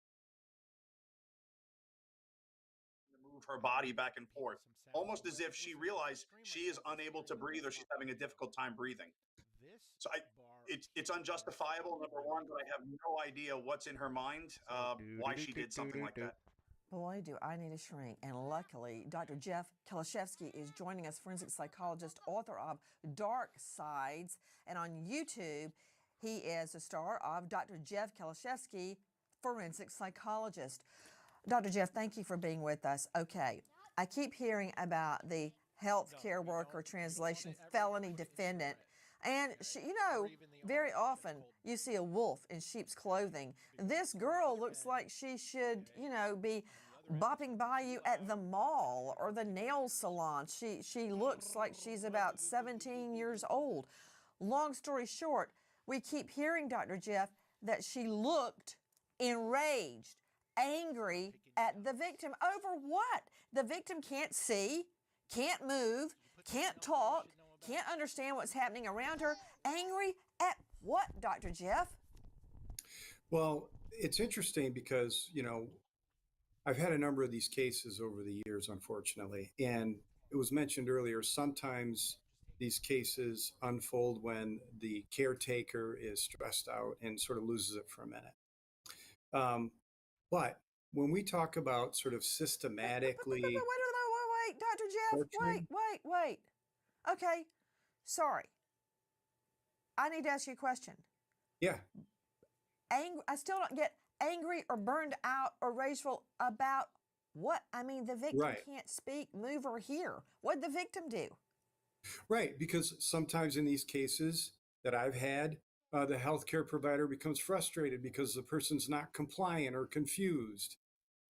Speaker 16: to move her body back and forth, almost as if she realized she is unable to breathe or she's having a difficult time breathing. So it's unjustifiable, number one, but I have no idea what's in her mind, why she did something like that.
Speaker 8: Boy, do I need a shrink. And luckily, Dr. Jeff Kalashevsky is joining us, forensic psychologist, author of Dark Sides. And on YouTube, he is the star of Dr. Jeff Kalashevsky, forensic psychologist. Dr. Jeff, thank you for being with us. Okay, I keep hearing about the healthcare worker translation felony defendant. And, very often you see a wolf in sheep's clothing. This girl looks like she should, be bopping by you at the mall or the nail salon. She looks like she's about 17 years old. Long story short, we keep hearing, Dr. Jeff, that she looked enraged, angry at the victim. Over what? The victim can't see, can't move, can't talk, can't understand what's happening around her. Angry at what, Dr. Jeff?
Speaker 15: Well, it's interesting because, I've had a number of these cases over the years, unfortunately. And it was mentioned earlier, sometimes these cases unfold when the caretaker is stressed out and sort of loses it for a minute. But when we talk about sort of systematically...
Speaker 8: Wait, Dr. Jeff, wait. Okay, sorry. I need to ask you a question.
Speaker 15: Yeah.
Speaker 8: I still don't get angry or burned out or rageful about what? I mean, the victim
Speaker 15: Right.
Speaker 8: can't speak, move, or hear. What'd the victim do?
Speaker 15: Right, because sometimes in these cases that I've had, the healthcare provider becomes frustrated because the person's not compliant or confused.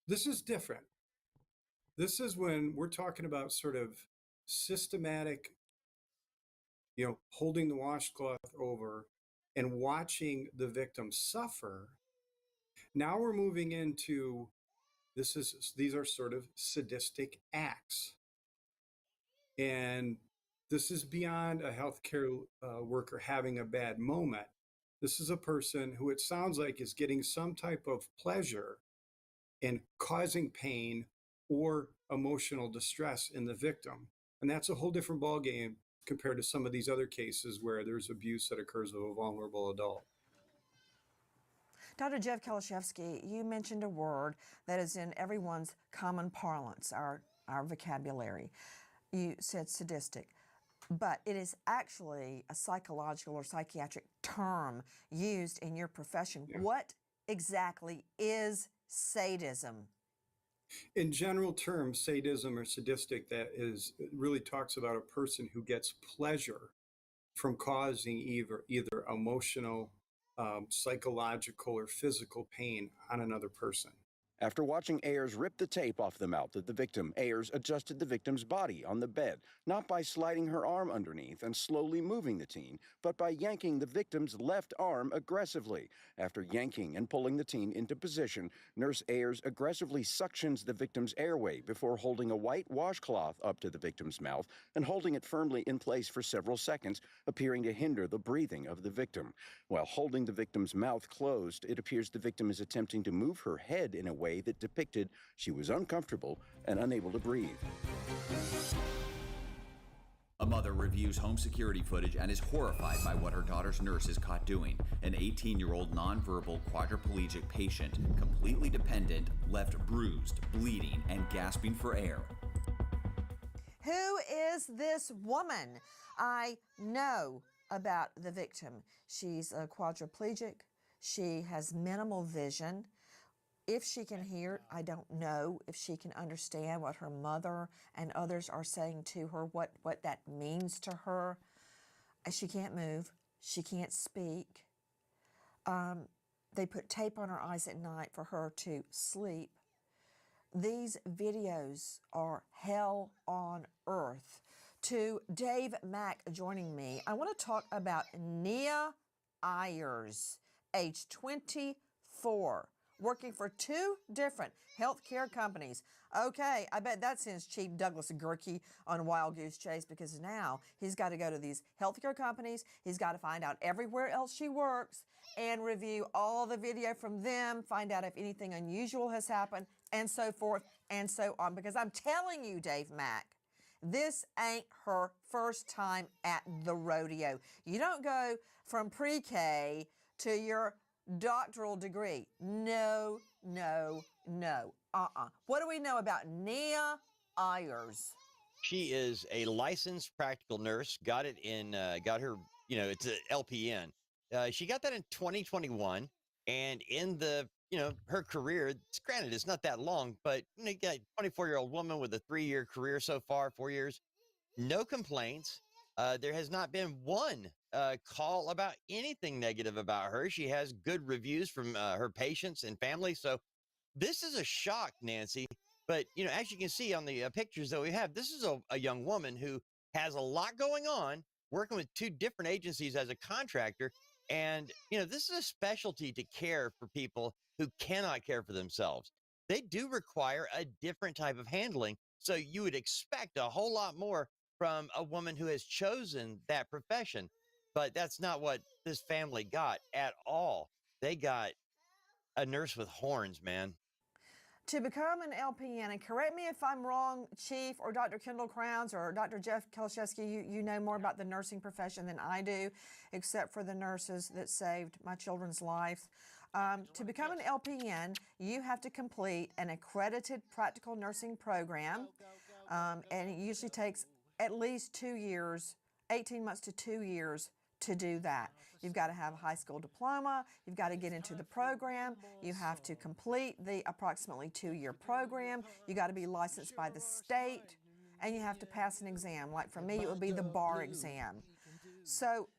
Speaker 15: This is different. This is when we're talking about sort of systematic, holding the washcloth over and watching the victim suffer. Now we're moving into these are sort of sadistic acts. And this is beyond a healthcare worker having a bad moment. This is a person who it sounds like is getting some type of pleasure in causing pain or emotional distress in the victim. And that's a whole different ballgame compared to some of these other cases where there's abuse that occurs of a vulnerable adult.
Speaker 8: Dr. Jeff Kalashevsky, you mentioned a word that is in everyone's common parlance, our vocabulary. You said sadistic, but it is actually a psychological or psychiatric term used in your profession.
Speaker 15: Yeah.
Speaker 8: What exactly is sadism?
Speaker 15: In general terms, sadism or sadistic, it really talks about a person who gets pleasure from causing either emotional, psychological, or physical pain on another person.
Speaker 1: After watching Ayers rip the tape off the mouth of the victim, Ayers adjusted the victim's body on the bed, not by sliding her arm underneath and slowly moving the teen, but by yanking the victim's left arm aggressively. After yanking and pulling the teen into position, Nurse Ayers aggressively suctions the victim's airway before holding a white washcloth up to the victim's mouth and holding it firmly in place for several seconds, appearing to hinder the breathing of the victim. While holding the victim's mouth closed, it appears the victim is attempting to move her head in a way that depicted she was uncomfortable and unable to breathe.
Speaker 14: A mother reviews home security footage and is horrified by what her daughter's nurse is caught doing. An 18-year-old nonverbal quadriplegic patient, completely dependent, left bruised, bleeding, and gasping for air.
Speaker 8: Who is this woman? I know about the victim. She's a quadriplegic. She has minimal vision. If she can hear, I don't know if she can understand what her mother and others are saying to her, what that means to her. She can't move. She can't speak. They put tape on her eyes at night for her to sleep. These videos are hell on earth. To Dave Mack joining me, I want to talk about Nia Ayers, age 24. Working for 2 different healthcare companies. Okay, I bet that sends Chief Douglas Gerke on Wild Goose Chase, because now he's got to go to these healthcare companies. He's got to find out everywhere else she works and review all the video from them, find out if anything unusual has happened, and so forth and so on. Because I'm telling you, Dave Mack, this ain't her first time at the rodeo. You don't go from pre-K to your doctoral degree. No, no, no. What do we know about Nia Ayers?
Speaker 10: She is a licensed practical nurse. Got it in, got her, it's a LPN. She got that in 2021. And in the, her career, granted, it's not that long, but you got a 24-year-old woman with a 3-year career so far, 4 years. No complaints. There has not been one call about anything negative about her. She has good reviews from her patients and family. So this is a shock, Nancy. But, as you can see on the pictures that we have, this is a young woman who has a lot going on, working with 2 different agencies as a contractor. And, this is a specialty to care for people who cannot care for themselves. They do require a different type of handling. So you would expect a whole lot more from a woman who has chosen that profession. But that's not what this family got at all. They got a nurse with horns, man.
Speaker 8: To become an LPN, and correct me if I'm wrong, Chief, or Dr. Kendall Crowns, or Dr. Jeff Kalashevsky, you know more about the nursing profession than I do, except for the nurses that saved my children's lives. To become an LPN, you have to complete an accredited practical nursing program, and it usually takes at least 2 years, 18 months to 2 years to do that. You've got to have a high school diploma. You've got to get into the program. You have to complete the approximately 2-year program. You got to be licensed by the state, and you have to pass an exam. Like for me, it would be the bar exam. So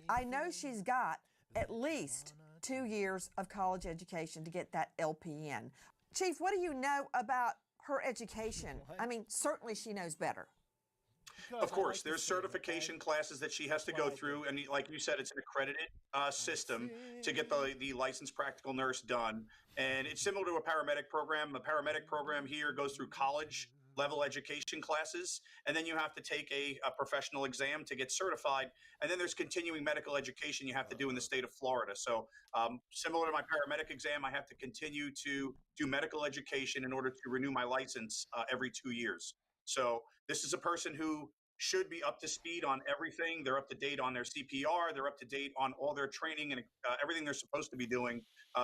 Speaker 8: I know she's got at least 2 years of college education to get that LPN. Chief, what do you know about her education? I mean, certainly she knows better.
Speaker 16: Of course, there's certification classes that she has to go through, and like you said, it's an accredited system to get the licensed practical nurse done. And it's similar to a paramedic program. A paramedic program here goes through college level education classes, and then you have to take a professional exam to get certified. And then there's continuing medical education you have to do in the state of Florida. So similar to my paramedic exam, I have to continue to do medical education in order to renew my license every 2 years. So this is a person who should be up to speed on everything. They're up to date on their CPR. They're up to date on all their training and everything they're supposed to be doing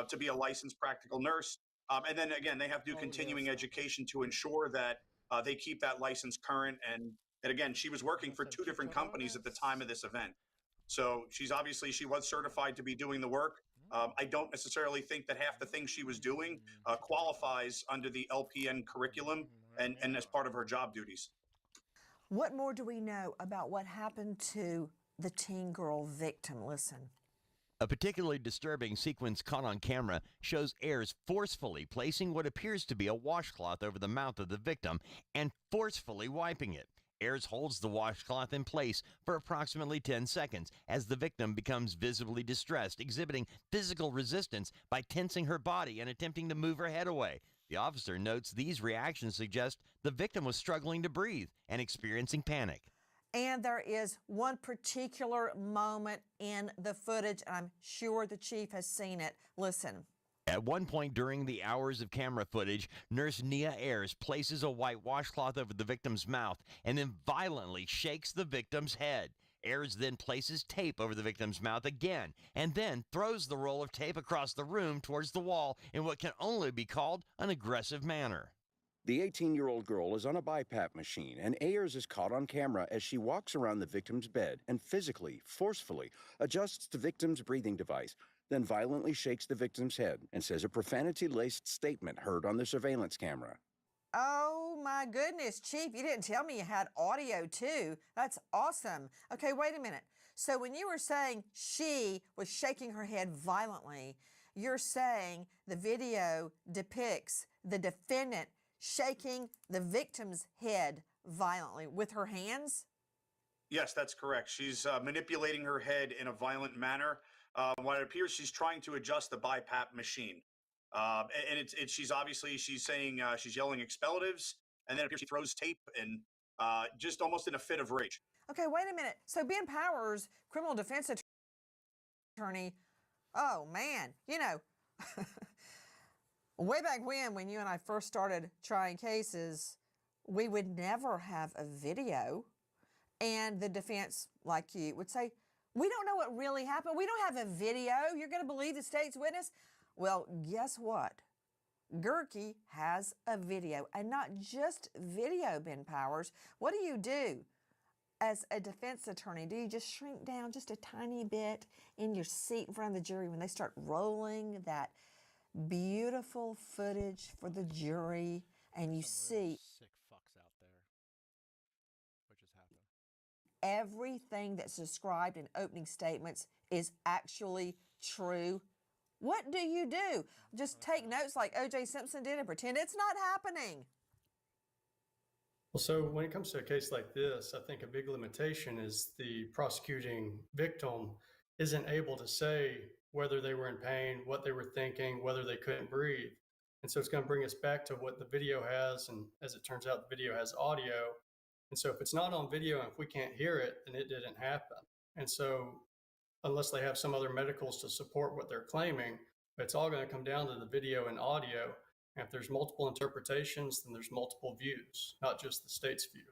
Speaker 16: to be a licensed practical nurse. And then again, they have to do continuing education to ensure that they keep that license current. And again, she was working for 2 different companies at the time of this event. So she was certified to be doing the work. I don't necessarily think that half the things she was doing qualifies under the LPN curriculum and as part of her job duties.
Speaker 8: What more do we know about what happened to the teen girl victim? Listen.
Speaker 10: A particularly disturbing sequence caught on camera shows Ayers forcefully placing what appears to be a washcloth over the mouth of the victim and forcefully wiping it. Ayers holds the washcloth in place for approximately 10 seconds as the victim becomes visibly distressed, exhibiting physical resistance by tensing her body and attempting to move her head away. The officer notes these reactions suggest the victim was struggling to breathe and experiencing panic.
Speaker 8: And there is one particular moment in the footage, and I'm sure the chief has seen it. Listen.
Speaker 10: At one point during the hours of camera footage, Nurse Nia Ayers places a white washcloth over the victim's mouth and then violently shakes the victim's head. Ayers then places tape over the victim's mouth again and then throws the roll of tape across the room towards the wall in what can only be called an aggressive manner.
Speaker 1: The 18-year-old girl is on a BiPAP machine, and Ayers is caught on camera as she walks around the victim's bed and physically, forcefully adjusts the victim's breathing device, then violently shakes the victim's head and says a profanity-laced statement heard on the surveillance camera.
Speaker 8: Oh my goodness, Chief, you didn't tell me you had audio too. That's awesome. Okay, wait a minute. So when you were saying she was shaking her head violently, you're saying the video depicts the defendant shaking the victim's head violently with her hands?
Speaker 16: Yes, that's correct. She's manipulating her head in a violent manner. What it appears she's trying to adjust the BiPAP machine. And she's saying she's yelling expletives, and then it appears she throws tape and just almost in a fit of rage.
Speaker 8: Okay, wait a minute. So Ben Powers, criminal defense attorney, oh man, you know, way back when you and I first started trying cases, we would never have a video. And the defense, like you, would say, we don't know what really happened. We don't have a video. You're going to believe the state's witness? Well, guess what? Gerke has a video, and not just video, Ben Powers. What do? As a defense attorney, do you just shrink down just a tiny bit in your seat in front of the jury when they start rolling that beautiful footage for the jury, and you see
Speaker 5: sick fucks out there? What just happened?
Speaker 8: Everything that's described in opening statements is actually true? What do? Just take notes like O.J. Simpson did and pretend it's not happening?
Speaker 11: Well, so when it comes to a case like this, I think a big limitation is the prosecuting victim isn't able to say whether they were in pain, what they were thinking, whether they couldn't breathe. And so it's going to bring us back to what the video has. And as it turns out, the video has audio. And so if it's not on video and if we can't hear it, then it didn't happen. And so unless they have some other medicals to support what they're claiming, it's all going to come down to the video and audio. And if there's multiple interpretations, then there's multiple views, not just the state's view.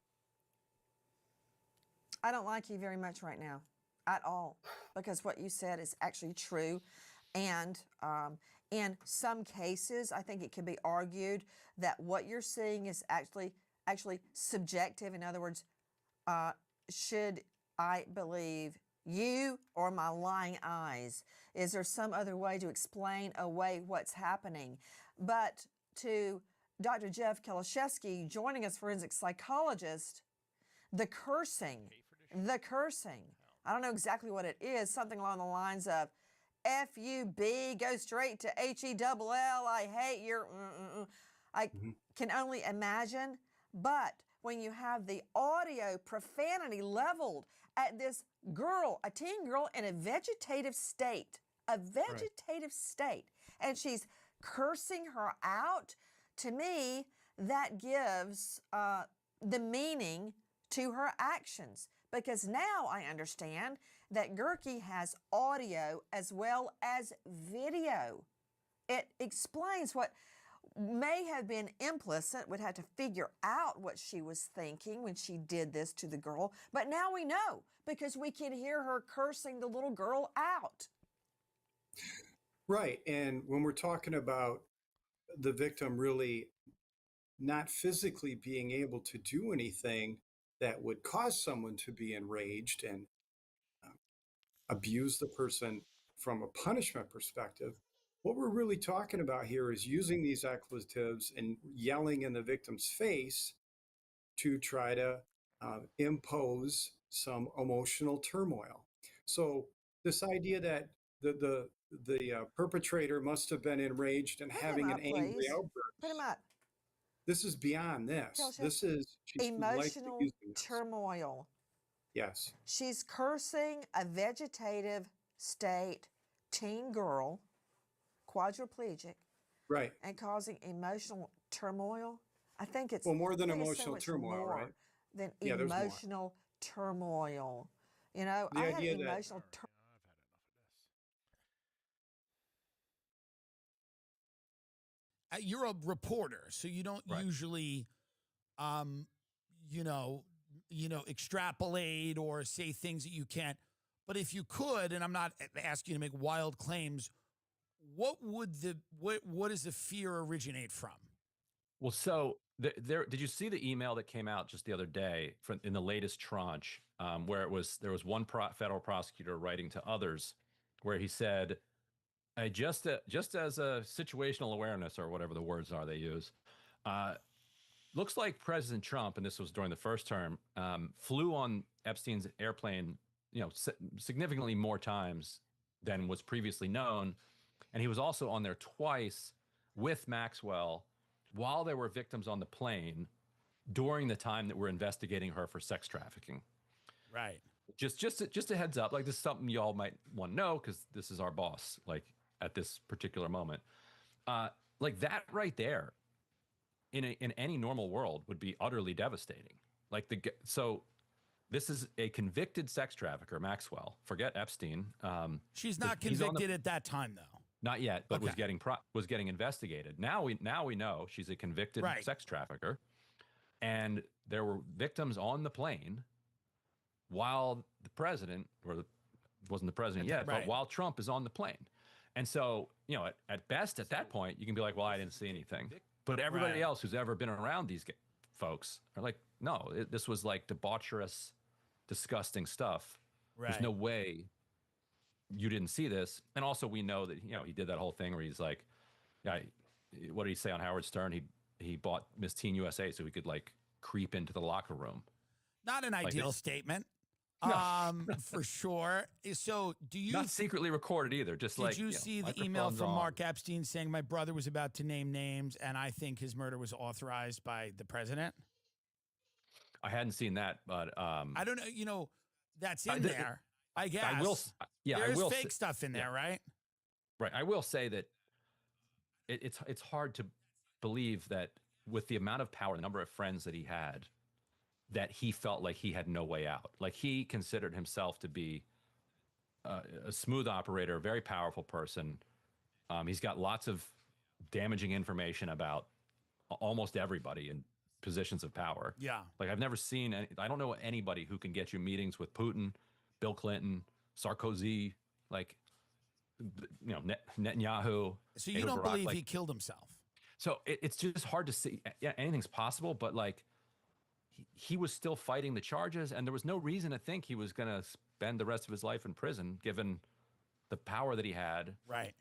Speaker 8: I don't like you very much right now at all, because what you said is actually true. And in some cases, I think it can be argued that what you're seeing is actually subjective. In other words, should I believe You or my lying eyes? Is there some other way to explain away what's happening? But to Dr. Jeff Kalashevsky, joining us, forensic psychologist, the cursing, I don't know exactly what it is, something along the lines of F-U-B, go straight to H-E-double-L, I hate your, I can only imagine. But when you have the audio profanity leveled at this girl, a teen girl in a vegetative state, and she's cursing her out, to me, that gives the meaning to her actions. Because now I understand that Gerke has audio as well as video. It explains what may have been implicit, would have to figure out what she was thinking when she did this to the girl. But now we know, because we can hear her cursing the little girl out.
Speaker 15: Right. And when we're talking about the victim really not physically being able to do anything that would cause someone to be enraged and abuse the person from a punishment perspective, what we're really talking about here is using these expletives and yelling in the victim's face to try to impose some emotional turmoil. So this idea that the perpetrator must have been enraged and having an angry outburst.
Speaker 8: Put him up.
Speaker 15: This is beyond this. This is
Speaker 8: emotional turmoil.
Speaker 15: Yes.
Speaker 8: She's cursing a vegetative state teen girl, quadriplegic,
Speaker 15: right,
Speaker 8: and causing emotional turmoil. I think it's
Speaker 15: more than emotional turmoil, right?
Speaker 8: Than emotional turmoil. You know,
Speaker 15: the
Speaker 8: I had
Speaker 15: idea
Speaker 8: emotional turmoil.
Speaker 17: You're a reporter, so you don't usually, extrapolate or say things that you can't. But if you could, and I'm not asking you to make wild claims, what does the fear originate from?
Speaker 18: Well, so did you see the email that came out just the other day in the latest tranche, where there was one federal prosecutor writing to others, where he said, just as a situational awareness, or whatever the words are they use, looks like President Trump, and this was during the first term, flew on Epstein's airplane, significantly more times than was previously known, and he was also on there twice with Maxwell while there were victims on the plane during the time that we're investigating her for sex trafficking.
Speaker 17: Right.
Speaker 18: Just a heads up, like this is something y'all might want to know because this is our boss, like at this particular moment. Like that right there in any normal world would be utterly devastating. So this is a convicted sex trafficker, Maxwell. Forget Epstein.
Speaker 17: She's not convicted at that time, though.
Speaker 18: Not yet, but was getting investigated. Now we know she's a convicted sex trafficker, and there were victims on the plane while the president, wasn't the president yet, but while Trump is on the plane. And so, at best at that point, you can be like, well, I didn't see anything. But everybody else who's ever been around these folks are like, no, this was like debaucherous, disgusting stuff. Right. There's no way you didn't see this. And also we know that, he did that whole thing where he's like, what did he say on Howard Stern? He bought Miss Teen USA so he could like creep into the locker room.
Speaker 17: Not an ideal statement. For sure. So
Speaker 18: not secretly recorded either? Did
Speaker 17: you see the email from Mark Epstein saying my brother was about to name names and I think his murder was authorized by the president?
Speaker 18: I hadn't seen that, but
Speaker 17: I don't know. That's in there. I guess. There's fake stuff in there, right?
Speaker 18: Right. I will say that it's hard to believe that with the amount of power, the number of friends that he had, that he felt like he had no way out. Like he considered himself to be a smooth operator, a very powerful person. He's got lots of damaging information about almost everybody in positions of power.
Speaker 17: Yeah.
Speaker 18: Like I've never seen I don't know anybody who can get you meetings with Putin, Bill Clinton, Sarkozy, like, Netanyahu.
Speaker 17: So you don't believe he killed himself?
Speaker 18: So it's just hard to see. Yeah, anything's possible, but like, he was still fighting the charges, and there was no reason to think he was going to spend the rest of his life in prison, given the power that he had,
Speaker 17: right?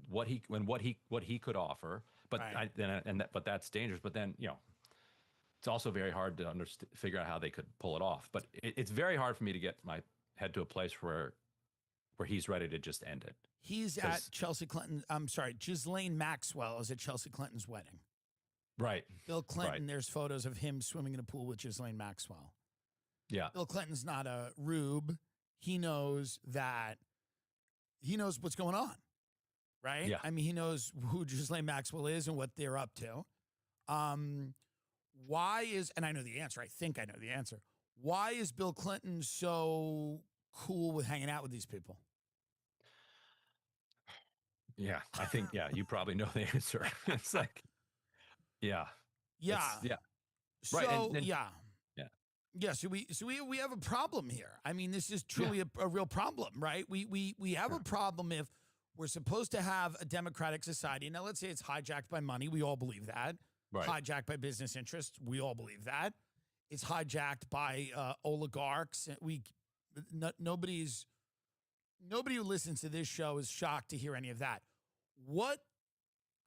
Speaker 18: What he could offer. But
Speaker 17: right.
Speaker 18: But that's dangerous. But then it's also very hard to figure out how they could pull it off. But it's very hard for me to get my head to a place where he's ready to just end it.
Speaker 17: He's at Chelsea Clinton. I'm sorry, Ghislaine Maxwell is at Chelsea Clinton's wedding.
Speaker 18: Right.
Speaker 17: Bill Clinton,
Speaker 18: right.
Speaker 17: There's photos of him swimming in a pool with Ghislaine Maxwell.
Speaker 18: Yeah.
Speaker 17: Bill Clinton's not a rube. He knows what's going on, right?
Speaker 18: Yeah.
Speaker 17: I mean, he knows who Ghislaine Maxwell is and what they're up to. Why is, and I know the answer, I think I know the answer. Why is Bill Clinton so cool with hanging out with these people?
Speaker 18: Yeah, I think, you probably know the answer. It's like, yeah.
Speaker 17: So,
Speaker 18: right.
Speaker 17: Yeah, so we have a problem here. I mean, this is truly a real problem, right? We have a problem if we're supposed to have a democratic society. Now, let's say it's hijacked by money. We all believe that.
Speaker 18: Right.
Speaker 17: Hijacked by business interests. We all believe that. It's hijacked by oligarchs. Nobody who listens to this show is shocked to hear any of that. What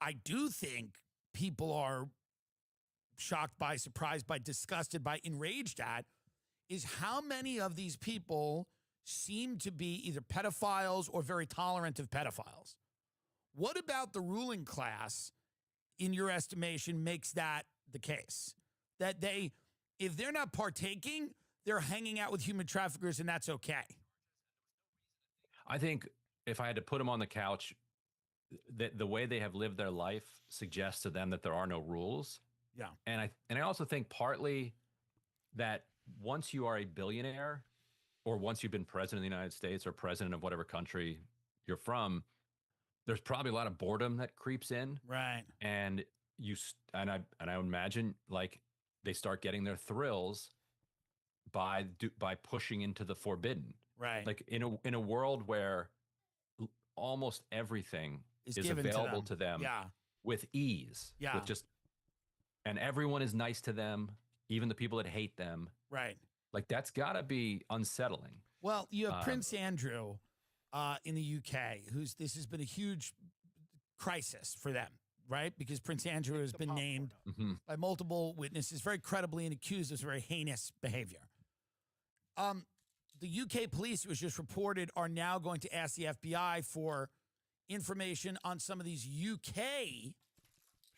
Speaker 17: I do think people are shocked by, surprised by, disgusted by, enraged at is how many of these people seem to be either pedophiles or very tolerant of pedophiles. What about the ruling class, in your estimation, makes that the case? That if they're not partaking, they're hanging out with human traffickers and that's okay.
Speaker 18: I think if I had to put them on the couch, the way they have lived their life suggests to them that there are no rules.
Speaker 17: Yeah.
Speaker 18: And I also think partly that once you are a billionaire, or once you've been president of the United States or president of whatever country you're from, there's probably a lot of boredom that creeps in.
Speaker 17: Right.
Speaker 18: And I imagine like they start getting their thrills by pushing into the forbidden.
Speaker 17: Right.
Speaker 18: Like in a world where almost everything is available to them with ease.
Speaker 17: Yeah.
Speaker 18: With just, and everyone is nice to them, even the people that hate them.
Speaker 17: Right.
Speaker 18: Like that's got to be unsettling.
Speaker 17: Well, you have Prince Andrew in the UK, this has been a huge crisis for them, right? Because Prince Andrew has been named by multiple witnesses very credibly and accused of very heinous behavior. The UK police, it was just reported, are now going to ask the FBI for information on some of these UK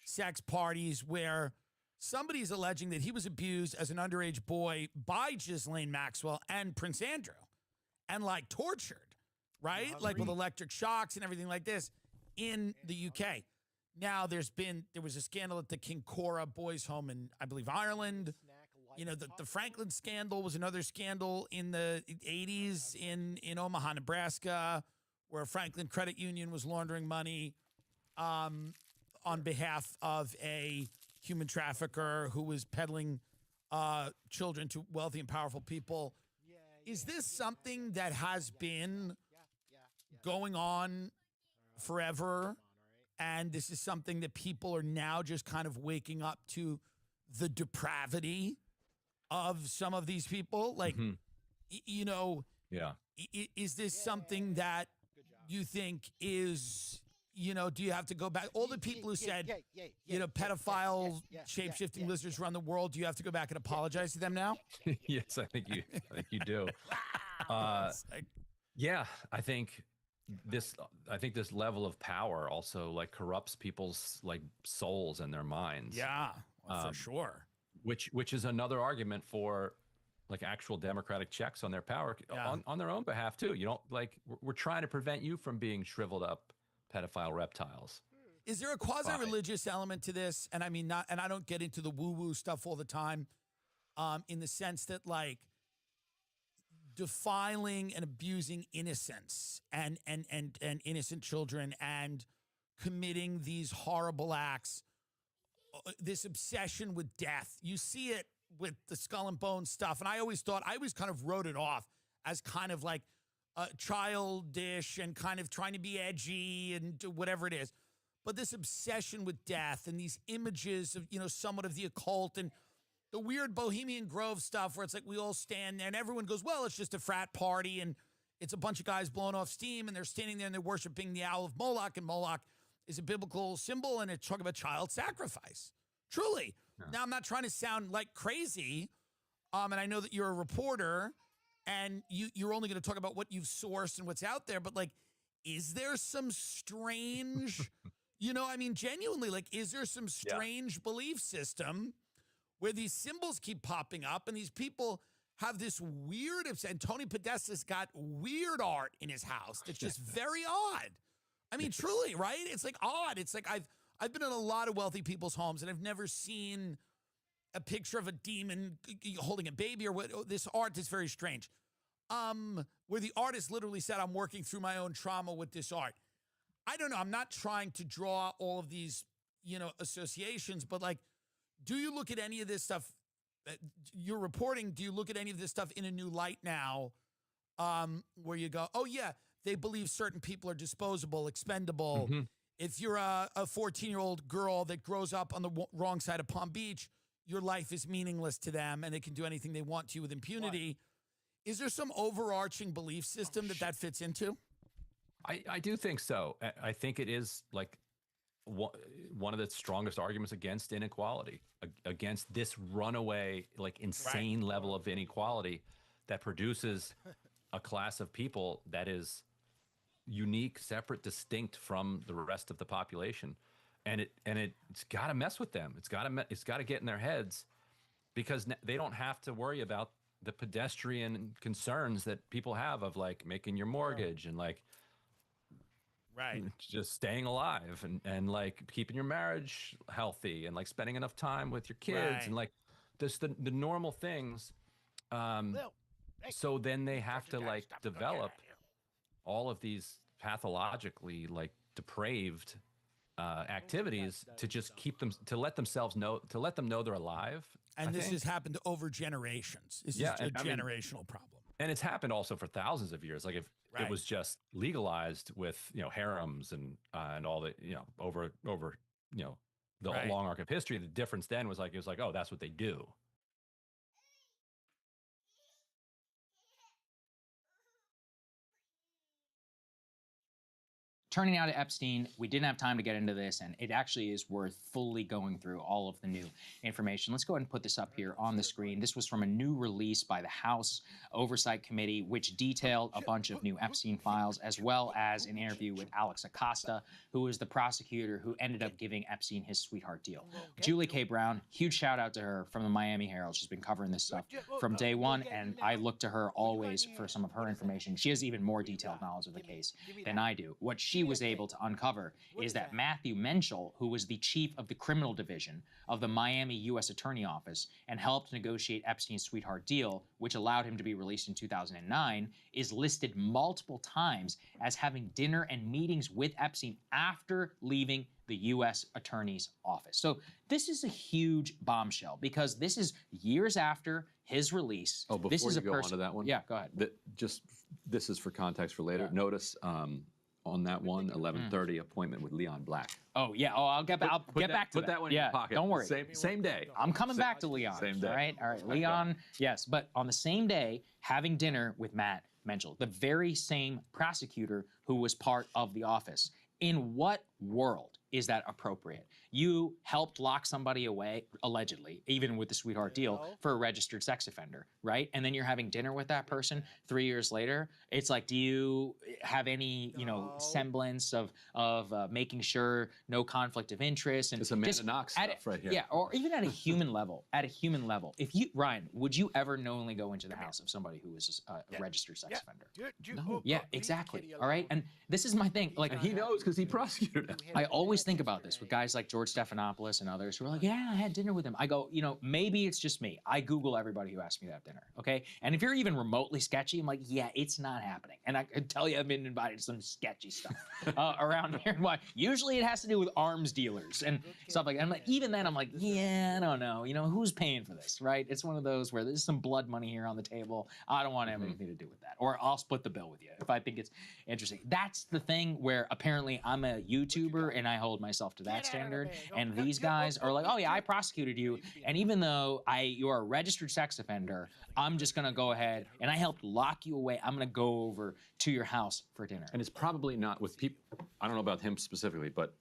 Speaker 17: sex parties where somebody's alleging that he was abused as an underage boy by Ghislaine Maxwell and Prince Andrew and like tortured, right? Like with electric shocks and everything like this in the UK. Now there was a scandal at the Kincora Boys Home in, I believe, Ireland. You know, the Franklin scandal was another scandal in the 80s in Omaha, Nebraska, where Franklin Credit Union was laundering money on behalf of a human trafficker who was peddling children to wealthy and powerful people. Is this something that has been going on forever? And this is something that people are now just kind of waking up to the depravity of some of these people? Like, you know, is this something that you think is, you know, do you have to go back? All the people who said, you know, pedophile, shape-shifting lizards run the world, do you have to go back and apologize to them now?
Speaker 18: Yes, I think you do. Yeah, I think this level of power also like corrupts people's like souls and their minds.
Speaker 17: Yeah, for sure.
Speaker 18: Which is another argument for like actual democratic checks on their power on their own behalf too. You don't like we're trying to prevent you from being shriveled up pedophile reptiles.
Speaker 17: Is there a quasi-religious element to this? And I mean, and I don't get into the woo-woo stuff all the time, in the sense that like defiling and abusing innocence and innocent children and committing these horrible acts, this obsession with death. You see it with the Skull and Bones stuff. And I always kind of wrote it off as kind of like childish and kind of trying to be edgy and whatever it is. But this obsession with death and these images of, you know, somewhat of the occult and the weird Bohemian Grove stuff where it's like we all stand there and everyone goes, well, it's just a frat party and it's a bunch of guys blowing off steam and they're standing there and they're worshiping the owl of Moloch, and Moloch is a biblical symbol and it's talking about child sacrifice. Truly. Yeah. Now, I'm not trying to sound like crazy, and I know that you're a reporter and you're only going to talk about what you've sourced and what's out there, but like, is there some strange, I mean, genuinely, like, is there some strange belief system where these symbols keep popping up and these people have this weird, and Tony Podesta's got weird art in his house that's just very odd. I mean, truly, right? It's like odd. It's like I've been in a lot of wealthy people's homes and I've never seen a picture of a demon holding a baby or what. This art is very strange. Where the artist literally said, I'm working through my own trauma with this art. I don't know. I'm not trying to draw all of these, associations, but like, do you look at any of this stuff that you're reporting? Do you look at any of this stuff in a new light now, where you go, oh yeah, they believe certain people are disposable, expendable. Mm-hmm. If you're a 14-year-old girl that grows up on the wrong side of Palm Beach, your life is meaningless to them and they can do anything they want to you with impunity. Right. Is there some overarching belief system that fits into?
Speaker 18: I do think so. I think it is like one of the strongest arguments against inequality, against this runaway, like insane level of inequality that produces a class of people that is unique, separate, distinct from the rest of the population. And it's got to mess with them. It's got to get in their heads, because they don't have to worry about the pedestrian concerns that people have of like making your mortgage and like just staying alive and like keeping your marriage healthy and like spending enough time with your kids and like just the normal things. So then they have to like develop all of these pathologically like depraved activities to just keep them, to let them know they're alive.
Speaker 17: And this has happened over generations. This is a generational problem.
Speaker 18: And it's happened also for thousands of years. Like if it was just legalized with, harems and all the, over, the long arc of history, the difference then was like, it was like, oh, that's what they do.
Speaker 19: Turning now to Epstein, we didn't have time to get into this, and it actually is worth fully going through all of the new information. Let's go ahead and put this up here on the screen. This was from a new release by the House Oversight Committee, which detailed a bunch of new Epstein files, as well as an interview with Alex Acosta, who is the prosecutor who ended up giving Epstein his sweetheart deal. Julie K. Brown, huge shout out to her from the Miami Herald. She's been covering this stuff from day one, and I look to her always for some of her information. She has even more detailed knowledge of the case than I do. What she was able to uncover is that Matthew Menschel, who was the chief of the criminal division of the Miami U.S. Attorney Office and helped negotiate Epstein's sweetheart deal, which allowed him to be released in 2009, is listed multiple times as having dinner and meetings with Epstein after leaving the U.S. Attorney's Office. So this is a huge bombshell, because this is years after his release.
Speaker 20: Oh, before
Speaker 19: this is
Speaker 20: you go on to that one?
Speaker 19: Yeah, go ahead.
Speaker 20: This is for context for later. Yeah. Notice on that one, 11:30 appointment with Leon Black.
Speaker 19: Oh yeah. Oh, I'll get back to that.
Speaker 20: Put that one in your pocket.
Speaker 19: Don't worry.
Speaker 20: Same day.
Speaker 19: I'm coming back to Leon.
Speaker 20: Same day.
Speaker 19: All right. Leon. Yes, but on the same day, having dinner with Matt Menschel, the very same prosecutor who was part of the office. In what world is that appropriate? You helped lock somebody away, allegedly, even with the sweetheart deal, for a registered sex offender, right? And then you're having dinner with that person 3 years later. It's like, do you have any, semblance of making sure no conflict of interest? And
Speaker 20: it's Amanda Knox stuff right here.
Speaker 19: Yeah, or even at a human level. If you, Ryan, would you ever knowingly go into the house of somebody who is a registered sex offender? No. Yeah, exactly. All right, and this is my thing. Like,
Speaker 20: he knows because he prosecuted him.
Speaker 19: I always think about this with guys like George Stephanopoulos and others who are like, yeah, I had dinner with him. I go, maybe it's just me. I Google everybody who asked me to have dinner, okay? And if you're even remotely sketchy, I'm like, yeah, it's not happening. And I can tell you I've been invited to some sketchy stuff around here. Why? Usually it has to do with arms dealers and stuff like that. I'm like, even then, I'm like, yeah, I don't know. Who's paying for this, right? It's one of those where there's some blood money here on the table. I don't want to have anything to do with that. Or I'll split the bill with you if I think it's interesting. That's the thing where apparently I'm a YouTuber and I hold myself to that standard. And these guys are like, oh yeah, I prosecuted you. And even though you're a registered sex offender, I'm just going to go ahead and I helped lock you away. I'm going to go over to your house for dinner.
Speaker 20: And it's probably not with people, I don't know about him specifically, but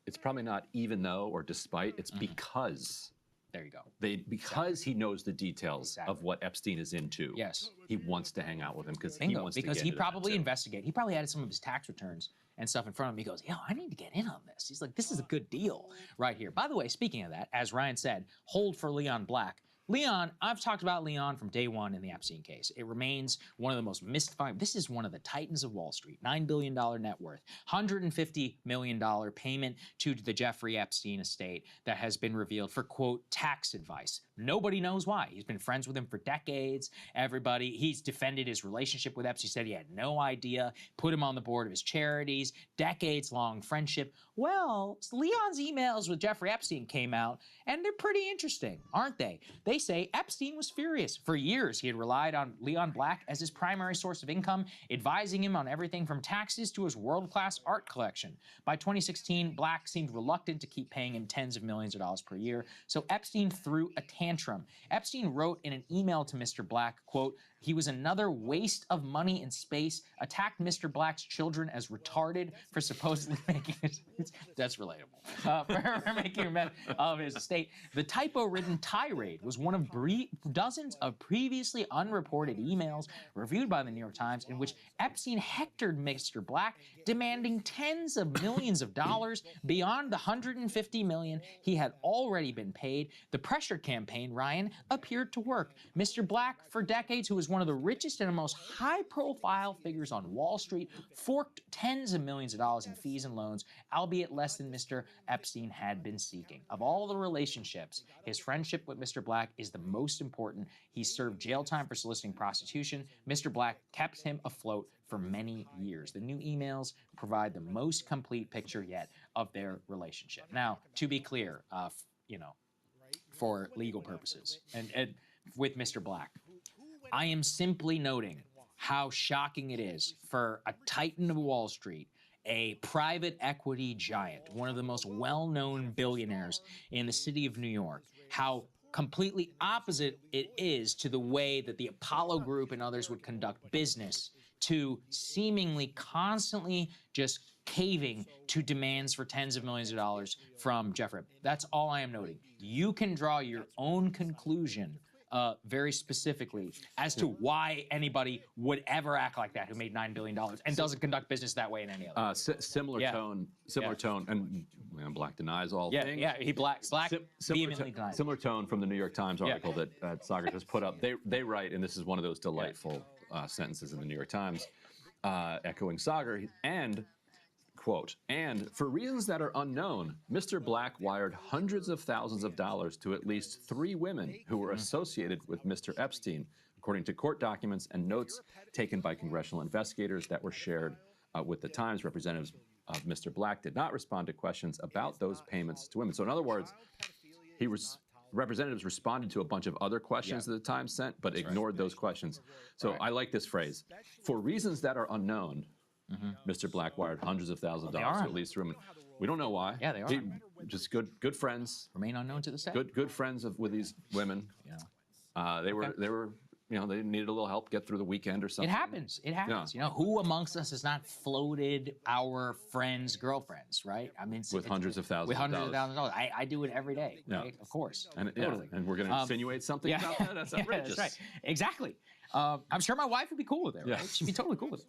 Speaker 20: it's probably not even though or despite, it's because.
Speaker 19: There you go.
Speaker 20: Because he knows the details of what Epstein is into.
Speaker 19: Yes.
Speaker 20: He wants to hang out with him because he
Speaker 19: Bingo,
Speaker 20: wants
Speaker 19: because
Speaker 20: to get
Speaker 19: he
Speaker 20: into that
Speaker 19: probably
Speaker 20: too.
Speaker 19: investigated. He probably had some of his tax returns and stuff in front of him. He goes, yo, I need to get in on this. He's like, this is a good deal right here. By the way, speaking of that, as Ryan said, hold for Leon Black. Leon, I've talked about Leon from day one in the Epstein case. It remains one of the most mystifying. This is one of the titans of Wall Street, $9 billion net worth, $150 million payment to the Jeffrey Epstein estate that has been revealed for, quote, tax advice. Nobody knows why. He's been friends with him for decades. He's defended his relationship with Epstein. He said he had no idea, put him on the board of his charities, decades-long friendship. Well, Leon's emails with Jeffrey Epstein came out, and they're pretty interesting, aren't they? They say Epstein was furious. For years, he had relied on Leon Black as his primary source of income, advising him on everything from taxes to his world-class art collection. By 2016, Black seemed reluctant to keep paying him tens of millions of dollars per year, so Epstein threw a tantrum. Epstein wrote in an email to Mr. Black, quote, he was another waste of money and space, attacked Mr. Black's children as retarded for supposedly making it. That's relatable. For making a mess of his estate. The typo-ridden tirade was one of dozens of previously unreported emails reviewed by the New York Times in which Epstein hectored Mr. Black, demanding tens of millions of dollars beyond the $150 million he had already been paid. The pressure campaign, Ryan, appeared to work. Mr. Black, for decades, who was one of the richest and most high-profile figures on Wall Street, forked tens of millions of dollars in fees and loans, albeit less than Mr. Epstein had been seeking. Of all the relationships, his friendship with Mr. Black is the most important. He served jail time for soliciting prostitution. Mr. Black kept him afloat for many years. The new emails provide the most complete picture yet of their relationship. Now, to be clear, for legal purposes, and with Mr. Black, I am simply noting how shocking it is for a titan of Wall Street, a private equity giant, one of the most well-known billionaires in the city of New York, how completely opposite it is to the way that the Apollo Group and others would conduct business, to seemingly constantly just caving to demands for tens of millions of dollars from Jeffrey. That's all I am noting. You can draw your own conclusion very specifically as to why anybody would ever act like that who made $9 billion and doesn't conduct business that way in any other.
Speaker 20: Similar tone, and Black denies all things.
Speaker 19: Yeah, Black vehemently denies.
Speaker 20: Similar tone from the New York Times article that Sagar just put up. They write, and this is one of those delightful sentences in the New York Times, echoing Sagar, and quote, and for reasons that are unknown, Mr. Black wired hundreds of thousands of dollars to at least 3 women who were associated with Mr. Epstein, according to court documents and notes taken by congressional investigators that were shared with the Times. Representatives of Mr. Black did not respond to questions about those payments to women. So in other words, representatives responded to a bunch of other questions that the Times sent, but ignored those questions. So I like this phrase. For reasons that are unknown, Mr. Black wired hundreds of thousands of dollars to at least 3 women. We don't know why.
Speaker 19: Yeah, they are.
Speaker 20: Just good friends.
Speaker 19: Remain unknown to this day.
Speaker 20: Good friends with these women. Yeah. They were they needed a little help get through the weekend or something.
Speaker 19: It happens. It happens. Yeah. Who amongst us has not floated our friends' girlfriends, right? I mean,
Speaker 20: with hundreds of thousands of dollars.
Speaker 19: I do it every day, right? Of course.
Speaker 20: And totally. And we're going to insinuate something about that? That's outrageous.
Speaker 19: That's right. Exactly. I'm sure my wife would be cool with it, right? She'd be totally cool with it.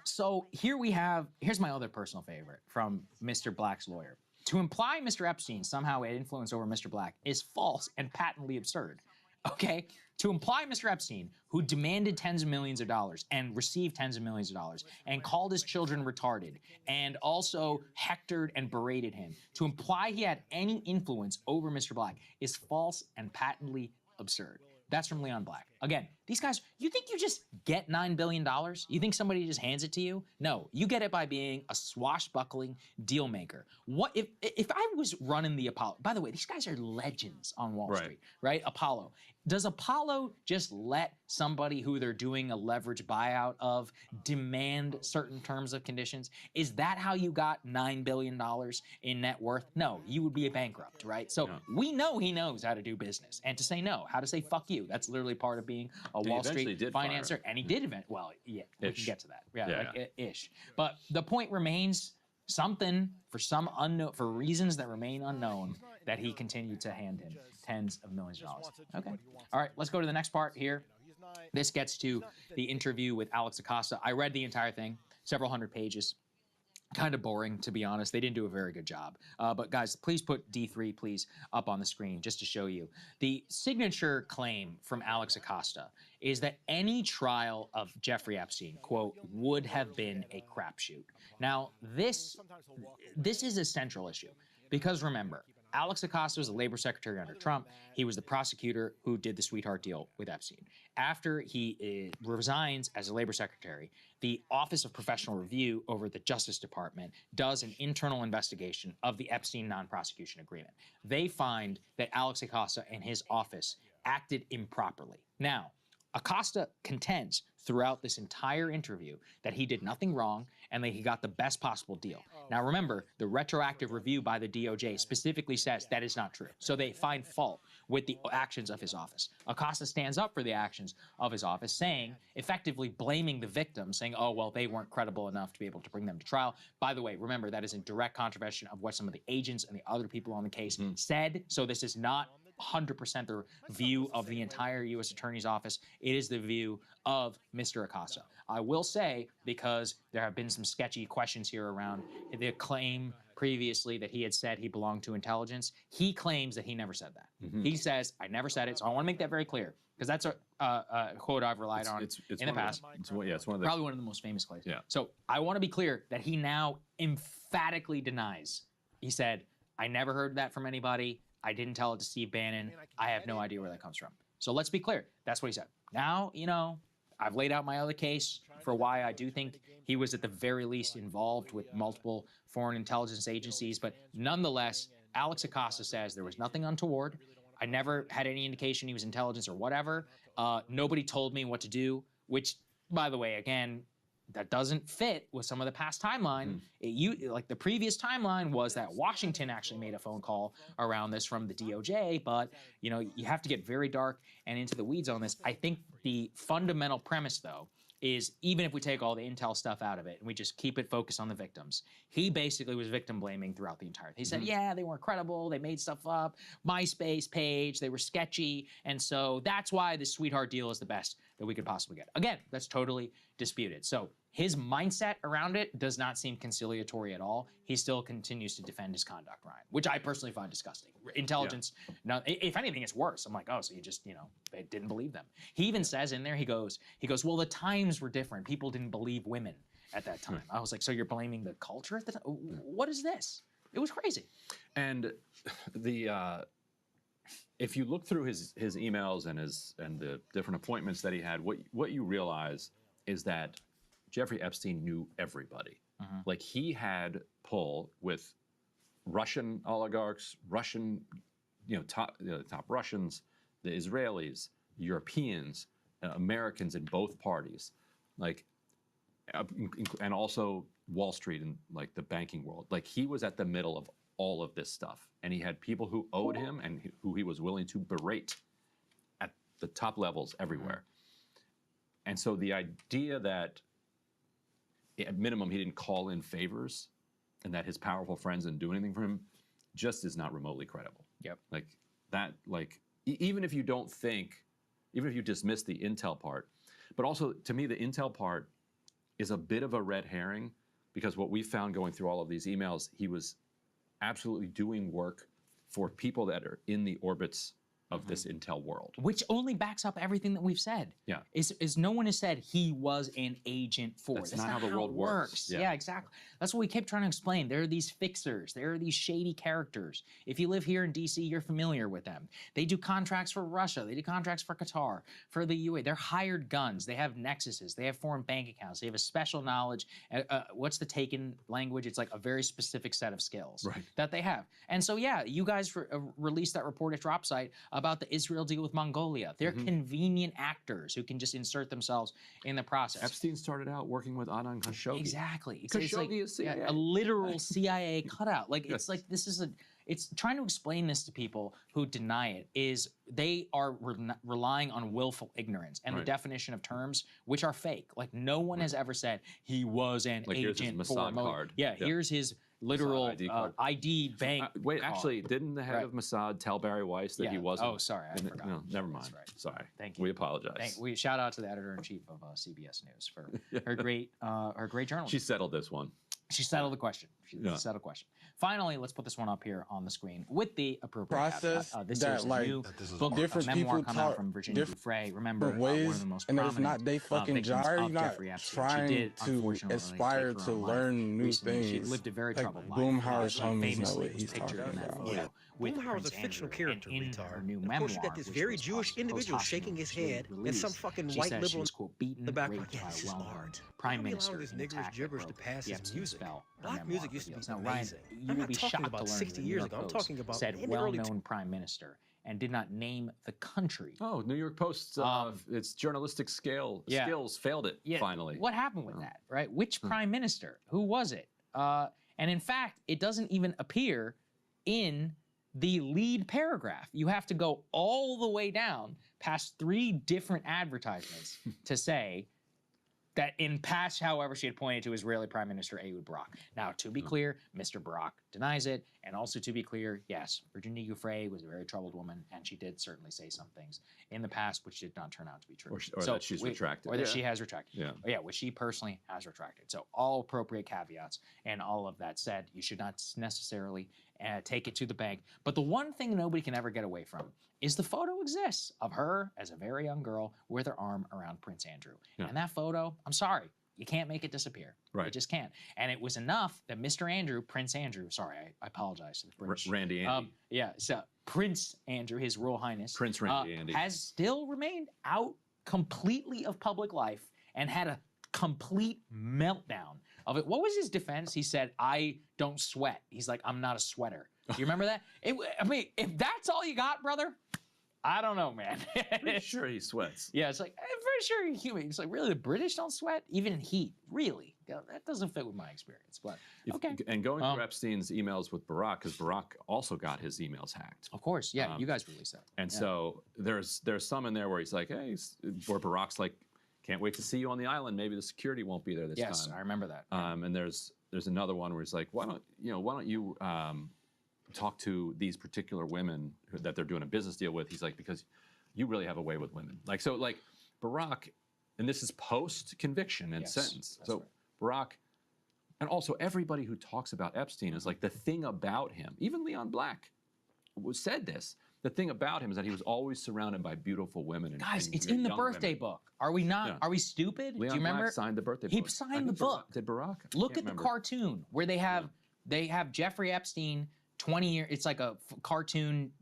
Speaker 19: So here's my other personal favorite from Mr. Black's lawyer. To imply Mr. Epstein somehow had influence over Mr. Black is false and patently absurd. Okay? To imply Mr. Epstein, who demanded tens of millions of dollars and received tens of millions of dollars and called his children retarded and also hectored and berated him, to imply he had any influence over Mr. Black is false and patently absurd. That's from Leon Black. Again, These guys, you think you just get $9 billion? You think somebody just hands it to you? No, you get it by being a swashbuckling deal maker. What if I was running the Apollo? By the way, these guys are legends on Wall Street, right? Apollo. Does Apollo just let somebody who they're doing a leverage buyout of demand certain terms of conditions? Is that how you got $9 billion in net worth? No, you would be a bankrupt, right? So we know he knows how to do business and to say no, how to say fuck you. That's literally part of being a Wall Street financer. And he did event. Well, yeah, we can get to that. Yeah, ish. But the point remains, something for reasons that remain unknown, that he continued to hand him tens of millions of dollars. Okay. All right, let's go to the next part here. This gets to the interview with Alex Acosta. I read the entire thing, several hundred pages. Kind of boring, to be honest. They didn't do a very good job. But guys, please put D3, please, up on the screen just to show you. The signature claim from Alex Acosta is that any trial of Jeffrey Epstein, quote, would have been a crapshoot. Now, this is a central issue because remember, Alex Acosta was the labor secretary under Trump. He was the prosecutor who did the sweetheart deal with Epstein. After he resigns as a labor secretary, the Office of Professional Review over the Justice Department does an internal investigation of the Epstein non-prosecution agreement. They find that Alex Acosta and his office acted improperly. Now, Acosta contends throughout this entire interview that he did nothing wrong and that he got the best possible deal. Now remember, the retroactive review by the DOJ specifically says that is not true. So they find fault with the actions of his office. Acosta stands up for the actions of his office, saying, effectively blaming the victims, saying, oh, well, they weren't credible enough to be able to bring them to trial. By the way, remember, that is in direct contravention of what some of the agents and the other people on the case said. So this is not 100% the view of the entire U.S. Attorney's Office. It is the view of Mr. Acosta. I will say, because there have been some sketchy questions here around the claim previously that he had said he belonged to intelligence, he claims that he never said that. He says, I never said it, so I want to make that very clear, because that's a quote I've relied on in the past.
Speaker 20: It's one of the,
Speaker 19: probably one of the most famous claims.
Speaker 20: Yeah.
Speaker 19: So I want to be clear that he now emphatically denies. He said, I never heard that from anybody. I didn't tell it to Steve Bannon. I have no idea where that comes from. So let's be clear. That's what he said. Now, you know, I've laid out my other case for why I do think he was at the very least involved with multiple foreign intelligence agencies. But nonetheless, Alex Acosta says there was nothing untoward. I never had any indication he was intelligence or whatever. Nobody told me what to do, which, by the way, again, that doesn't fit with some of the past timeline. Like the previous timeline was that Washington actually made a phone call around this from the DOJ, but you know, you have to get very dark and into the weeds on this. I think the fundamental premise, though, is even if we take all the intel stuff out of it and we just keep it focused on the victims, he basically was victim blaming throughout the entire thing. He said, yeah, they weren't credible, they made stuff up, MySpace page, they were sketchy, and so that's why the sweetheart deal is the best that we could possibly get. Again, that's totally disputed. So his mindset around it does not seem conciliatory at all. He still continues to defend his conduct, Ryan, which I personally find disgusting. Intelligence, now, if anything, it's worse. I'm like, oh, so you just, you know, they didn't believe them. He even says in there, he goes, well, the times were different. People didn't believe women at that time. I was like, so you're blaming the culture at the time? What is this? It was crazy.
Speaker 20: And the if you look through his emails and the different appointments that he had, what you realize is that Jeffrey Epstein knew everybody. Like he had pull with Russian oligarchs, Russian, top Russians, the Israelis, Europeans, Americans in both parties, like, and also Wall Street and like the banking world. Like he was at the middle of all of this stuff, and he had people who owed him and who he was willing to berate at the top levels everywhere. And so the idea that at minimum he didn't call in favors and that his powerful friends didn't do anything for him just is not remotely credible.
Speaker 19: Yep.
Speaker 20: Like that, like even if you don't think, even if you dismiss the intel part, but also to me the intel part is a bit of a red herring, because what we found going through all of these emails, he was absolutely doing work for people that are in the orbits of this intel world.
Speaker 19: Which only backs up everything that we've said.
Speaker 20: Yeah.
Speaker 19: Is no one has said he was an agent for.
Speaker 20: That's not how the world
Speaker 19: it
Speaker 20: works.
Speaker 19: Yeah. Exactly. That's what we kept trying to explain. There are these fixers. There are these shady characters. If you live here in D.C., you're familiar with them. They do contracts for Russia. They do contracts for Qatar, for the UAE. They're hired guns. They have nexuses. They have foreign bank accounts. They have a special knowledge. What's the taken language? It's like a very specific set of skills that they have. And so, yeah, you guys released that report at Drop Site about the Israel deal with Mongolia. They're convenient actors who can just insert themselves in the process.
Speaker 20: Epstein started out working with Adnan Khashoggi.
Speaker 19: Exactly. It's
Speaker 20: Khashoggi
Speaker 19: like,
Speaker 20: is CIA.
Speaker 19: a literal CIA cutout. Like, it's like this is it's trying to explain this to people who deny it is they are relying on willful ignorance and the definition of terms which are fake. Like no one has ever said he was an agent for
Speaker 20: Mossad card.
Speaker 19: Yeah, here's his literal ID bank.
Speaker 20: Wait, actually, didn't the head of Mossad tell Barry Weiss that he wasn't?
Speaker 19: Oh, sorry, I forgot.
Speaker 20: No, never mind. Sorry.
Speaker 19: Thank you.
Speaker 20: We apologize.
Speaker 19: We shout out to the editor-in-chief of CBS News for her great journalism.
Speaker 20: She settled this one.
Speaker 19: She settled the question. She settled the question. Finally, let's put this one up here on the screen with the appropriate
Speaker 21: process
Speaker 19: caveat. This
Speaker 21: that
Speaker 19: is a
Speaker 21: like
Speaker 19: new book,
Speaker 21: different
Speaker 19: a memoir
Speaker 21: people
Speaker 19: coming out
Speaker 21: talk
Speaker 19: from Virginia Dufresne. Remember,
Speaker 21: ways,
Speaker 19: one of the most
Speaker 21: and it's
Speaker 19: prominent
Speaker 21: not they fucking
Speaker 19: victims
Speaker 21: jar.
Speaker 19: of
Speaker 21: You're not
Speaker 19: Jeffrey Epstein.
Speaker 21: trying
Speaker 19: She did,
Speaker 21: to
Speaker 19: unfortunately,
Speaker 21: aspire
Speaker 19: take her
Speaker 21: to
Speaker 19: own
Speaker 21: learn
Speaker 19: life
Speaker 21: new
Speaker 19: recently. She
Speaker 21: things.
Speaker 19: lived a very
Speaker 21: Like
Speaker 19: troubled life.
Speaker 21: Boomhauer's homies know
Speaker 19: Famously
Speaker 21: what he's
Speaker 19: pictured
Speaker 21: talking
Speaker 19: in that
Speaker 21: about.
Speaker 19: photo with
Speaker 22: Boomhauer was a
Speaker 19: Prince
Speaker 22: fictional
Speaker 19: Andrew.
Speaker 22: character,
Speaker 19: And in
Speaker 22: retard.
Speaker 19: her new
Speaker 22: Of
Speaker 19: memoir,
Speaker 22: course, you got this
Speaker 19: which
Speaker 22: very
Speaker 19: was
Speaker 22: Jewish individual shaking his head, and some fucking
Speaker 19: she
Speaker 22: white
Speaker 19: says she
Speaker 22: liberal
Speaker 19: was, quote, beaten,
Speaker 22: in the background.
Speaker 19: raped
Speaker 22: Yeah,
Speaker 19: by
Speaker 22: this
Speaker 19: a
Speaker 22: is
Speaker 19: well-known
Speaker 22: hard.
Speaker 19: prime
Speaker 22: Why do we
Speaker 19: minister
Speaker 22: allow this
Speaker 19: in the
Speaker 22: niggerish
Speaker 19: attack that
Speaker 22: gibberish to
Speaker 19: broke
Speaker 22: pass
Speaker 19: the
Speaker 22: as
Speaker 19: Epstein
Speaker 22: music?
Speaker 19: spell.
Speaker 22: Black music used to be
Speaker 19: Now, Ryan,
Speaker 22: amazing.
Speaker 19: you
Speaker 22: I'm
Speaker 19: will
Speaker 22: not
Speaker 19: be
Speaker 22: talking
Speaker 19: shocked
Speaker 22: about
Speaker 19: to learn
Speaker 22: 60
Speaker 19: that the New
Speaker 22: years
Speaker 19: York
Speaker 22: ago. I'm
Speaker 19: Post
Speaker 22: talking about
Speaker 19: said
Speaker 22: in the early
Speaker 19: well-known prime minister and did not name the country.
Speaker 20: Oh, New York Post, its journalistic skills failed it finally.
Speaker 19: What happened with that, right? Which prime minister? Who was it? And in fact, it doesn't even appear in the lead paragraph. You have to go all the way down past 3 different advertisements to say that in past, however, she had pointed to Israeli Prime Minister Ehud Barak. Now, to be clear, Mr. Barak denies it. And also to be clear, yes, Virginia Giuffre was a very troubled woman, and she did certainly say some things in the past which did not turn out to be true.
Speaker 20: Or that she's retracted.
Speaker 19: Or that she has retracted.
Speaker 20: Yeah.
Speaker 19: Yeah, which she personally has retracted. So all appropriate caveats and all of that said, you should not necessarily take it to the bank. But the one thing nobody can ever get away from is the photo exists of her as a very young girl with her arm around Prince Andrew.
Speaker 20: Yeah.
Speaker 19: And that photo, I'm sorry, you can't make it disappear.
Speaker 20: Right.
Speaker 19: You just can't. And it was enough that Mr. Andrew, Prince Andrew, sorry, I apologize to the British.
Speaker 20: Randy Andy.
Speaker 19: So Prince Andrew, His Royal Highness,
Speaker 20: Prince Randy Andy,
Speaker 19: has still remained out completely of public life and had a complete meltdown of it. What was his defense? He said, I don't sweat. He's like, I'm not a sweater. Do you remember that? I mean, if that's all you got, brother, I don't know, man.
Speaker 20: Pretty sure he sweats.
Speaker 19: Yeah, it's like, I'm pretty sure you're human. It's like, really, the British don't sweat? Even in heat? Really? That doesn't fit with my experience, but okay.
Speaker 20: And going through Epstein's emails with Barack, because Barack also got his emails hacked.
Speaker 19: Of course, yeah, you guys released that.
Speaker 20: And so there's some in there where he's like, hey, where Barack's like, can't wait to see you on the island. Maybe the security won't be there this time.
Speaker 19: Yes, I remember that.
Speaker 20: And there's another one where he's like, why don't you talk to these particular women that they're doing a business deal with? He's like, because you really have a way with women. Like, so like Barack, and this is post conviction and sentence. So right. Barack, and also everybody who talks about Epstein is like, the thing about him, even Leon Black said this, the thing about him is that he was always surrounded by beautiful women.
Speaker 19: Guys, it's in the birthday book. Are we not? Yeah. Are we stupid?
Speaker 20: Leon
Speaker 19: Do you remember?
Speaker 20: Black signed the birthday book.
Speaker 19: He signed the book.
Speaker 20: Did Barack?
Speaker 19: Look at the cartoon where they have Jeffrey Epstein 20 years. It's like a cartoon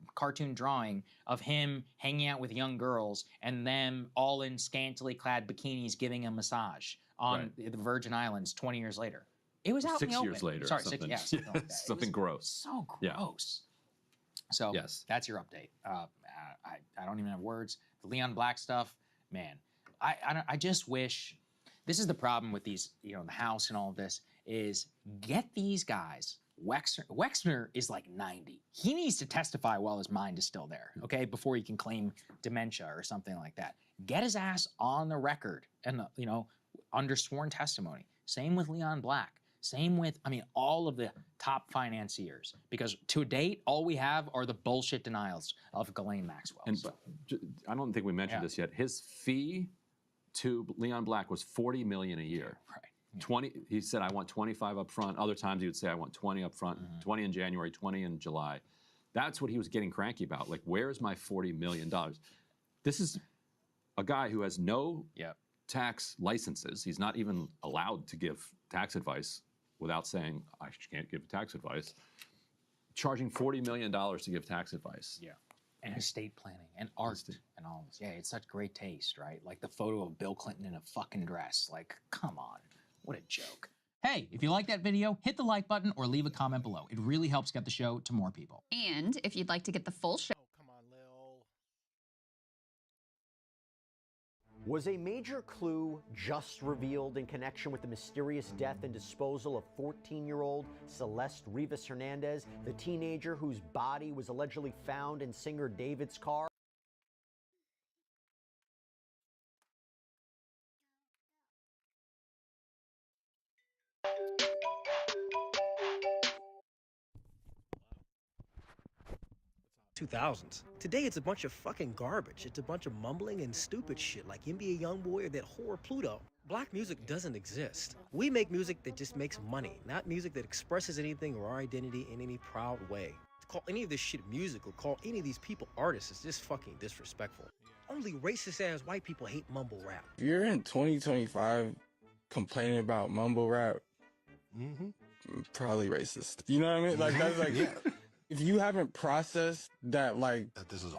Speaker 19: drawing of him hanging out with young girls and them all in scantily clad bikinis giving a massage on the Virgin Islands 20 years later. It was out in the open.
Speaker 20: 6 years later.
Speaker 19: Sorry,
Speaker 20: something.
Speaker 19: 6 years. Yeah, something, like
Speaker 20: something gross.
Speaker 19: So gross. So that's your update. I don't even have words. The Leon Black stuff, man. I just wish. This is the problem with these, the House and all of this is get these guys. Wexner is like 90. He needs to testify while his mind is still there, okay, before he can claim dementia or something like that. Get his ass on the record and, under sworn testimony. Same with Leon Black. Same with, all of the top financiers. Because to date, all we have are the bullshit denials of Ghislaine Maxwell.
Speaker 20: And I don't think we mentioned this yet. His fee to Leon Black was $40 million a year.
Speaker 19: Right.
Speaker 20: 20. He said, I want 25 up front. Other times he would say, I want 20 up front, 20 in January, 20 in July. That's what he was getting cranky about. Like, where's my $40 million? This is a guy who has no tax licenses. He's not even allowed to give tax advice without saying, I can't give tax advice. Charging $40 million to give tax advice.
Speaker 19: Yeah. And estate planning and art and all this. Yeah, it's such great taste, right? Like the photo of Bill Clinton in a fucking dress. Like, come on. What a joke. Hey, if you like that video, hit the like button or leave a comment below. It really helps get the show to more people.
Speaker 4: And if you'd like to get the full show.
Speaker 21: Was a major clue just revealed in connection with the mysterious death and disposal of 14-year-old Celeste Rivas Hernandez, the teenager whose body was allegedly found in singer David's car?
Speaker 22: $2000s. Today it's a bunch of fucking garbage. It's a bunch of mumbling and stupid shit like NBA Youngboy or that whore Pluto. Black music doesn't exist. We make music that just makes money, not music that expresses anything or our identity in any proud way. To call any of this shit music or call any of these people artists is just fucking disrespectful. Only racist ass white people hate mumble rap.
Speaker 23: If you're in 2025 complaining about mumble rap, probably racist. You know what I mean? Like, that's like... If you haven't processed that, like,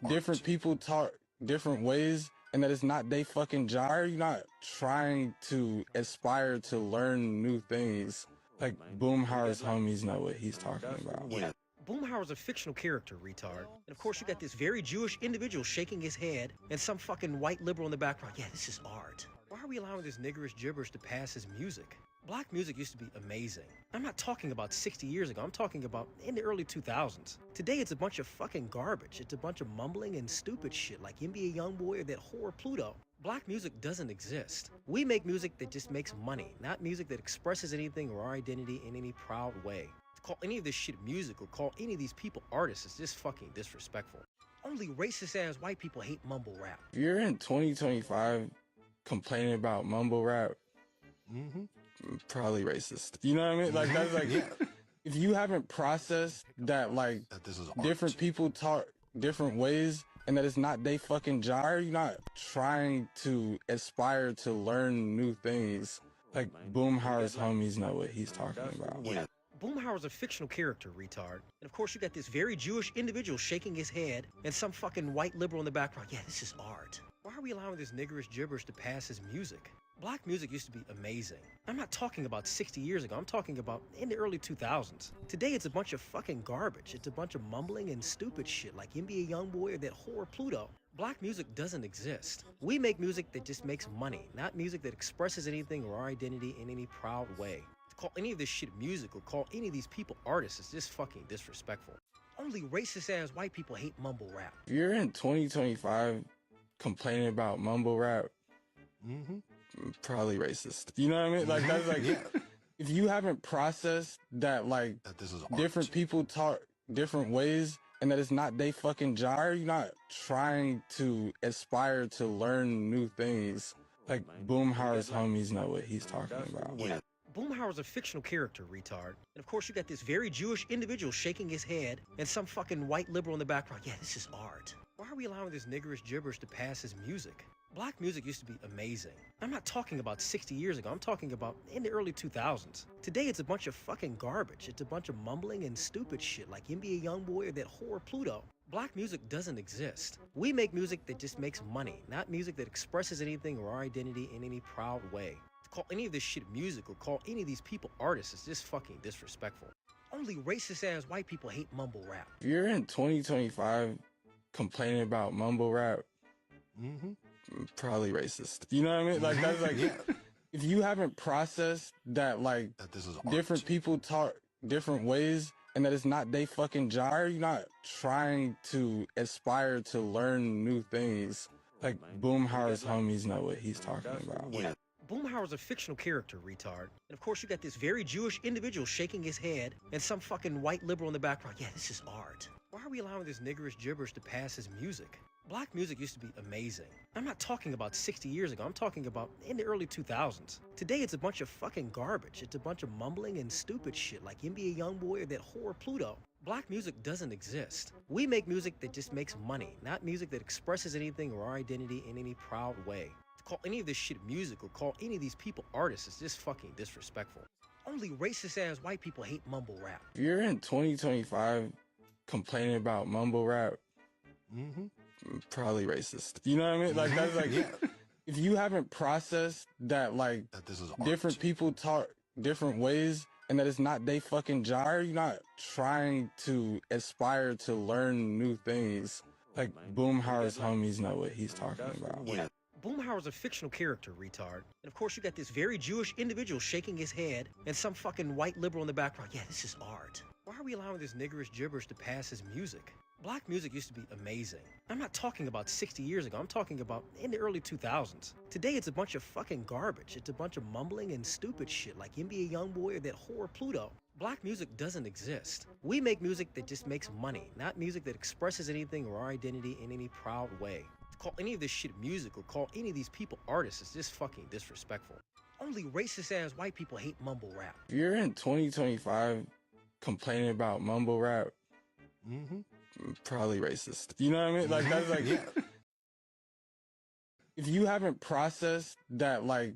Speaker 23: different people talk different ways and that it's not they fucking jar, you're not trying to aspire to learn new things. Like, Boomhauer's homies know what he's talking about.
Speaker 22: Yeah. Boomhauer's a fictional character, retard. And of course you got this very Jewish individual shaking his head and some fucking white liberal in the background. Yeah, this is art. Why are we allowing this niggerish gibberish to pass as music? Black music used to be amazing. I'm not talking about 60 years ago. I'm talking about in the early 2000s. Today it's a bunch of fucking garbage. It's a bunch of mumbling and stupid shit like NBA Youngboy or that whore Pluto. Black music doesn't exist. We make music that just makes money, not music that expresses anything or our identity in any proud way. To call any of this shit music or call any of these people artists is just fucking disrespectful. Only racist ass white people hate mumble rap.
Speaker 23: If you're in 2025 complaining about mumble rap, probably racist. You know what I mean? Like, that's like, if you haven't processed that, like, different people talk different ways and that it's not they fucking jar, you're not trying to aspire to learn new things. Like, Boomhauer's homies know what he's talking about.
Speaker 22: Yeah. Boomhauer's a fictional character, retard. And of course you got this very Jewish individual shaking his head and some fucking white liberal in the background. Yeah, this is art. Why are we allowing this niggerish gibberish to pass as music? Black music used to be amazing. I'm not talking about 60 years ago. I'm talking about in the early 2000s. Today it's a bunch of fucking garbage. It's a bunch of mumbling and stupid shit like NBA Youngboy or that whore Pluto. Black music doesn't exist. We make music that just makes money, not music that expresses anything or our identity in any proud way. To call any of this shit music or call any of these people artists is just fucking disrespectful. Only racist ass white people hate mumble rap.
Speaker 23: If you're in 2025 complaining about mumble rap, probably racist. You know what I mean? Like, that's like, if you haven't processed that, like, different people talk different ways and that it's not they fucking jar, you're not trying to aspire to learn new things. Like, Boomhauer's homies know what he's talking about.
Speaker 22: Yeah. Boomhauer's a fictional character, retard. And of course you got this very Jewish individual shaking his head and some fucking white liberal in the background. Yeah, this is art. Why are we allowing this niggerish gibberish to pass as music? Black music used to be amazing. I'm not talking about 60 years ago. I'm talking about in the early 2000s. Today it's a bunch of fucking garbage. It's a bunch of mumbling and stupid shit like NBA Youngboy or that whore Pluto. Black music doesn't exist. We make music that just makes money, not music that expresses anything or our identity in any proud way. To call any of this shit music or call any of these people artists is just fucking disrespectful. Only racist ass white people hate mumble rap.
Speaker 23: If you're in 2025 complaining about mumble rap, probably racist. You know what I mean? Like, that's like, if you haven't processed that, like, different people talk different ways and that it's not they fucking jar, you're not trying to aspire to learn new things. Like, Boomhauer's homies know what he's talking about.
Speaker 22: Yeah. Boomhauer's a fictional character, retard. And of course you got this very Jewish individual shaking his head and some fucking white liberal in the background. Yeah, this is art. Why are we allowing this niggerish gibberish to pass as music? Black music used to be amazing. I'm not talking about 60 years ago. I'm talking about in the early 2000s. Today it's a bunch of fucking garbage. It's a bunch of mumbling and stupid shit like NBA Youngboy or that whore Pluto. Black music doesn't exist. We make music that just makes money, not music that expresses anything or our identity in any proud way. To call any of this shit music or call any of these people artists is just fucking disrespectful. Only racist-ass white people hate mumble rap.
Speaker 23: If you're in 2025 complaining about mumble rap, probably racist. You know what I mean? Like, that's like, if you haven't processed that, like, different people talk different ways and that it's not they fucking jar, you're not trying to aspire to learn new things. Like, Boomhauer's homies know what he's talking about.
Speaker 22: Boomhauer's a fictional character, retard. And of course you got this very Jewish individual shaking his head and some fucking white liberal in the background. Yeah, this is art. Why are we allowing this niggerish gibberish to pass as music? Black music used to be amazing. I'm not talking about 60 years ago. I'm talking about in the early 2000s. Today it's a bunch of fucking garbage. It's a bunch of mumbling and stupid shit like NBA Youngboy or that whore Pluto. Black music doesn't exist. We make music that just makes money, not music that expresses anything or our identity in any proud way. To call any of this shit music or call any of these people artists is just fucking disrespectful. Only racist-ass white people hate mumble rap.
Speaker 23: If you're in 2025 complaining about mumble rap, probably racist. You know what I mean? Like, that's like, if you haven't processed that, like,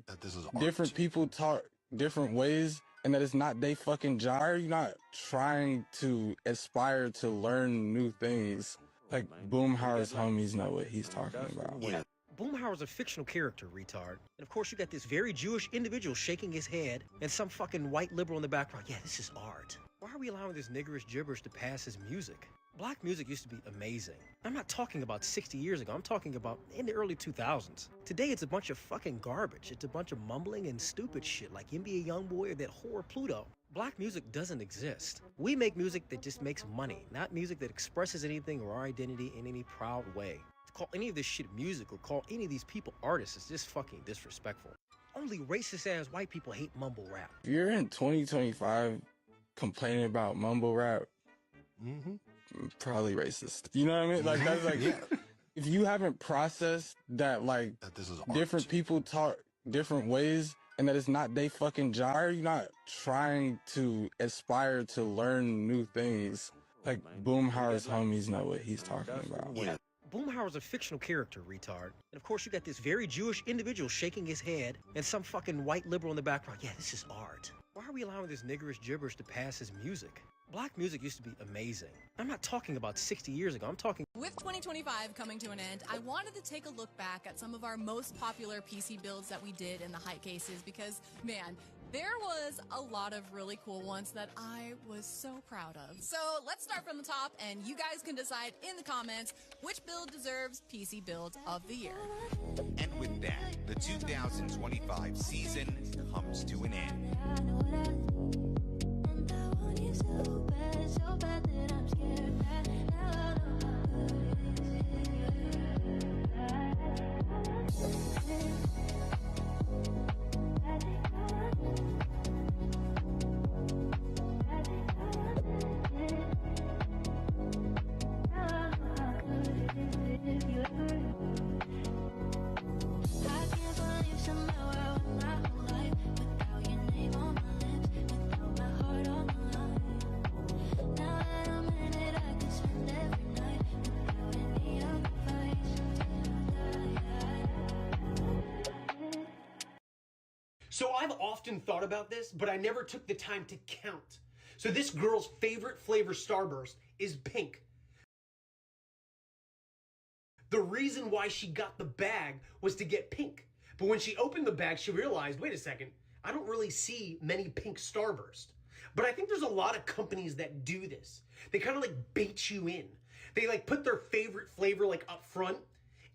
Speaker 23: different people talk different ways and that it's not they fucking jar, you're not trying to aspire to learn new things. Like, Boomhauer's homies know what he's talking about.
Speaker 22: Boomhauer's a fictional character, retard. And of course you got this very Jewish individual shaking his head and some fucking white liberal in the background. Yeah, this is art. Why are we allowing this niggerish gibberish to pass as music? Black music used to be amazing. I'm not talking about 60 years ago. I'm talking about in the early 2000s. Today it's a bunch of fucking garbage. It's a bunch of mumbling and stupid shit like NBA Youngboy or that whore Pluto. Black music doesn't exist. We make music that just makes money, not music that expresses anything or our identity in any proud way. To call any of this shit music or call any of these people artists is just fucking disrespectful. Only racist-ass white people hate mumble rap.
Speaker 23: If you're in 2025 complaining about mumble rap, probably racist. You know what I mean? Like, that's like, if you haven't processed that, like, different people talk different ways and that it's not they fucking jar, you're not trying to aspire to learn new things. Like, Boomhauer's homies know what he's talking about.
Speaker 22: Boomhauer's a fictional character, retard. And of course you got this very Jewish individual shaking his head and some fucking white liberal in the background. Yeah, this is art. Why are we allowing this niggerish gibberish to pass as music? Black music used to be amazing. I'm not talking about 60 years ago. I'm talking...
Speaker 2: With 2025 coming to an end, I wanted to take a look back at some of our most popular PC builds that we did in the hype cases because, man, there was a lot of really cool ones that I was so proud of. So let's start from the top, and you guys can decide in the comments which build deserves PC Build of the Year.
Speaker 6: And with that, the 2025 season comes to an end. So bad that I'm scared that now
Speaker 22: So I've often thought about this, but I never took the time to count. So this girl's favorite flavor Starburst is pink. The reason why she got the bag was to get pink. But when she opened the bag, she realized, wait a second, I don't really see many pink Starburst. But I think there's a lot of companies that do this. They kind of like bait you in. They like put their favorite flavor like up front,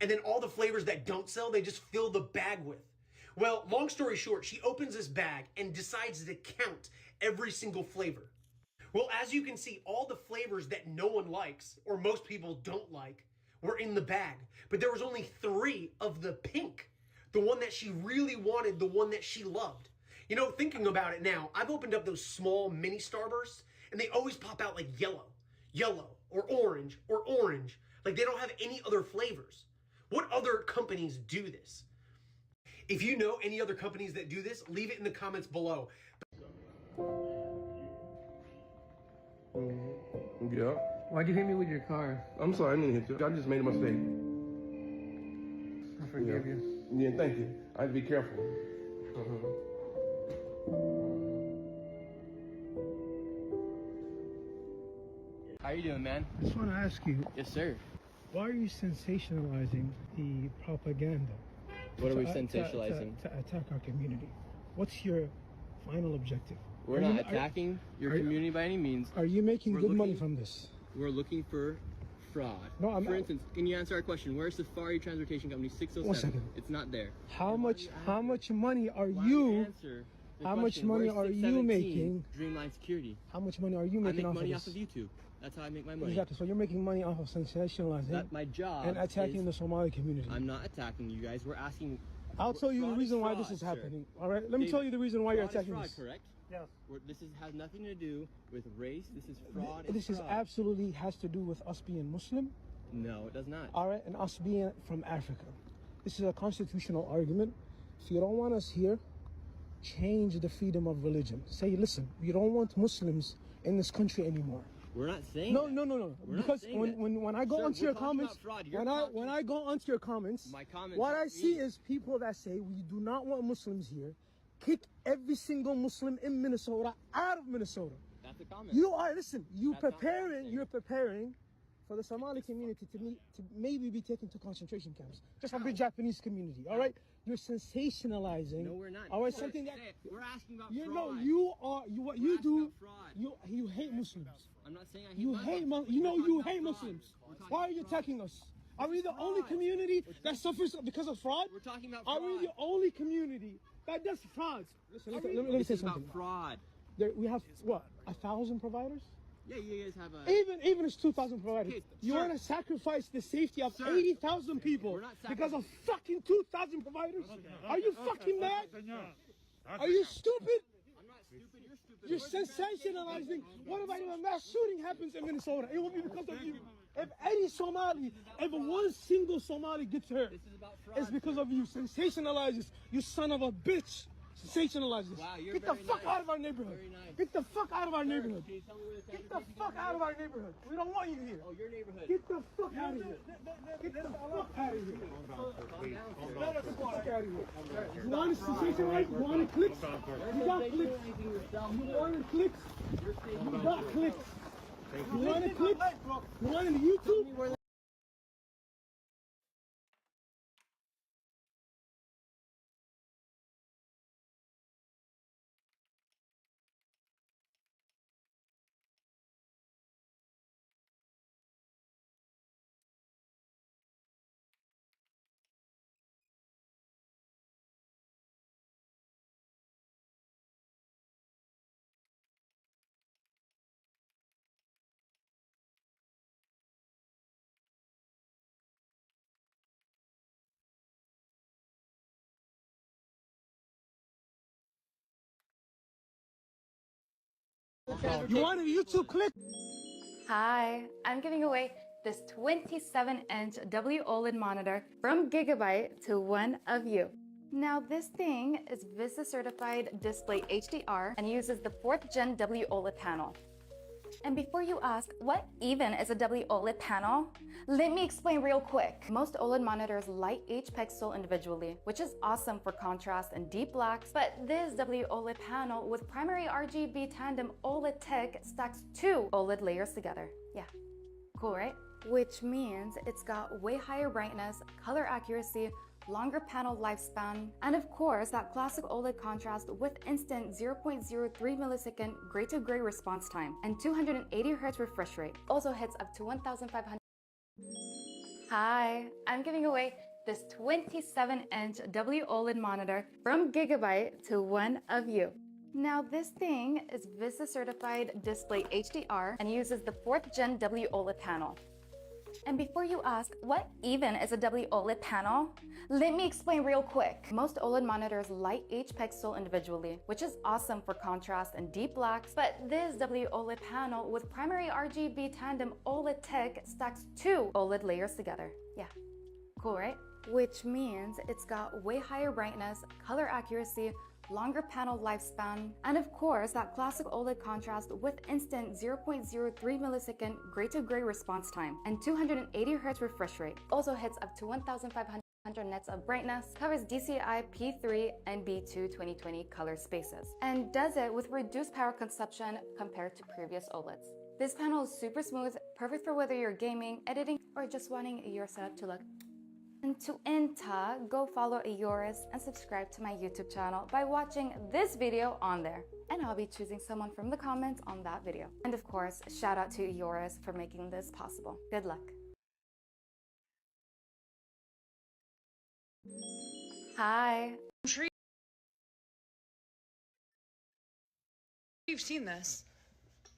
Speaker 22: and then all the flavors that don't sell, they just fill the bag with. Well, long story short, she opens this bag and decides to count every single flavor. Well, as you can see, all the flavors that no one likes, or most people don't like, were in the bag. But there was only 3 of the pink. The one that she really wanted, the one that she loved. You know, thinking about it now, I've opened up those small mini Starbursts, and they always pop out like yellow, or orange. Like they don't have any other flavors. What other companies do this? If you know any other companies that do this, leave it in the comments below.
Speaker 3: Yeah.
Speaker 9: Why'd you hit me with your car?
Speaker 3: I'm sorry, I didn't hit you. I just made a mistake.
Speaker 9: I forgive you.
Speaker 3: Yeah, thank you. I have to be careful.
Speaker 9: How you doing, man?
Speaker 12: I just want to ask you.
Speaker 9: Yes, sir.
Speaker 12: Why are you sensationalizing the propaganda?
Speaker 9: What are we sensationalizing?
Speaker 12: To attack our community. What's your final objective?
Speaker 9: We're not attacking your community by any means.
Speaker 12: Are you making good money from this?
Speaker 9: We're looking for fraud.
Speaker 12: No, I'm
Speaker 9: For
Speaker 12: not.
Speaker 9: instance, can you answer our question? Where's Safari Transportation Company 607?
Speaker 12: 1 second.
Speaker 9: It's not there.
Speaker 12: How much money are you?
Speaker 9: Answer the
Speaker 12: How much
Speaker 9: question.
Speaker 12: money
Speaker 9: Where's
Speaker 12: are you
Speaker 9: 617
Speaker 12: making?
Speaker 9: Dreamline Security.
Speaker 12: How much money are you
Speaker 9: I
Speaker 12: making
Speaker 9: make
Speaker 12: off
Speaker 9: money
Speaker 12: of
Speaker 9: off
Speaker 12: this?
Speaker 9: of YouTube. That's how I make my money.
Speaker 12: Exactly. So you're making money off of sensationalizing.
Speaker 9: That my job
Speaker 12: and attacking
Speaker 9: is-
Speaker 12: the Somali community.
Speaker 9: I'm not attacking you guys. We're asking.
Speaker 12: I'll tell you the
Speaker 9: fraud
Speaker 12: reason
Speaker 9: is
Speaker 12: why
Speaker 9: fraud,
Speaker 12: this is
Speaker 9: sir.
Speaker 12: happening. All right. Let me
Speaker 9: David,
Speaker 12: tell you the reason why you're
Speaker 9: fraud is
Speaker 12: attacking
Speaker 9: fraud,
Speaker 12: this.
Speaker 9: correct?
Speaker 12: Yes.
Speaker 9: This has nothing to do with race. This is fraud.
Speaker 12: This is absolutely has to do with us being Muslim.
Speaker 9: No, it does not.
Speaker 12: All right, and us being from Africa. This is a constitutional argument. If you don't want us here, change the freedom of religion. Say, listen, we don't want Muslims in this country anymore.
Speaker 9: We're not saying
Speaker 12: No,
Speaker 9: that.
Speaker 12: no, no, no.
Speaker 9: We're not
Speaker 12: Because
Speaker 9: saying
Speaker 12: when I go
Speaker 9: Sir,
Speaker 12: onto
Speaker 9: we're
Speaker 12: your
Speaker 9: talking
Speaker 12: comments,
Speaker 9: about fraud. You're
Speaker 12: when I go onto your comments,
Speaker 9: My comments
Speaker 12: what
Speaker 9: are
Speaker 12: I see
Speaker 9: me.
Speaker 12: is people that say we do not want Muslims here. Kick every single Muslim in Minnesota out of Minnesota.
Speaker 9: That's a comment.
Speaker 12: You are listen. You're preparing for the Somali community to maybe be taken to concentration camps, just like the Japanese community. All right, you're sensationalizing.
Speaker 9: No, we're not.
Speaker 12: All right,
Speaker 9: Sir,
Speaker 12: something that
Speaker 9: we're asking about
Speaker 12: you
Speaker 9: fraud.
Speaker 12: know you are. What
Speaker 9: We're
Speaker 12: you
Speaker 9: asking
Speaker 12: do.
Speaker 9: about fraud.
Speaker 12: You hate Muslims.
Speaker 9: I'm not saying I hate
Speaker 12: You
Speaker 9: Muslims.
Speaker 12: hate
Speaker 9: We're
Speaker 12: you know
Speaker 9: talking
Speaker 12: you
Speaker 9: about
Speaker 12: hate
Speaker 9: fraud.
Speaker 12: Muslims.
Speaker 9: We're talking
Speaker 12: Why are
Speaker 9: about
Speaker 12: you
Speaker 9: fraud.
Speaker 12: attacking us? Are we the only community that suffers because of fraud?
Speaker 9: We're talking about
Speaker 12: Are
Speaker 9: fraud.
Speaker 12: we the only community that does fraud? Listen, let me
Speaker 9: This
Speaker 12: say
Speaker 9: is
Speaker 12: something.
Speaker 9: about fraud.
Speaker 12: We have what 1,000 providers.
Speaker 9: Yeah, you guys have a.
Speaker 12: Even it's 2,000 providers.
Speaker 9: Okay,
Speaker 12: You
Speaker 9: sir.
Speaker 12: want to sacrifice the safety of
Speaker 9: Sir.
Speaker 12: 80,000 people
Speaker 9: We're not
Speaker 12: because of fucking 2,000 providers? Are you fucking mad? Are you stupid?
Speaker 9: I'm not stupid. You're stupid.
Speaker 12: You're sensationalizing. What about if a mass shooting happens in Minnesota? It will be because of you. If any Somali, if one single Somali gets hurt,
Speaker 9: This is about fraud.
Speaker 12: it's because of you. Sensationalizes. You son of a bitch. Sensationalizes.
Speaker 9: Wow, you're
Speaker 12: Get the
Speaker 9: very
Speaker 12: fuck
Speaker 9: nice.
Speaker 12: out of our neighborhood.
Speaker 9: Very nice.
Speaker 12: Get the fuck out of our neighborhood.
Speaker 9: Can you tell me where the
Speaker 12: Get the fuck out of our neighborhood. We don't want you here.
Speaker 9: Oh, your neighborhood.
Speaker 12: Get the fuck out of here. Get the fuck out of here. Get the fuck out of here. You want to sensationalize? You want clicks? You got clicks. You want clicks? You got clicks. You want clicks? You want the YouTube? You want a YouTube clip?
Speaker 24: Hi, I'm giving away this 27-inch OLED monitor from Gigabyte to one of you. Now this thing is Vista certified display HDR and uses the 4th gen OLED panel. And before you ask, what even is a OLED panel? Let me explain real quick. Most OLED monitors light each pixel individually, which is awesome for contrast and deep blacks, but this OLED panel with primary RGB tandem OLED tech stacks 2 OLED layers together. Yeah, cool, right? Which means it's got way higher brightness, color accuracy, longer panel lifespan, and of course that classic OLED contrast with instant 0.03 millisecond gray to gray response time and 280 Hz refresh rate. Also hits up to 1,500. Hi, I'm giving away this 27-inch OLED monitor from Gigabyte to one of you. Now this thing is Vista certified display HDR and uses the 4th gen OLED panel. And before you ask, what even is a OLED panel? Let me explain real quick. Most OLED monitors light each pixel individually, which is awesome for contrast and deep blacks, but this OLED panel with primary RGB tandem OLED tech stacks 2 OLED layers together. Yeah, cool, right? Which means it's got way higher brightness, color accuracy, longer panel lifespan, and of course, that classic OLED contrast with instant 0.03 millisecond gray-to-gray response time and 280 Hz refresh rate. Also hits up to 1,500 nits of brightness, covers DCI P3 and B2 2020 color spaces, and does it with reduced power consumption compared to previous OLEDs. This panel is super smooth, perfect for whether you're gaming, editing, or just wanting your setup to look. And to enter, go follow Ioris and subscribe to my YouTube channel by watching this video on there. And I'll be choosing someone from the comments on that video. And of course, shout out to Ioris for making this possible. Good luck. Hi.
Speaker 7: I'm sure you've seen this.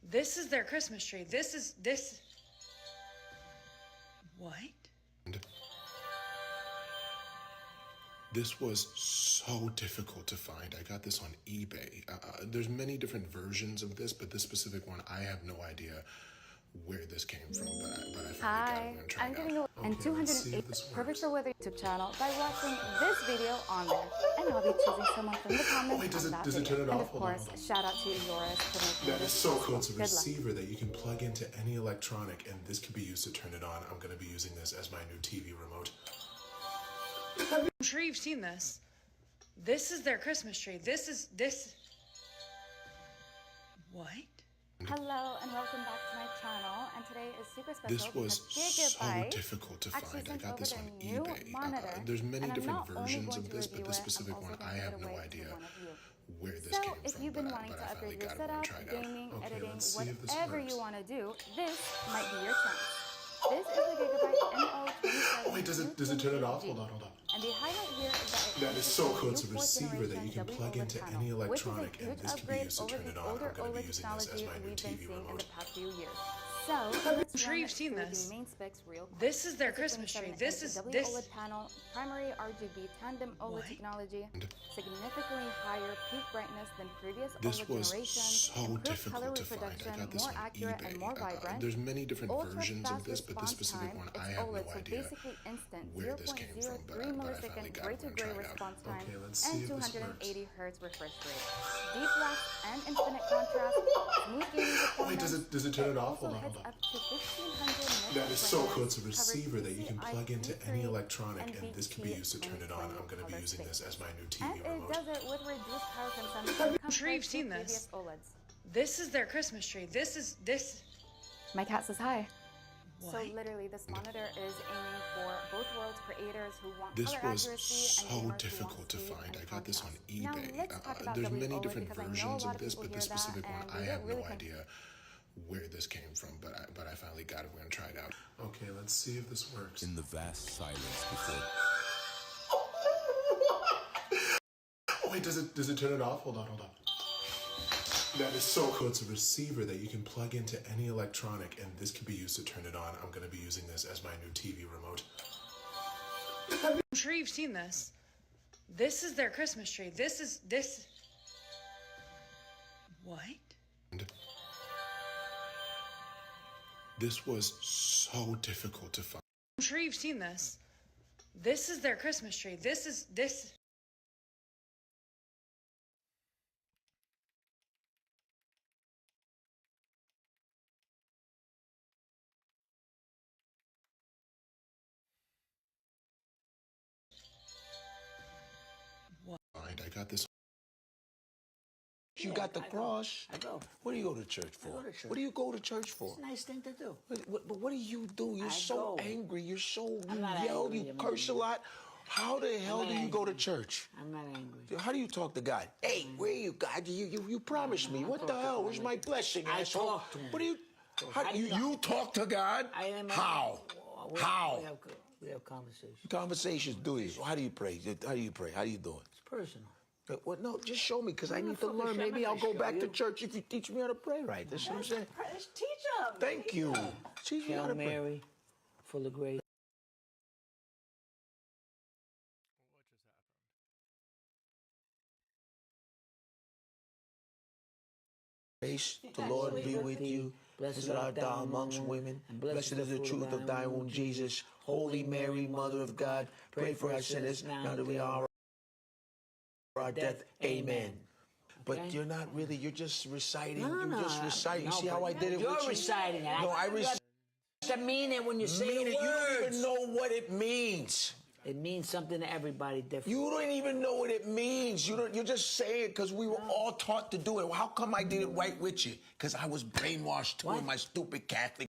Speaker 7: This is their Christmas tree. This. What?
Speaker 10: This was so difficult to find. I got this on eBay. There's many different versions of this, but this specific one, I have no idea where this came from, but I finally got it.
Speaker 24: I'm giving you and 208 perfect for weather YouTube channel by watching this video on there. And I'll be choosing someone from the comments.
Speaker 10: Wait, does it turn it off?
Speaker 24: And of course, shout out to Ioris for making
Speaker 10: That is so cool. It's a
Speaker 24: Good luck.
Speaker 10: receiver that you can plug into any electronic, and this can be used to turn it on. I'm going to be using this as my new TV remote.
Speaker 7: I'm sure you've seen this. This is their Christmas tree. This. What?
Speaker 24: Hello and welcome back to my channel. And today is super special.
Speaker 10: This was
Speaker 24: because
Speaker 10: so
Speaker 24: Gigabyte
Speaker 10: difficult to
Speaker 24: actually
Speaker 10: find. I
Speaker 24: sent
Speaker 10: got this
Speaker 24: over
Speaker 10: on
Speaker 24: their new
Speaker 10: eBay.
Speaker 24: monitor,
Speaker 10: There's many
Speaker 24: and I'm
Speaker 10: different
Speaker 24: not only
Speaker 10: versions
Speaker 24: going
Speaker 10: of
Speaker 24: to
Speaker 10: this, but
Speaker 24: review
Speaker 10: this
Speaker 24: it, I'm
Speaker 10: specific
Speaker 24: also
Speaker 10: one,
Speaker 24: going
Speaker 10: I
Speaker 24: to
Speaker 10: have
Speaker 24: give
Speaker 10: no
Speaker 24: away to
Speaker 10: idea
Speaker 24: one of you.
Speaker 10: where this
Speaker 24: So
Speaker 10: came
Speaker 24: if
Speaker 10: from,
Speaker 24: you've been
Speaker 10: but
Speaker 24: wanting to
Speaker 10: I
Speaker 24: upgrade
Speaker 10: finally
Speaker 24: your
Speaker 10: got it when I
Speaker 24: setup,
Speaker 10: tried it out.
Speaker 24: gaming,
Speaker 10: Okay,
Speaker 24: editing,
Speaker 10: let's see if this
Speaker 24: whatever
Speaker 10: works.
Speaker 24: you want to do, this might be your chance. This is the Gigabyte MO27.
Speaker 10: Wait, does it turn it off? Hold on.
Speaker 24: And the highlight here is that
Speaker 10: That is so cool. It's a
Speaker 24: new fourth
Speaker 10: receiver that you
Speaker 24: generation
Speaker 10: can plug
Speaker 24: WOLED
Speaker 10: into
Speaker 24: panel,
Speaker 10: any
Speaker 24: which is a
Speaker 10: electronic, and
Speaker 24: huge
Speaker 10: this can be
Speaker 24: upgrade
Speaker 10: used to
Speaker 24: over
Speaker 10: turn
Speaker 24: the
Speaker 10: it on.
Speaker 24: older
Speaker 10: I'm going to
Speaker 24: OLED
Speaker 10: be using this as
Speaker 24: technology
Speaker 10: my new
Speaker 24: we've been
Speaker 10: TV
Speaker 24: seeing in
Speaker 10: remote.
Speaker 24: the past few years. So
Speaker 7: I'm
Speaker 24: let's
Speaker 7: sure
Speaker 24: run
Speaker 7: you've seen
Speaker 24: through
Speaker 7: this.
Speaker 24: the main specs real quick.
Speaker 7: This is their
Speaker 24: It's a
Speaker 7: Christmas tree.
Speaker 24: 27-inch
Speaker 7: This is
Speaker 24: WOLED panel, primary RGB tandem OLED
Speaker 7: What?
Speaker 24: technology, significantly higher peak brightness than previous
Speaker 10: This
Speaker 24: OLED
Speaker 10: was
Speaker 24: generations,
Speaker 10: so
Speaker 24: improved color
Speaker 10: difficult to find.
Speaker 24: reproduction,
Speaker 10: I got this
Speaker 24: more
Speaker 10: on
Speaker 24: accurate
Speaker 10: eBay.
Speaker 24: and more vibrant.
Speaker 10: There's many different
Speaker 24: Ultra
Speaker 10: versions
Speaker 24: fast
Speaker 10: of this, but this
Speaker 24: response
Speaker 10: specific
Speaker 24: time,
Speaker 10: one,
Speaker 24: it's
Speaker 10: I have
Speaker 24: OLED,
Speaker 10: no
Speaker 24: so
Speaker 10: idea
Speaker 24: basically instant
Speaker 10: where this came from,
Speaker 24: 0.03
Speaker 10: but I finally
Speaker 24: millisecond
Speaker 10: got it when I
Speaker 24: gray-to-gray
Speaker 10: tried it out.
Speaker 24: response time,
Speaker 10: Okay, let's see
Speaker 24: and
Speaker 10: if this
Speaker 24: 280 Hz refresh rate. Deep black and infinite contrast, smooth gaming performance.
Speaker 10: Wait, does it turn it off?
Speaker 24: Also
Speaker 10: Hold on.
Speaker 24: hits up to 1,500 nits
Speaker 10: That
Speaker 24: of
Speaker 10: is so cool. It's a
Speaker 24: brightness,
Speaker 10: receiver that you can
Speaker 24: covers
Speaker 10: plug into
Speaker 24: DCI
Speaker 10: any
Speaker 24: P3
Speaker 10: electronic,
Speaker 24: and
Speaker 10: and this can be
Speaker 24: BT
Speaker 10: used to turn it on. I'm going to be
Speaker 24: color
Speaker 10: using this
Speaker 24: spaces.
Speaker 10: as my new TV
Speaker 24: And it
Speaker 10: remote.
Speaker 24: does it with reduced power consumption
Speaker 7: I'm sure you've
Speaker 24: compared to
Speaker 7: seen
Speaker 24: previous
Speaker 7: this.
Speaker 24: OLEDs.
Speaker 7: This is their Christmas tree. This.
Speaker 24: My cat says hi. So
Speaker 7: What?
Speaker 24: literally, this monitor is aiming for both worlds creators who want
Speaker 10: This
Speaker 24: color
Speaker 10: was
Speaker 24: accuracy and
Speaker 10: so
Speaker 24: gamers who want
Speaker 10: difficult to
Speaker 24: speed
Speaker 10: find.
Speaker 24: and
Speaker 10: I got this on
Speaker 24: contrast. Now
Speaker 10: eBay.
Speaker 24: let's talk about
Speaker 10: There's
Speaker 24: WOLED
Speaker 10: many different
Speaker 24: because I know a
Speaker 10: versions
Speaker 24: lot
Speaker 10: of this,
Speaker 24: people
Speaker 10: but
Speaker 24: hear
Speaker 10: this
Speaker 24: that
Speaker 10: specific one,
Speaker 24: and
Speaker 10: I
Speaker 24: they
Speaker 10: have
Speaker 24: get
Speaker 10: no
Speaker 24: really
Speaker 10: idea where this came from, but I finally got it. We're going to try it out. Okay, let's see if this works.
Speaker 13: In the vast silence before.
Speaker 10: Wait, does it turn it off? Hold on. That is so cool. It's a receiver that you can plug into any electronic, and this can be used to turn it on. I'm going to be using this as my new TV remote.
Speaker 7: I'm sure you've seen this. This is their Christmas tree. This. What?
Speaker 10: This was so difficult to find.
Speaker 7: I'm sure you've seen this. This is their Christmas tree. This.
Speaker 10: I got this.
Speaker 14: You got the cross.
Speaker 25: I go.
Speaker 14: What do you go to church for?
Speaker 25: I go to church.
Speaker 14: What do you go to church for?
Speaker 25: It's a nice thing to do.
Speaker 14: But what do you do? You're
Speaker 25: I
Speaker 14: so
Speaker 25: go.
Speaker 14: angry. You're so,
Speaker 25: I'm
Speaker 14: you
Speaker 25: not
Speaker 14: yell,
Speaker 25: angry.
Speaker 14: you
Speaker 25: I'm
Speaker 14: curse a
Speaker 25: angry.
Speaker 14: lot. How the hell
Speaker 25: not
Speaker 14: do you go to
Speaker 25: angry.
Speaker 14: church?
Speaker 25: I'm not angry.
Speaker 14: How do you talk to God? Hey, where are you, God? You promised me. What the hell? Where's my blessing,
Speaker 25: I
Speaker 14: asshole?
Speaker 25: talk to him.
Speaker 14: What do you...
Speaker 25: How do
Speaker 14: You talk to God?
Speaker 25: I am.
Speaker 14: How? How?
Speaker 25: We have conversations.
Speaker 14: Conversations, do you? How do you pray? How do you pray? How do you do it?
Speaker 25: It's personal.
Speaker 14: Well, no, just show me, because I
Speaker 25: I'm
Speaker 14: need to
Speaker 25: not fucking
Speaker 14: learn.
Speaker 25: sure.
Speaker 14: Maybe
Speaker 25: I'm
Speaker 14: I'll
Speaker 25: not
Speaker 14: go
Speaker 25: gonna
Speaker 14: back
Speaker 25: show
Speaker 14: to
Speaker 25: you.
Speaker 14: church if you teach me how to pray right. That's what I'm saying.
Speaker 25: Teach them.
Speaker 14: Thank you. Teach me how to
Speaker 25: Hail
Speaker 14: pray.
Speaker 25: Mary, full of grace.
Speaker 14: Grace, the Lord be with you. Blessed art thou amongst women, and blessed is the fruit of thy womb, Jesus. Holy Mary, Mother of God, pray for us sinners, now that we are our death, amen. But you're not really, you're just reciting. You're just reciting.
Speaker 25: No,
Speaker 14: See how I did it
Speaker 25: you're
Speaker 14: with you?
Speaker 25: reciting it.
Speaker 14: No, I
Speaker 25: to mean it when you say
Speaker 14: mean
Speaker 25: the
Speaker 14: it.
Speaker 25: words.
Speaker 14: You don't even know what it means.
Speaker 25: It means something to everybody different.
Speaker 14: You don't even know what it means. You're just saying it because we were all taught to do it. How come I did it right with you? Because I was brainwashed too in my stupid Catholic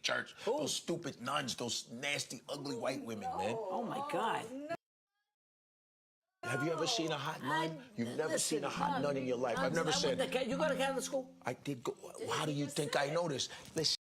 Speaker 14: church.
Speaker 25: Ooh.
Speaker 14: Those stupid nuns, those nasty, ugly white women, man.
Speaker 25: Oh my God.
Speaker 14: Have you ever seen a hot nun? You've never seen a hot nun in your life. I've never said.
Speaker 25: You go to Catholic school?
Speaker 14: I did go. How do you think I know this? Listen.